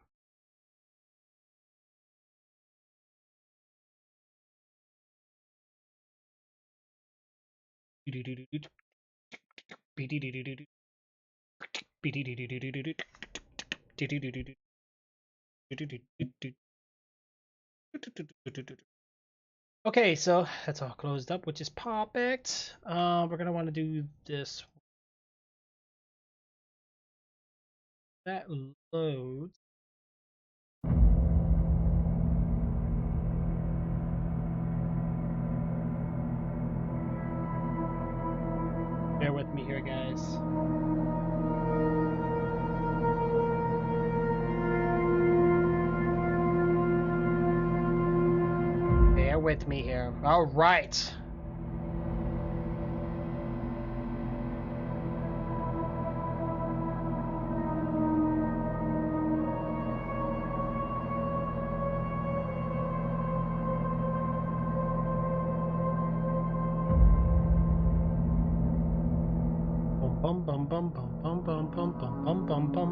Okay, so that's all closed up, which is perfect. We're gonna want to do this. That loads. Bear with me here, guys. Bear with me here. All right. Bum bum bum bum bum bum bum bum bum bum bum.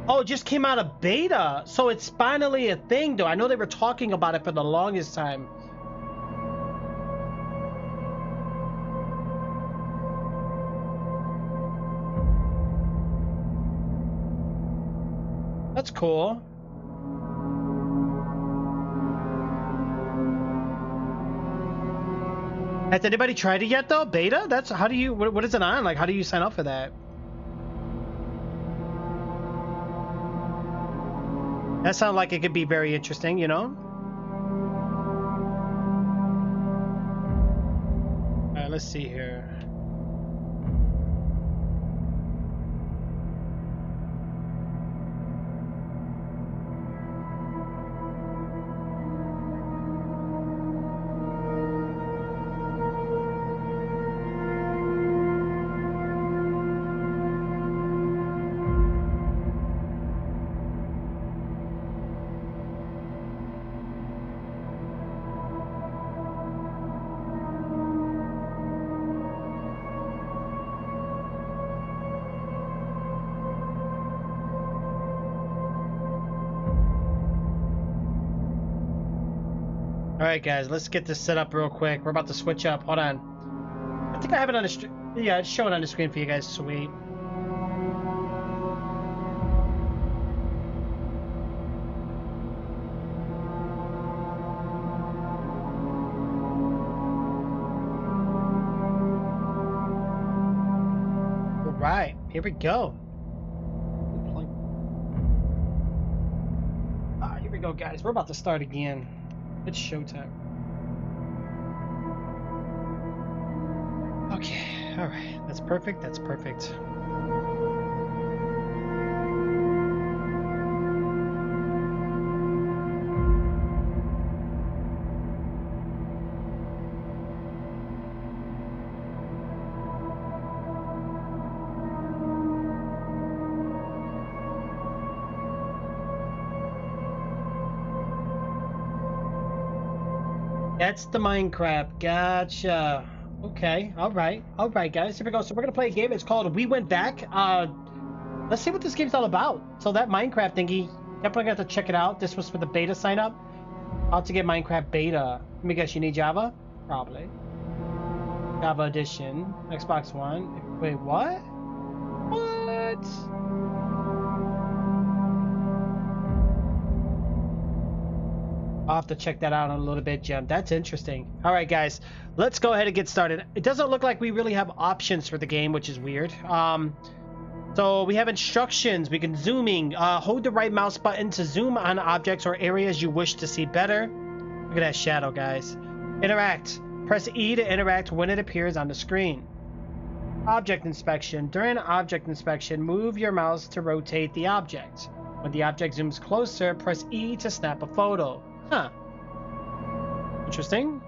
Oh, it just came out of beta, so it's finally a thing, though. I know they were talking about it for the longest time. that's cool. Has anybody tried it yet though? Beta? That's how do you what is it on? Like how do you sign up for that? That sounds like it could be very interesting, you know? Alright, let's see here. Alright guys, let's get this set up real quick. We're about to switch up. Hold on. I think I have it on the yeah, it's showing on the screen for you guys. Sweet. Alright, here we go. Here we go guys. We're about to start again. It's showtime. Okay, alright. That's perfect, that's perfect. That's the Minecraft. Gotcha. Okay. All right, guys. Here we go. So we're gonna play a game. It's called We Went Back. Let's see what this game's all about. So that Minecraft thingy, definitely gonna have to check it out. This was for the beta sign up. How to get Minecraft beta. Let me guess. You need Java? Probably. Java edition. Xbox One. Wait, what? What? I'll have to check that out in a little bit, Jem. That's interesting. All right, guys, let's go ahead and get started. It doesn't look like we really have options for the game, which is weird. So we have instructions. We can zooming. Hold the right mouse button to zoom on objects or areas you wish to see better. Look at that shadow, guys. Interact. Press E to interact when it appears on the screen. Object inspection. During object inspection, move your mouse to rotate the object. When the object zooms closer, press E to snap a photo. Huh. Interesting.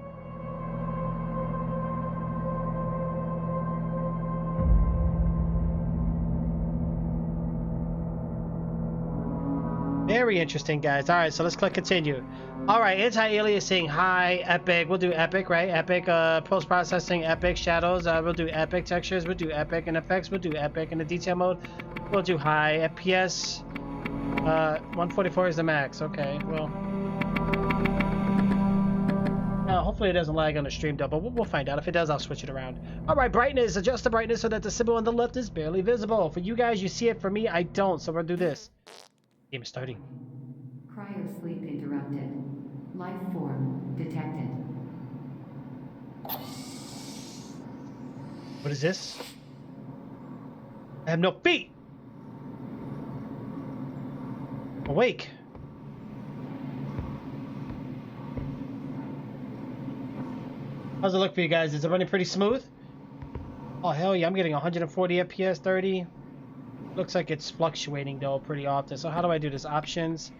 Very interesting, guys. All right, so let's click continue. All right, anti-aliasing, hi, epic. We'll do epic, right? Epic, post-processing, epic, shadows. We'll do epic, textures. We'll do epic, and effects. We'll do epic. In the detail mode, we'll do high. FPS, 144 is the max. Okay, well. Hopefully it doesn't lag on the stream though, but we'll find out. If it does, I'll switch it around. Alright, brightness. Adjust the brightness so that the symbol on the left is barely visible. For you guys, you see it. For me, I don't. So we'll do this. Game is starting. Cryosleep interrupted. Life form detected. What is this? I have no feet! Awake. How's it look for you guys? Is it running pretty smooth? Oh, hell yeah. I'm getting 140 FPS, 30. Looks like it's fluctuating, though, pretty often. So how do I do this? Options.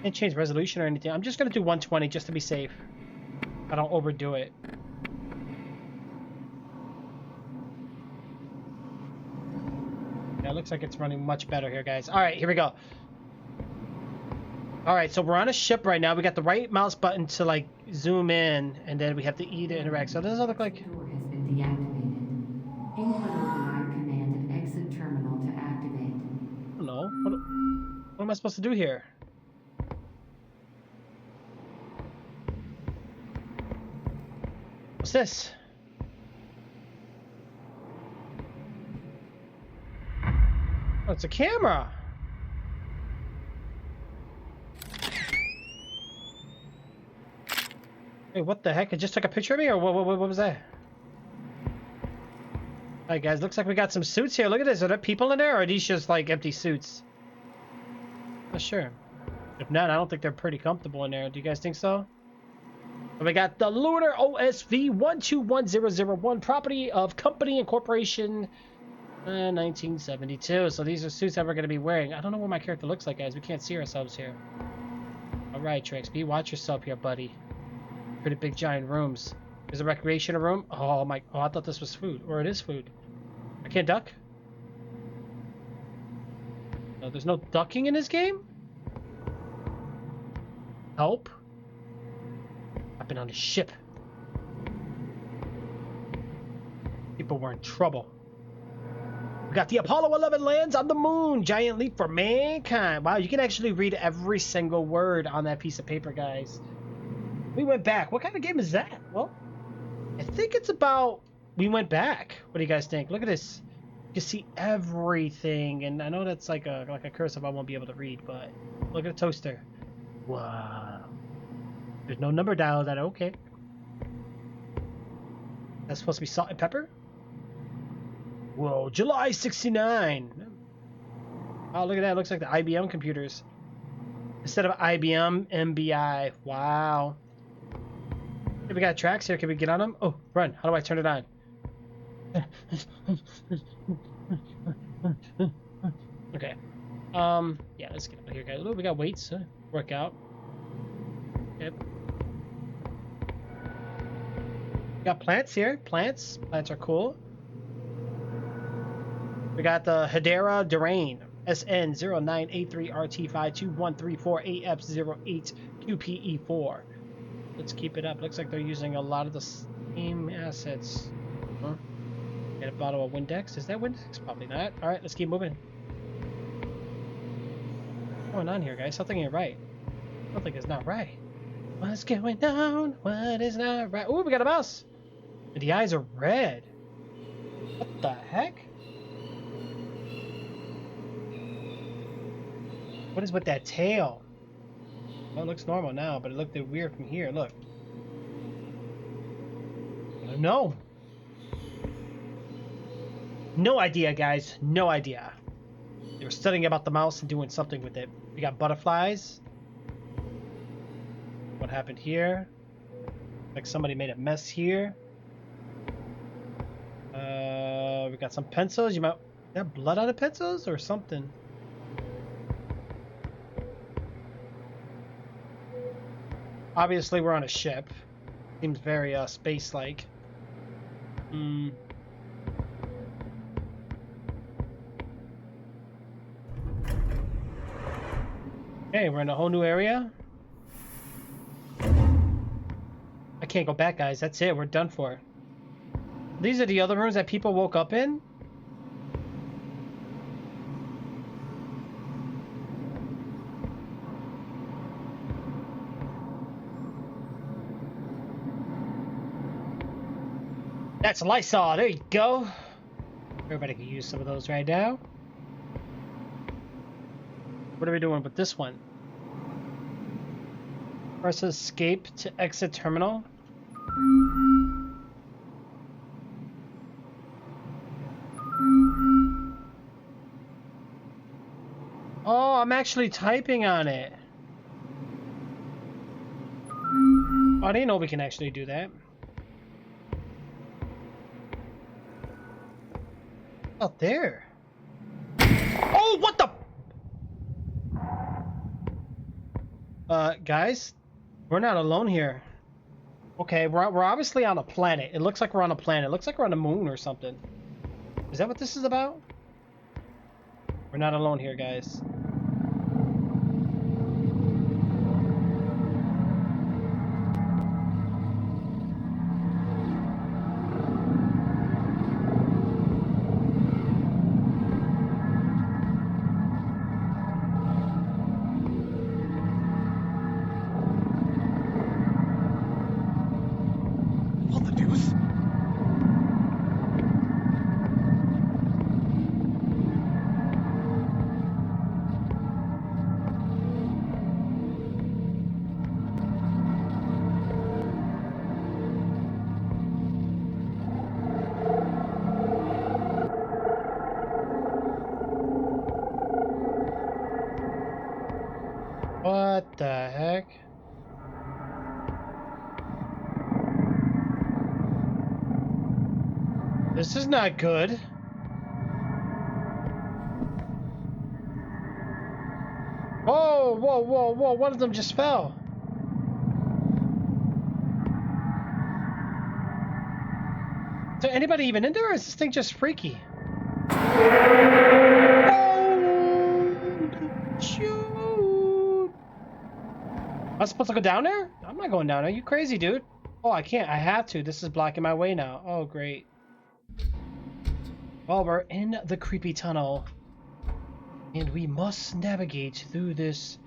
Can't change resolution or anything. I'm just going to do 120 just to be safe. I don't overdo it. Yeah, it looks like it's running much better here, guys. All right, here we go. All right, so we're on a ship right now. We got the right mouse button to like zoom in, and then we have the E to interact. So does it look like? Door has been deactivated. Input override command at exit terminal to activate. I don't know. What am I supposed to do here? What's this? Oh, it's a camera. Hey, what the heck? It just took a picture of me, or what was that? Alright, guys, looks like we got some suits here. Look at this. Are there people in there, or are these just like empty suits? Not sure. If not, I don't think they're pretty comfortable in there. Do you guys think so? And we got the Lunar OSV 121001, property of Company and Corporation, 1972. So these are suits that we're going to be wearing. I don't know what my character looks like, guys. We can't see ourselves here. All right, Trixzbot, watch yourself here, buddy. Pretty big, giant rooms. There's a recreational room. Oh my! Oh, I thought this was food, or it is food. I can't duck. No, there's no ducking in this game. Help! I've been on a ship. People were in trouble. We got the Apollo 11 lands on the moon. Giant leap for mankind. Wow, you can actually read every single word on that piece of paper, guys. We went back. What kind of game is that? Well, I think it's about we went back. What do you guys think? Look at this. You can see everything, and I know that's like a cursive I won't be able to read, but look at the toaster. Wow. There's no number dial that. Okay. That's supposed to be salt and pepper? Whoa, July 69. Oh, look at that. It looks like the IBM computers. Instead of IBM, MBI. Wow. Hey, we got tracks here. Can we get on them? Oh, run. How do I turn it on? Okay. Yeah, let's get out of here, guys. Look, we got weights. Work out. Yep. We got plants here. Plants. Plants are cool. We got the Hedera Durain. SN0983RT52134AF08QPE4. Let's keep it up. Looks like they're using a lot of the same assets. Huh? Get a bottle of Windex. Is that Windex? Probably not. Alright, let's keep moving. What's going on here, guys? Something ain't right. Something is not right. What's going on? What is not right? Oh, we got a mouse. And the eyes are red. What the heck? What is with that tail? Well, it looks normal now, but it looked weird from here. Look. I don't know. No idea, guys. No idea. They were studying about the mouse and doing something with it. We got butterflies. What happened here? Like somebody made a mess here. We got some pencils. You might... Is that blood on the pencils or something? Obviously, we're on a ship. Seems very space-like. Okay, we're in a whole new area. I can't go back, guys. That's it. We're done for. These are the other rooms that people woke up in? That's Lysol. There you go. Everybody can use some of those right now. What are we doing with this one? Press escape to exit terminal. Oh, I'm actually typing on it. Oh, I didn't know we can actually do that. Out there. Oh, what the? Guys, we're not alone here. Okay, we're obviously on a planet. It looks like we're on a planet. It looks like we're on the moon or something. Is that what this is about? We're not alone here, guys. What the heck? This is not good. Whoa, whoa, whoa, whoa, one of them just fell. Is there anybody even in there, or is this thing just freaky? Oh, shoot. Am I supposed to go down there? I'm not going down there. You crazy, dude. Oh, I can't. I have to. This is blocking my way now. Oh, great. Well, we're in the creepy tunnel. And we must navigate through this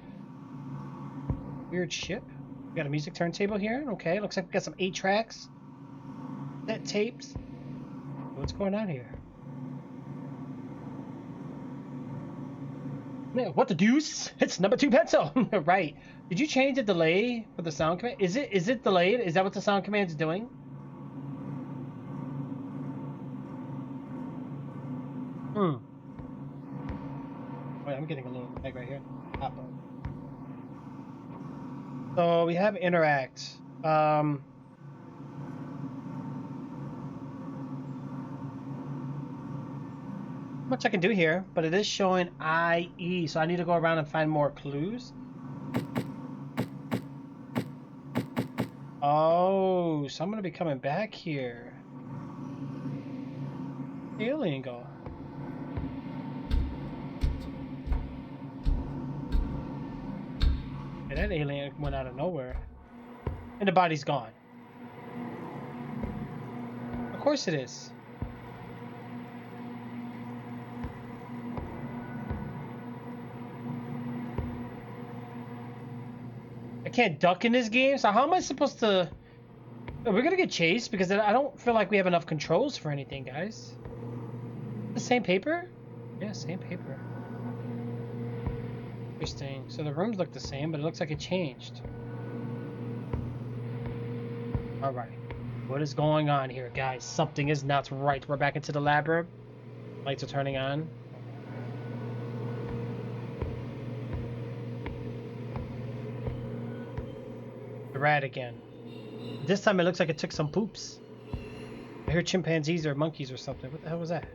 weird ship. We got a music turntable here. Okay, looks like we got some 8 tracks. That tapes. What's going on here? Yeah, what the deuce? It's number 2 pencil. Right. Did you change the delay for the sound command? Is it delayed? Is that what the sound command is doing? Wait, I'm getting a little lag right here. So we have interact. Much I can do here, but it is showing IE, so I need to go around and find more clues. Oh, so I'm gonna be coming back here. Alien go. Yeah, that alien went out of nowhere. And the body's gone. Of course it is. I can't duck in this game, so how am I supposed to... Are we gonna get chased? Because I don't feel like we have enough controls for anything, guys. The same paper? Yeah, same paper. Interesting. So the rooms look the same, but it looks like it changed. Alright. What is going on here, guys? Something is not right. We're back into the labyrinth. Lights are turning on. The rat again. This time it looks like it took some poops. I hear chimpanzees or monkeys or something. What the hell was that?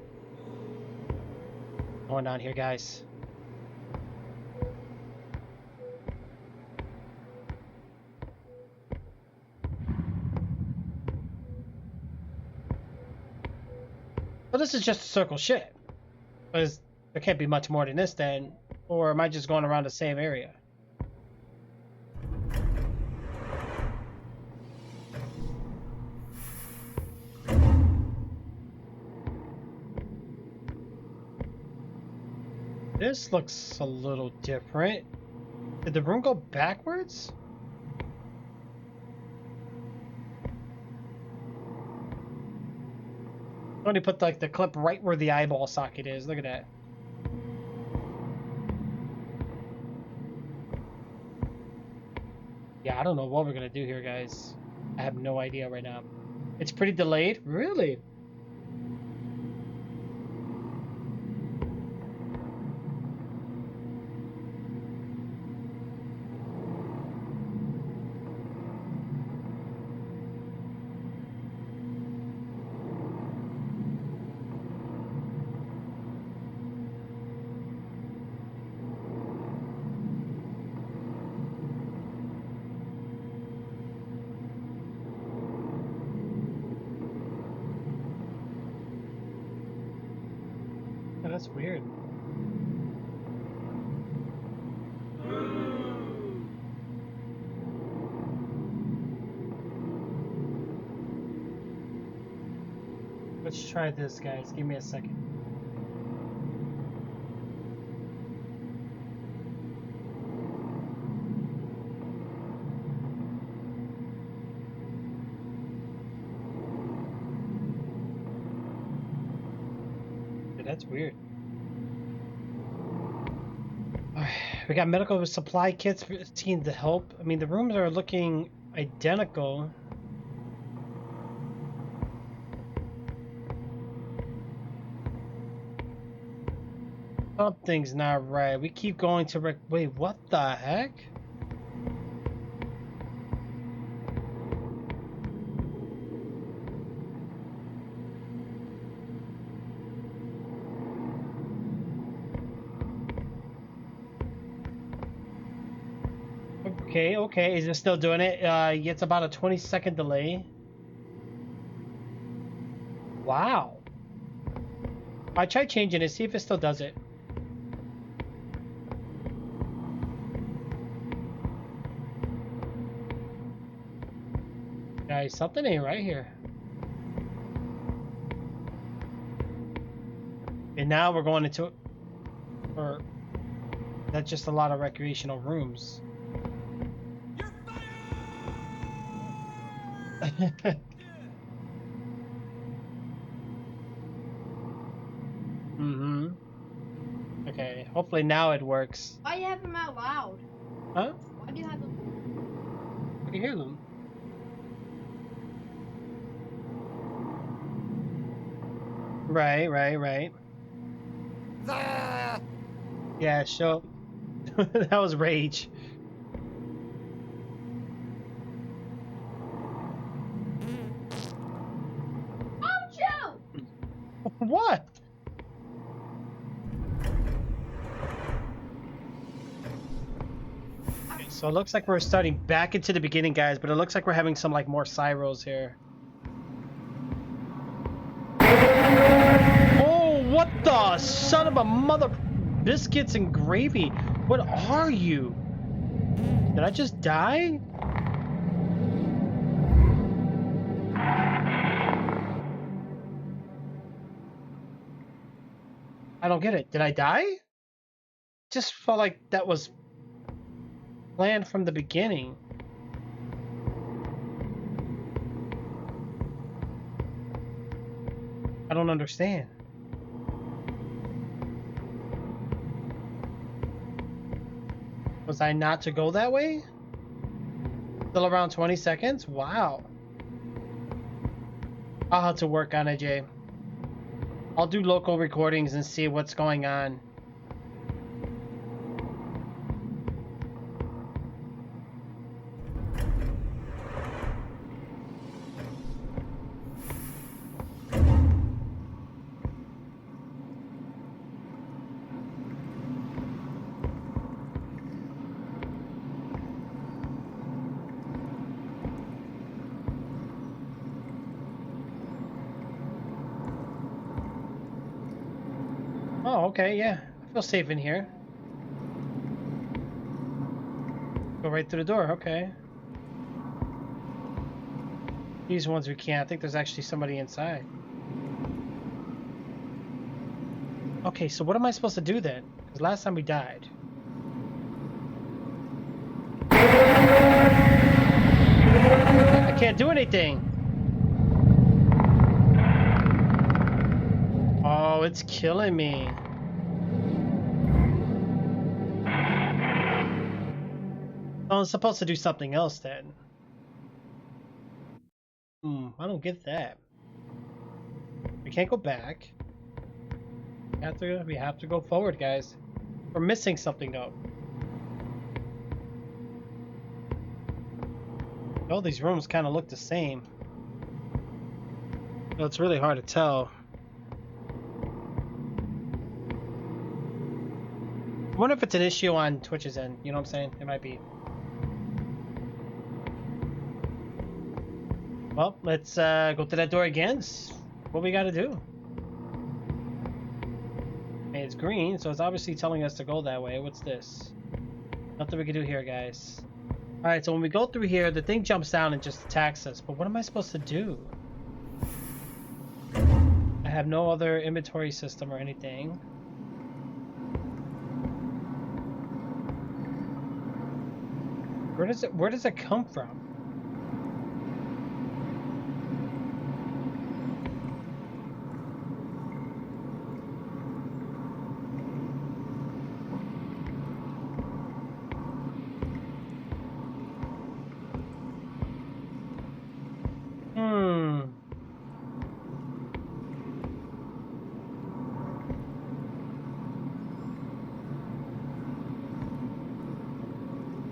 What's going on here, guys? Well, this is just a circle ship. Because there can't be much more than this then. Or am I just going around the same area? This looks a little different. Did the room go backwards? Only put like the clip right where the eyeball socket is. Look at that. Yeah, I don't know what we're gonna do here, guys. I have no idea right now. It's pretty delayed. Really? Oh, that's weird. Let's try this, guys. Give me a second. Yeah, that's weird. We got medical supply kits for team to help. I mean, the rooms are looking identical. Something's not right. We keep going to wait, what the heck? Okay. Is it still doing it? It's about a 20-second delay. Wow. I tried changing it, see if it still does it. Guys, something ain't right here. And now we're going into, or that's just a lot of recreational rooms. Mm-hmm. Okay, hopefully now it works. Why you have them out loud? Huh? Why do you have them? I can hear them. Right. Yeah, sure. That was rage. Oh, Joe! What? Okay, so it looks like we're starting back into the beginning, guys, but it looks like we're having some like more Cyros here. Oh, what the son of a mother biscuits and gravy? What are you? Did I just die? I don't get it. Did I die? Just felt like that was planned from the beginning. I don't understand. Was I not to go that way? Still around 20 seconds? Wow. I'll have to work on it, Jay. I'll do local recordings and see what's going on. Oh, okay, yeah. I feel safe in here. Go right through the door, okay. These ones we can't. I think there's actually somebody inside. Okay, so what am I supposed to do then? Because last time we died. I can't do anything. Oh, it's killing me. Oh, I'm supposed to do something else then. I don't get that. We can't go back. We have to go forward, guys. We're missing something though. All these rooms kind of look the same. Well, it's really hard to tell. I wonder if it's an issue on Twitch's end. You know what I'm saying? It might be. Well, let's go to that door again. What we gotta do. Okay, it's green, so it's obviously telling us to go that way. What's this? Nothing we can do here, guys. Alright, so when we go through here, the thing jumps down and just attacks us. But what am I supposed to do? I have no other inventory system or anything. Where does it come from?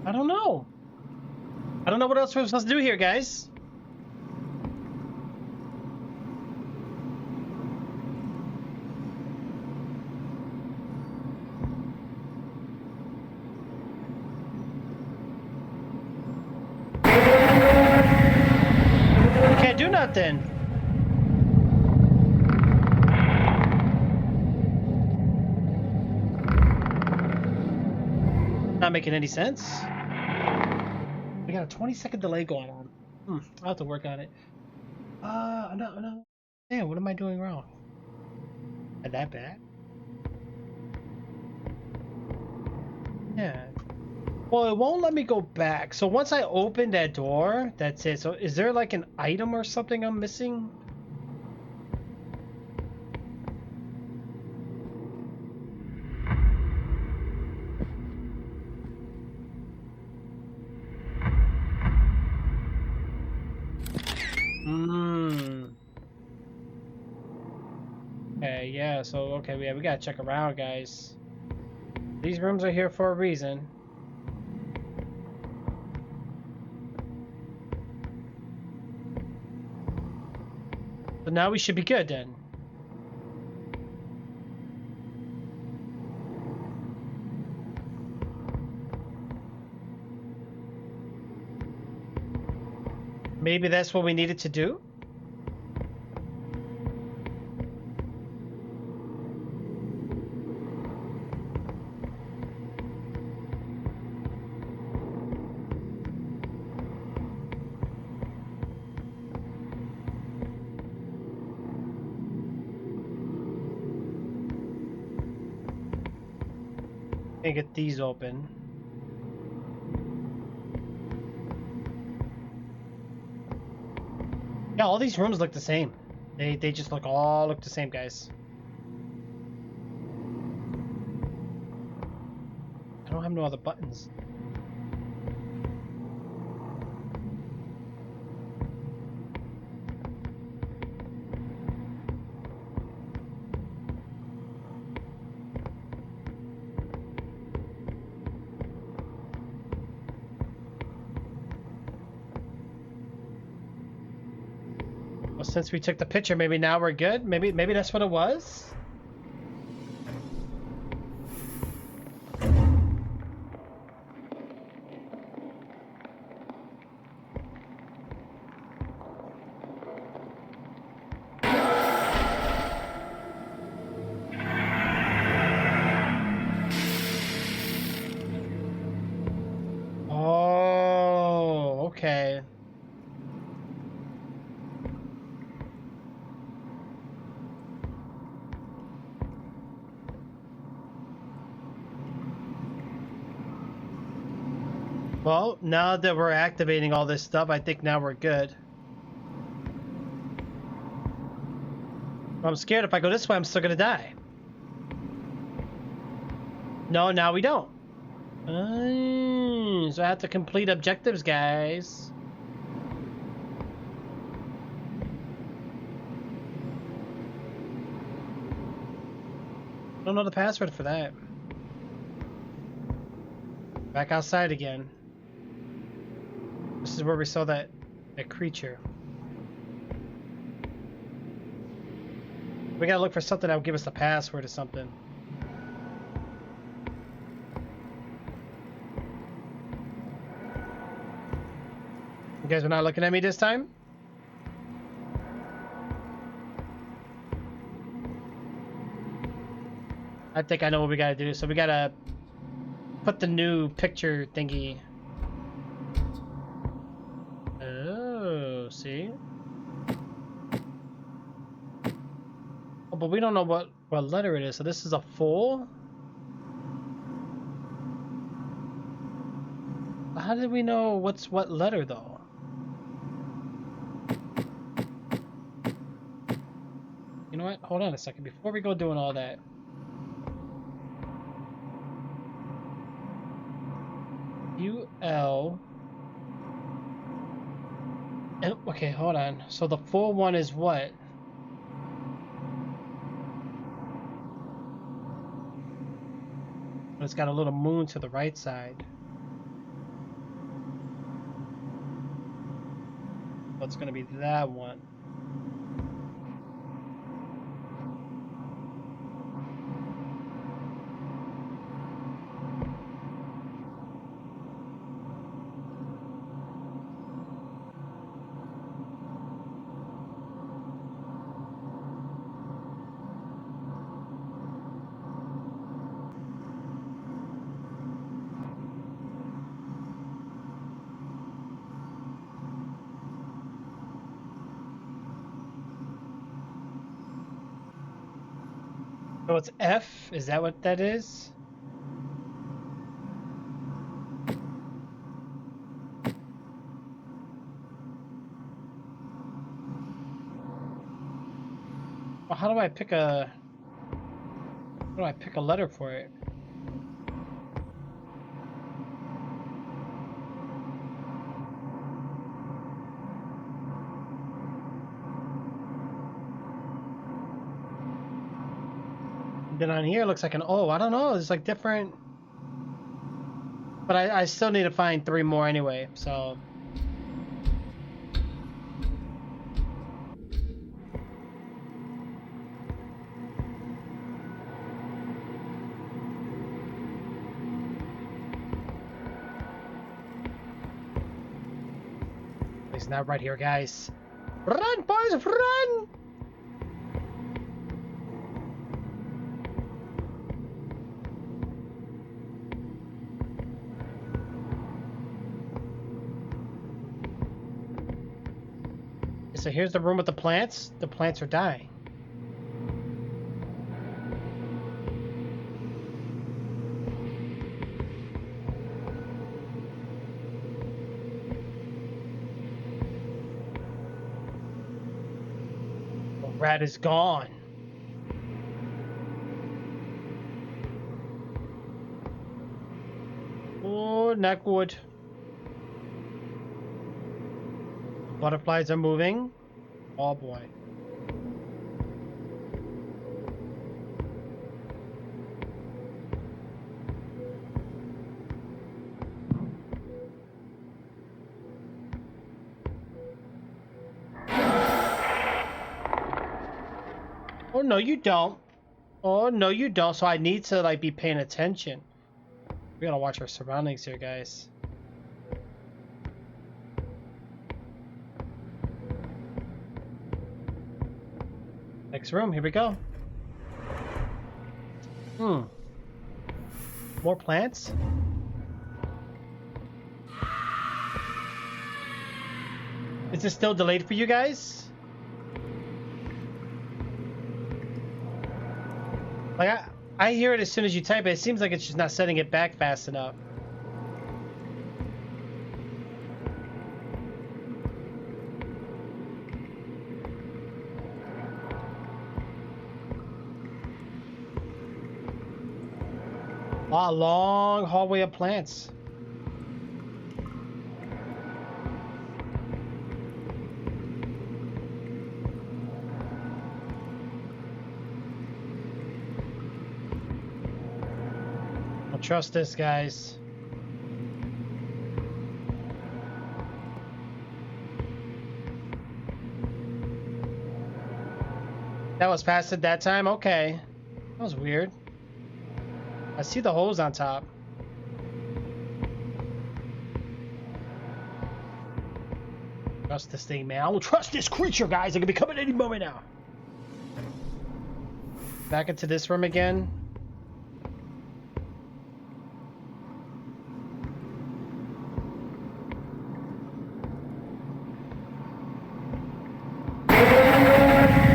I don't know. I don't know what else we're supposed to do here, guys. We can't do nothing. Not making any sense. We got a 20-second delay going on. I'll have to work on it. No. Damn, what am I doing wrong? Is that bad? Yeah. Well, it won't let me go back. So once I open that door, that's it. So is there like an item or something I'm missing? Okay, yeah, so, okay, we gotta check around, guys. These rooms are here for a reason. So now we should be good, then. Maybe that's what we needed to do? Can't get these open. Yeah, all these rooms look the same. They just all look the same, guys. I don't have no other buttons. Well, since we took the picture, maybe now we're good. Maybe that's what it was. Oh, okay. Well, now that we're activating all this stuff, I think now we're good. I'm scared if I go this way, I'm still gonna die. No, now we don't. So I have to complete objectives, guys. I don't know the password for that. Back outside again. This is where we saw that creature. We gotta look for something that will give us the password or something. You guys are not looking at me this time? I think I know what we gotta do. So we gotta put the new picture thingy. Oh, see? Oh, but we don't know what letter it is. So this is a full? How did we know what's what letter though? You know what? Hold on a second. Before we go doing all that. UL. Okay, hold on. So the full one is what? It's got a little moon to the right side. but it's gonna be that one. So it's F? Is that what that is? Well, how do I pick a... How do I pick a letter for it? Then on here it looks like an O. I don't know. It's like different. But I still need to find 3 more anyway, so. It's not right here, guys. Run, boys, run! So here's the room with the plants. The plants are dying. The rat is gone. Oh, not good. Butterflies are moving. Oh boy. Oh no, you don't. Oh no, you don't. So I need to like be paying attention. We gotta watch our surroundings here, guys. Next room, here we go. More plants? Is this still delayed for you guys? Like, I hear it as soon as you type it. It seems like it's just not setting it back fast enough. Wow, long hallway of plants. Don't trust this, guys. That was past it that time? Okay. That was weird. I see the hose on top. Trust this thing, man. I don't trust this creature, guys. It could be coming any moment now. Back into this room again.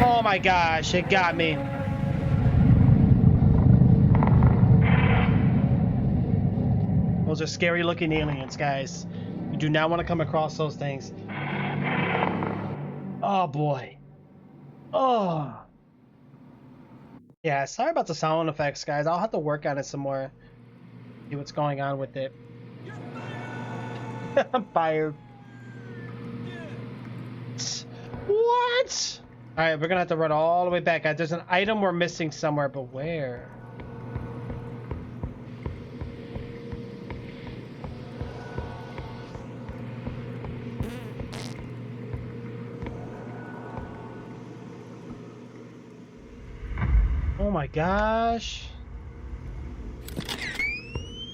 Oh my gosh, it got me. Those are scary looking aliens, guys. You do not want to come across those things. Oh boy. Oh. Yeah, sorry about the sound effects, guys. I'll have to work on it some more. See what's going on with it. I'm fired. What? Alright, we're gonna have to run all the way back. There's an item we're missing somewhere, but where? Oh my gosh.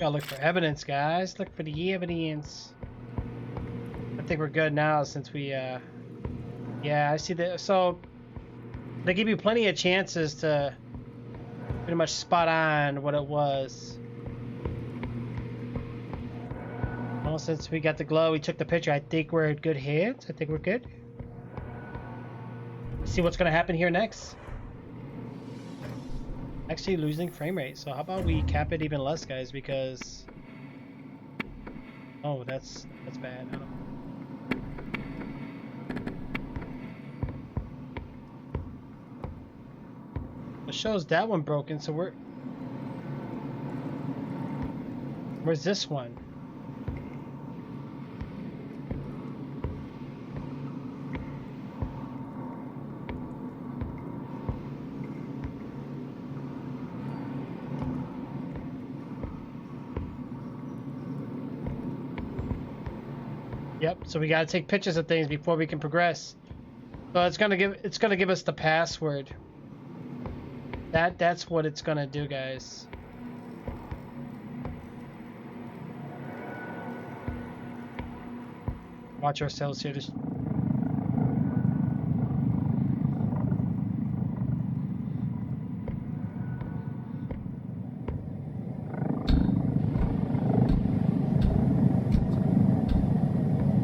Gotta look for evidence, guys. Look for the evidence. I think we're good now since we, yeah, I see that. So, they give you plenty of chances to pretty much spot on what it was. Well, since we got the glow, we took the picture. I think we're in good hands. I think we're good. Let's see what's gonna happen here next. Actually losing frame rate. So how about we cap it even less, guys? Because oh, that's bad. I don't know. It shows that one broken. So where's this one? Yep, so we gotta take pictures of things before we can progress. So it's gonna give us the password. That's what it's gonna do, guys. Watch ourselves here. Just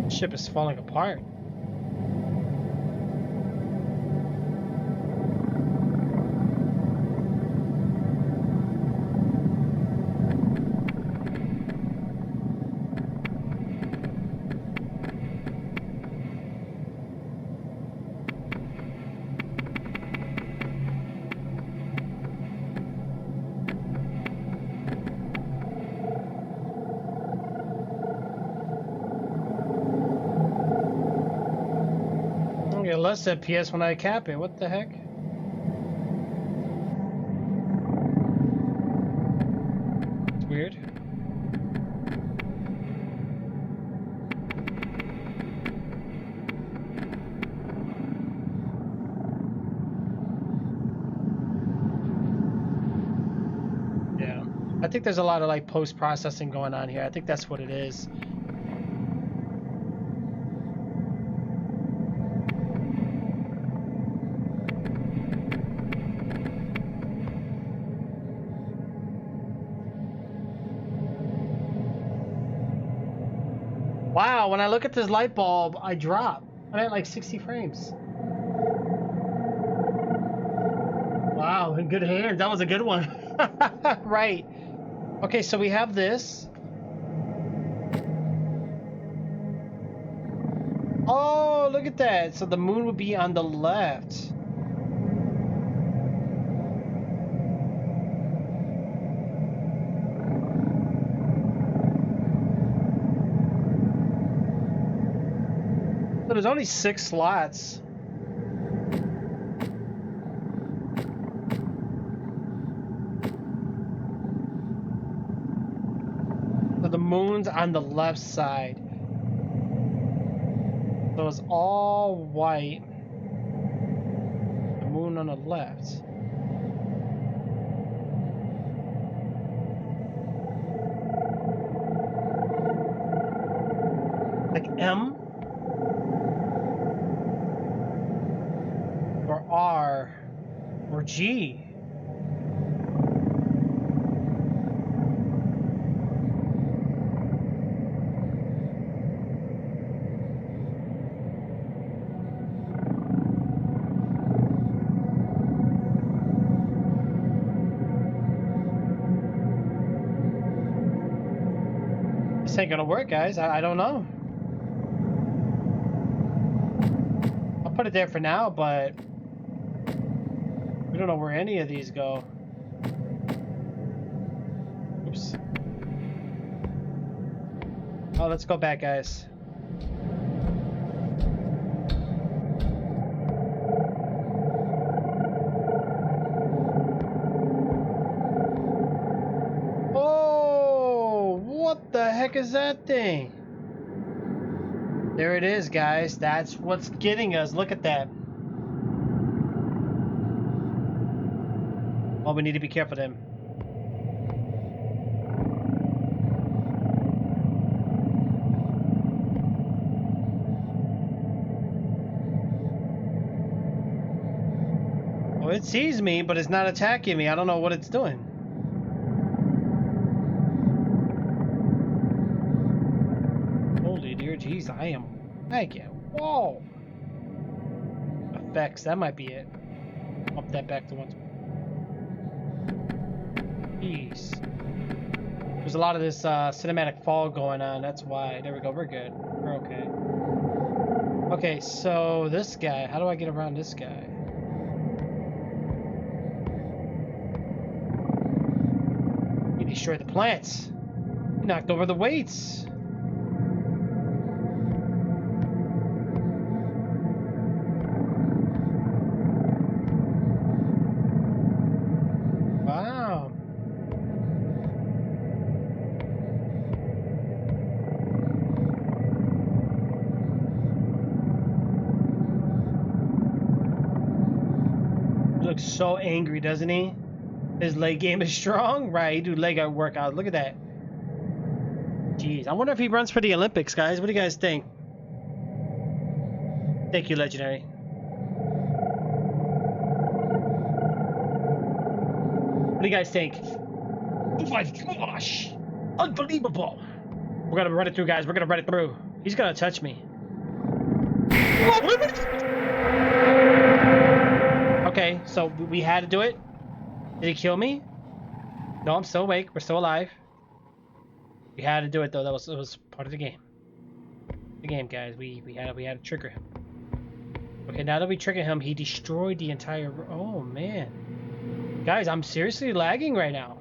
ship is falling apart. Get less FPS when I cap it. What the heck? It's weird. Yeah, I think there's a lot of like post-processing going on here. I think that's what it is. Wow, when I look at this light bulb, I drop. I'm at like 60 frames. Wow, in good hands. That was a good one. Right. Okay, so we have this. Oh, look at that. So the moon would be on the left. So there's only 6 slots. So the moon's on the left side. So it's all white. The moon on the left. Like M? Or R? Or G? This ain't gonna work, guys. I don't know. I'll put it there for now, but we don't know where any of these go. Oops. Oh, let's go back, guys. Oh, what the heck is that thing? There it is, guys. That's what's getting us. Look at that. Oh, we need to be careful then. Oh, it sees me, but it's not attacking me. I don't know what it's doing. Holy dear, jeez, I am. Thank you. Whoa. Effects, that might be it. Up that back to once. Jeez. There's a lot of this cinematic fog going on. That's why. There we go. We're good. We're okay. Okay, so this guy. How do I get around this guy? He destroyed the plants. He knocked over the weights. Wow. He looks so angry, doesn't he? His leg game is strong? Right, he do leg workout. Look at that. Jeez, I wonder if he runs for the Olympics, guys. What do you guys think? Thank you, Legendary. What do you guys think? Oh my gosh! Unbelievable! We're gonna run it through, guys. We're gonna run it through. He's gonna touch me. Okay, so we had to do it. Did he kill me? No, I'm still awake. We're still alive. We had to do it though. It was part of the game. The game, guys. We had to trigger him. Okay, now that we trigger him, he destroyed the entire. Oh man, guys, I'm seriously lagging right now.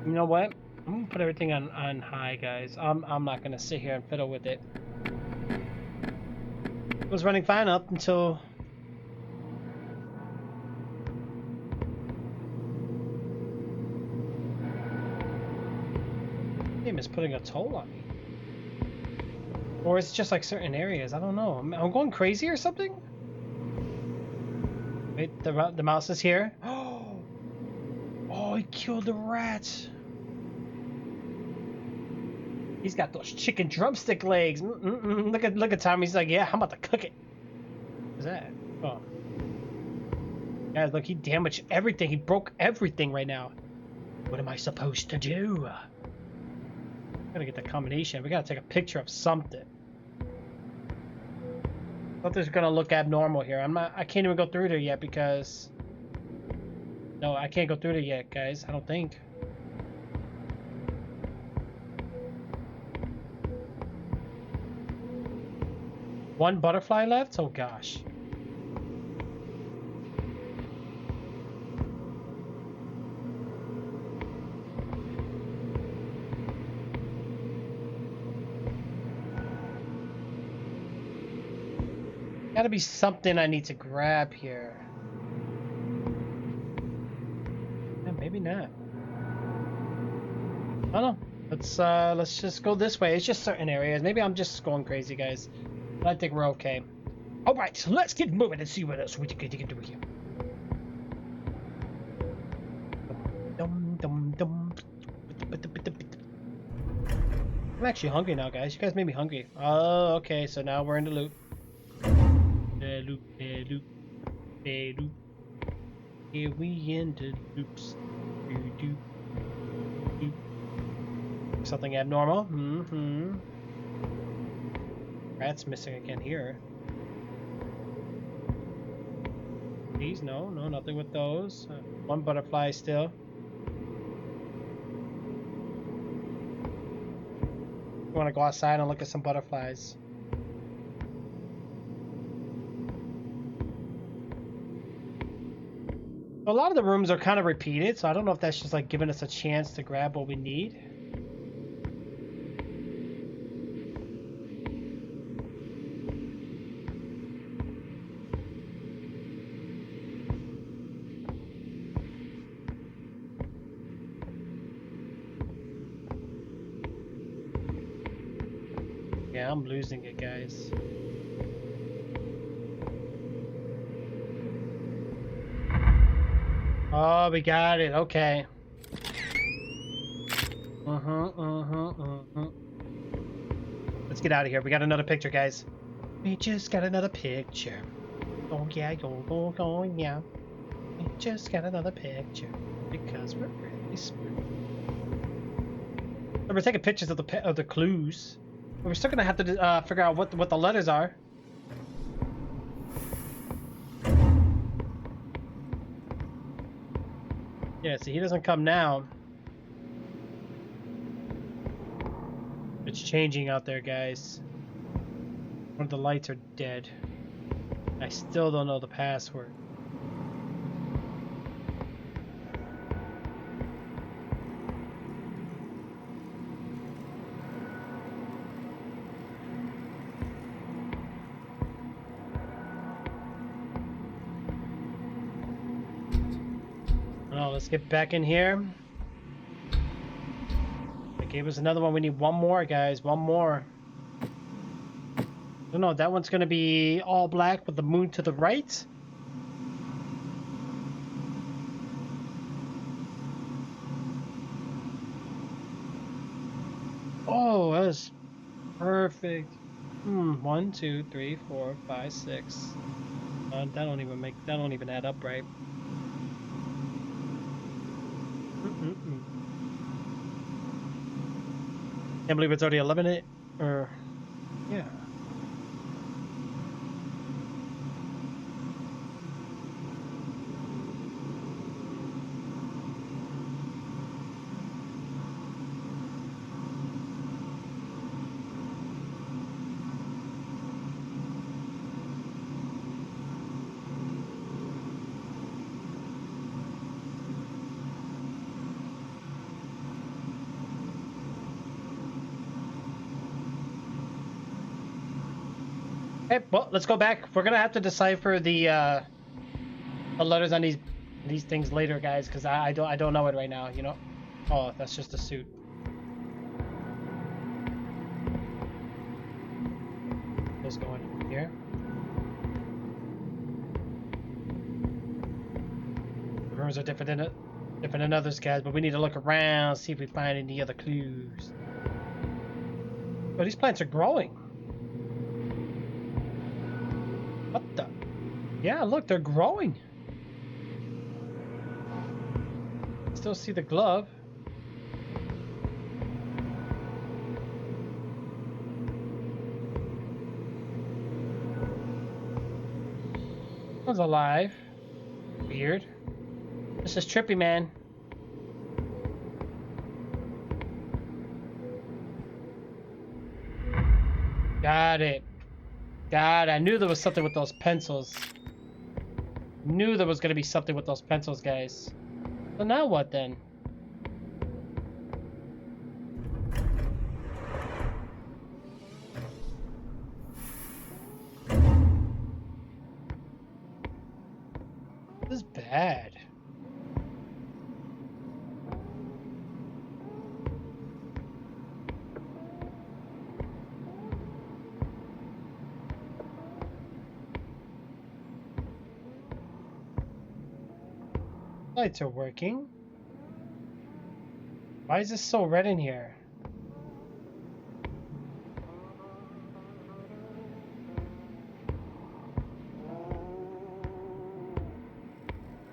You know what? I'm gonna put everything on high, guys. I'm not gonna sit here and fiddle with it. It was running fine up until. Game is putting a toll on me. Or it's just like certain areas. I don't know. I'm going crazy or something? Wait, the mouse is here. Oh, he killed the rats. He's got those chicken drumstick legs. Look at Tommy. He's like, yeah, I'm about to cook it. What's that? Oh. Guys, look, he damaged everything. He broke everything right now. What am I supposed to do? Gotta get the combination. We gotta take a picture of something. Something's gonna look abnormal here. I can't even go through there yet because. No, I can't go through there yet, guys. I don't think. One butterfly left? Oh gosh. Gotta be something I need to grab here. Yeah, maybe not. I don't know. Let's just go this way. It's just certain areas. Maybe I'm just going crazy, guys. But I think we're okay. Alright, so let's get moving and see what else we can do here. I'm actually hungry now, guys. You guys made me hungry. Oh, okay, so now we're in the loop. Loop. Here we in the loops. Something abnormal. Rat's missing again here. These, no, nothing with those. One butterfly still. I want to go outside and look at some butterflies. A lot of the rooms are kind of repeated, so I don't know if that's just like giving us a chance to grab what we need. Yeah, I'm losing it, guys. Oh, we got it. Okay. Let's get out of here. We got another picture, guys. We just got another picture. Oh yeah, oh yeah. We just got another picture because we're really smart. And we're taking pictures of the clues. But we're still gonna have to figure out what the letters are. Yeah, see, he doesn't come now. It's changing out there, guys. One of the lights are dead. I still don't know the password. Oh, let's get back in here. They gave us another one. We need one more, guys. One more. I don't know. That one's going to be all black with the moon to the right. Oh, that was perfect. 1, 2, 3, 4, 5, 6. That don't even add up right. Can't believe it's already 11. Or yeah. Okay, well, let's go back. We're gonna have to decipher the letters on these things later, guys, because I don't know it right now. You know. Oh, that's just a suit. Let's go in here. The rooms are different than others, guys, but we need to look around, see if we find any other clues. Oh, these plants are growing. What the? Yeah, look, they're growing. Still see the glove. One's alive. Weird. This is trippy, man. Got it. God, I knew there was something with those pencils. Knew there was going to be something with those pencils, guys. So now what then? This is bad. Lights are working. Why is this so red in here?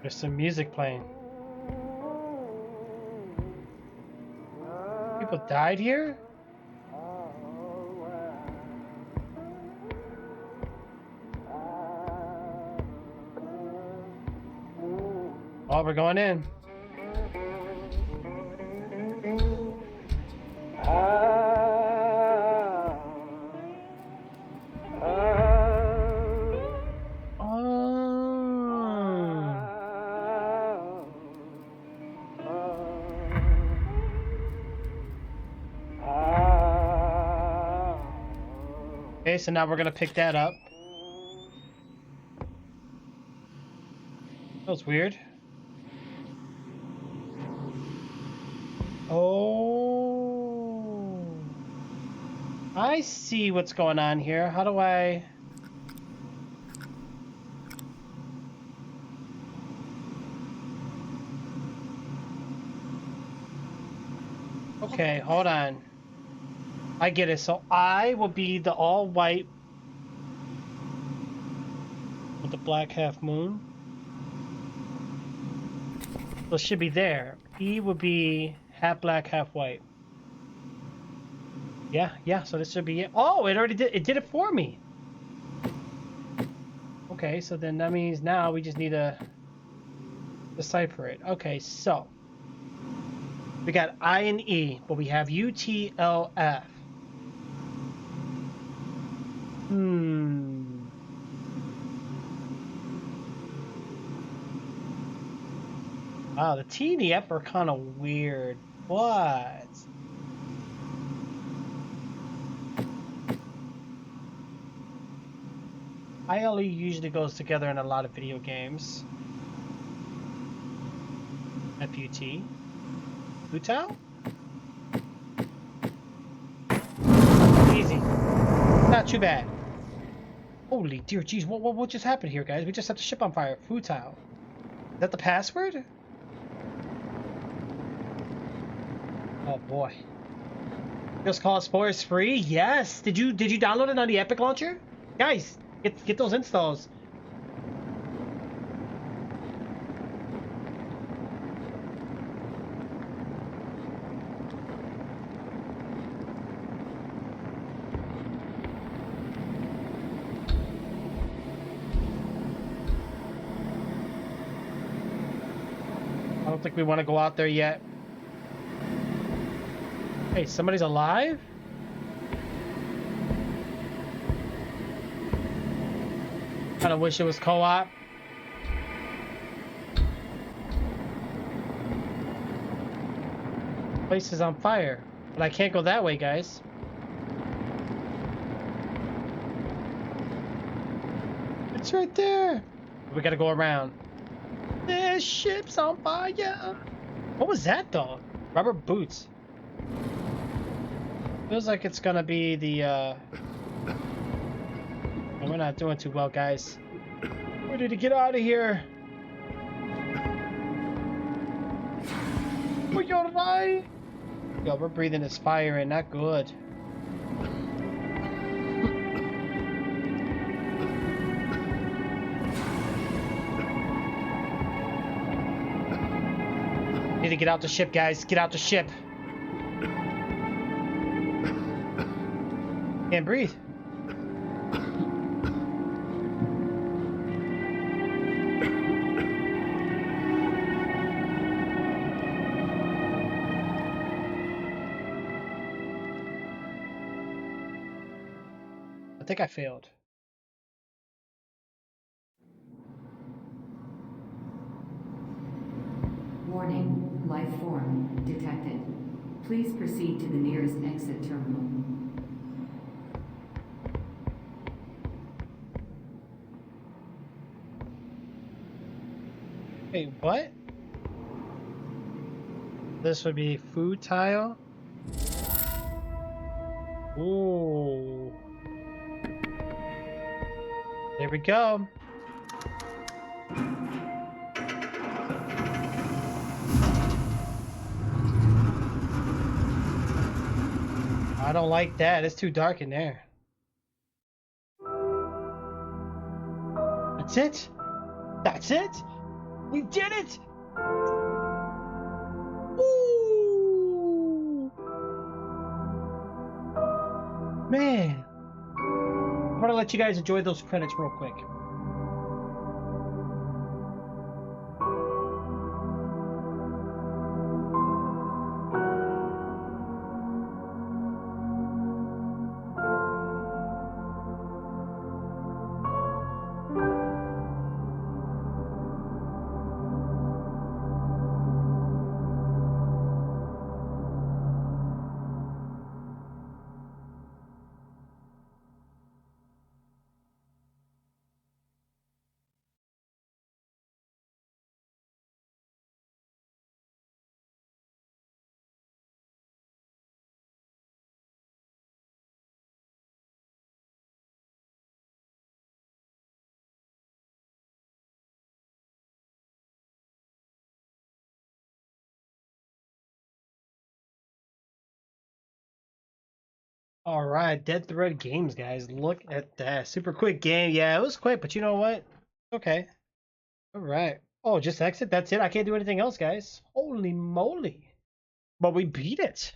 There's some music playing. People died here? Oh, we're going in. Okay, so now we're gonna pick that up. That was weird. Oh, I see what's going on here. How do I... Okay, hold on. I get it. So I will be the all white with the black half moon. So it should be there. P would be half black, half white. Yeah, so this should be it. Oh, it already did it for me. Okay, so then that means now we just need to decipher it. Okay, so we got I and E, but we have U, T, L, F. Wow, the T and the F are kind of weird. What? ILE usually goes together in a lot of video games. FUT. Futile? Easy. Not too bad. Holy dear jeez, what just happened here, guys? We just set the ship on fire. Futile. Is that the password? Oh boy. Just call it spoilers free? Yes! Did you download it on the Epic launcher? Guys, get those installs. I don't think we want to go out there yet. Hey, somebody's alive? Kind of wish it was co-op. Place is on fire, but I can't go that way, guys. It's right there. We gotta go around. This ship's on fire. What was that though? Rubber boots. Feels like it's gonna be the oh, we're not doing too well, guys. We need to get out of here. Are you alright? Yo, we're breathing this fire in, not good. Need to get out the ship, guys. Get out the ship. Can't breathe. I think I failed. Warning, life form detected. Please proceed to the nearest exit terminal. Wait, what? This would be food tile. Ooh. There we go. I don't like that. It's too dark in there. That's it? That's it? We did it! Woo! Man. I'm gonna let you guys enjoy those credits real quick. All right, Dead Thread Games, guys. Look at that. Super quick game. Yeah, it was quick, but you know what? Okay. All right. Oh, just exit. That's it. I can't do anything else, guys. Holy moly. But we beat it.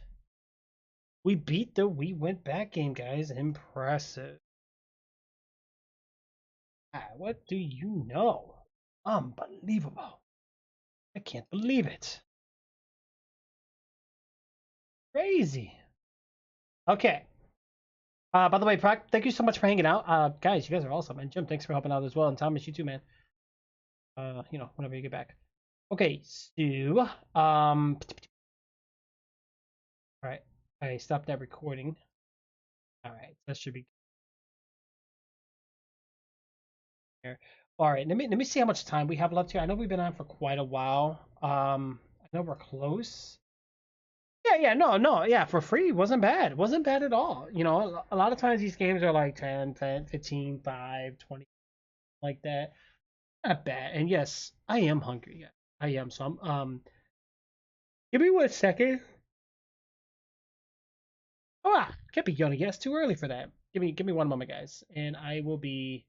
We beat the We Went Back game, guys. Impressive. What do you know? Unbelievable. I can't believe it. Crazy. Okay. By the way, Proc, thank you so much for hanging out. Guys, you guys are awesome. And Jim, thanks for helping out as well. And Thomas, you too, man. Whenever you get back. Okay, so, all right. I stopped that recording. All right, that should be here. All right, let me see how much time we have left here. I know we've been on for quite a while. I know we're close. Yeah, no, yeah, for free wasn't bad. Wasn't bad at all. You know, a lot of times these games are like 10, 15, 5, 20, like that. Not bad. And yes, I am hungry. Yeah, I am. So give me 1 second. Oh, can't be yawning. Yes, too early for that. Give me one moment, guys, and I will be.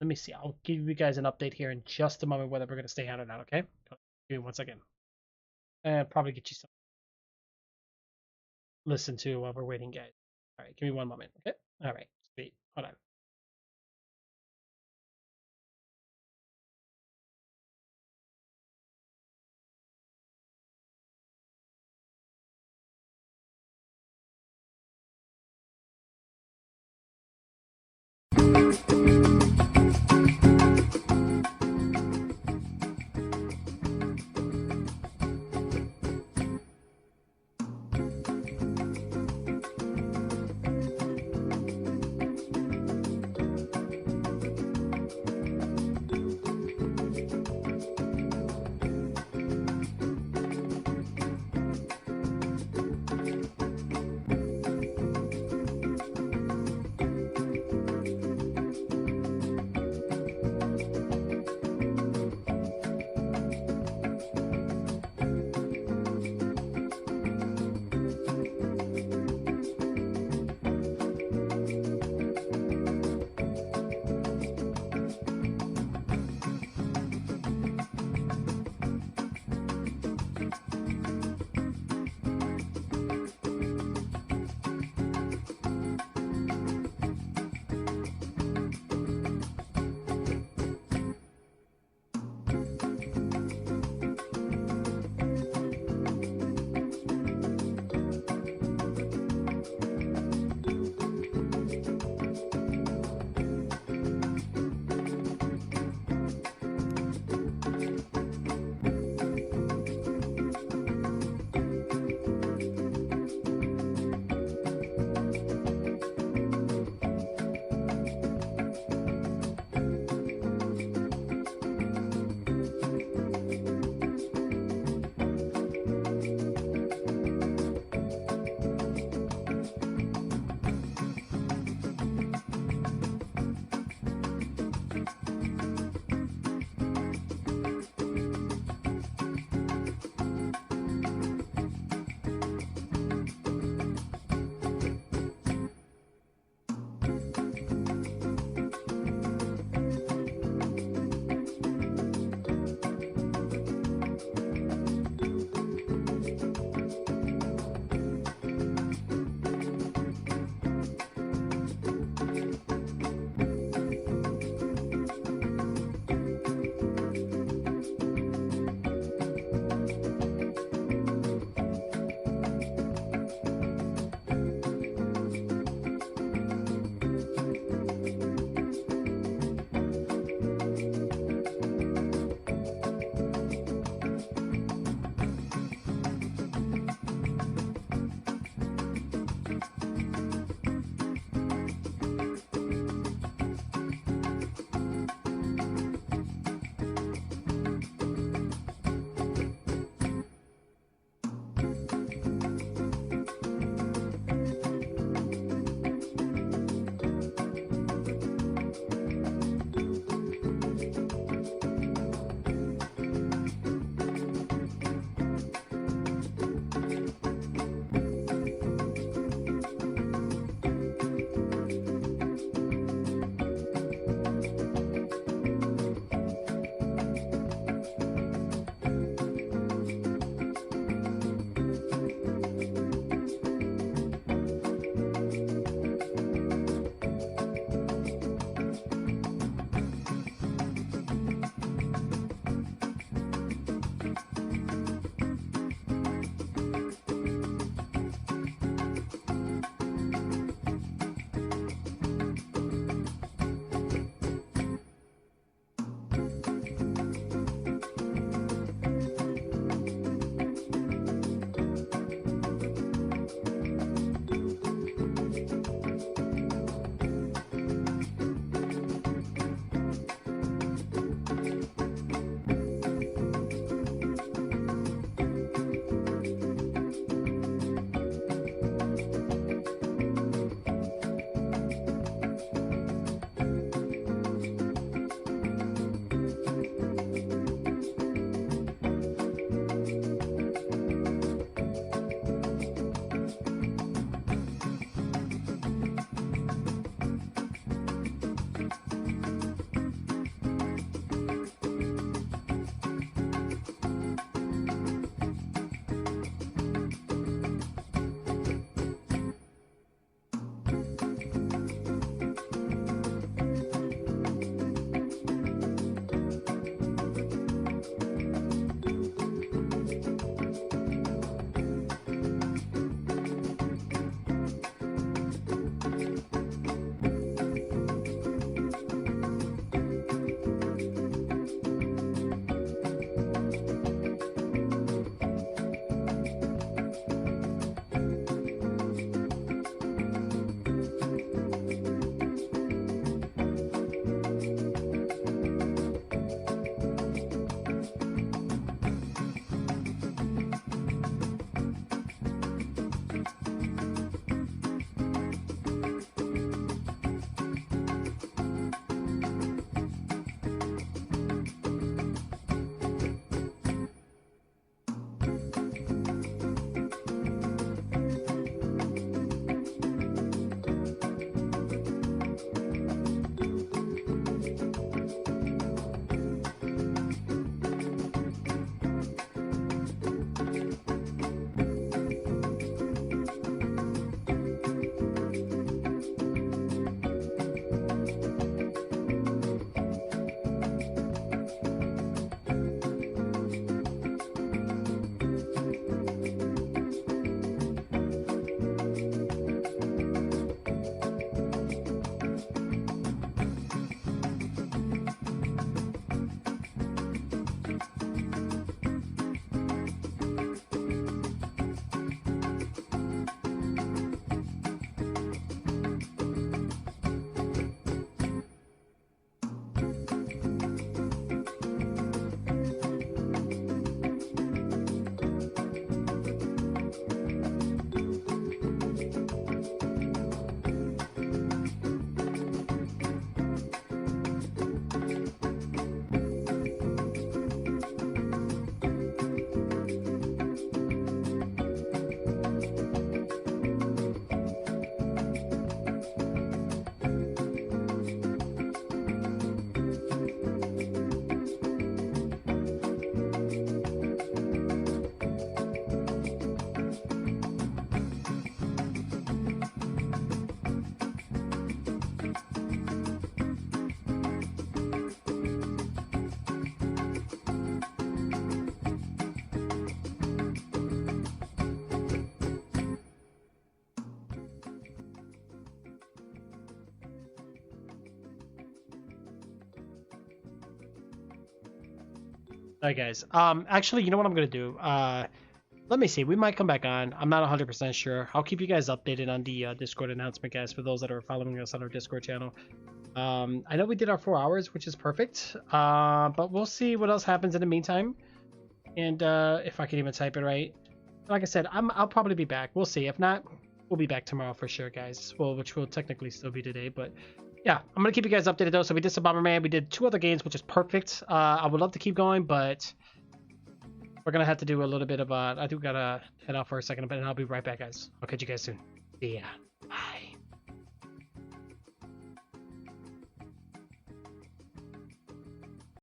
Let me see. I'll give you guys an update here in just a moment whether we're gonna stay on or not. Okay? Give me 1 second. Probably get you some listen to while we're waiting, guys. All right, give me one moment. Okay. All right. Sweet. Hold on. Alright guys, actually, you know what I'm gonna do? Let me see, we might come back on. I'm not 100% sure. I'll keep you guys updated on the Discord announcement, guys, for those that are following us on our Discord channel. I know we did our 4 hours, which is perfect, but we'll see what else happens in the meantime. And if I can even type it right. Like I said, I'll probably be back. We'll see. If not, we'll be back tomorrow for sure, guys. Well, which will technically still be today, but yeah, I'm gonna keep you guys updated though. So we did some Bomberman, we did 2 other games, which is perfect. I would love to keep going, but we're gonna have to do a little bit of I think we gotta head out for a second, but I'll be right back, guys. I'll catch you guys soon. See ya.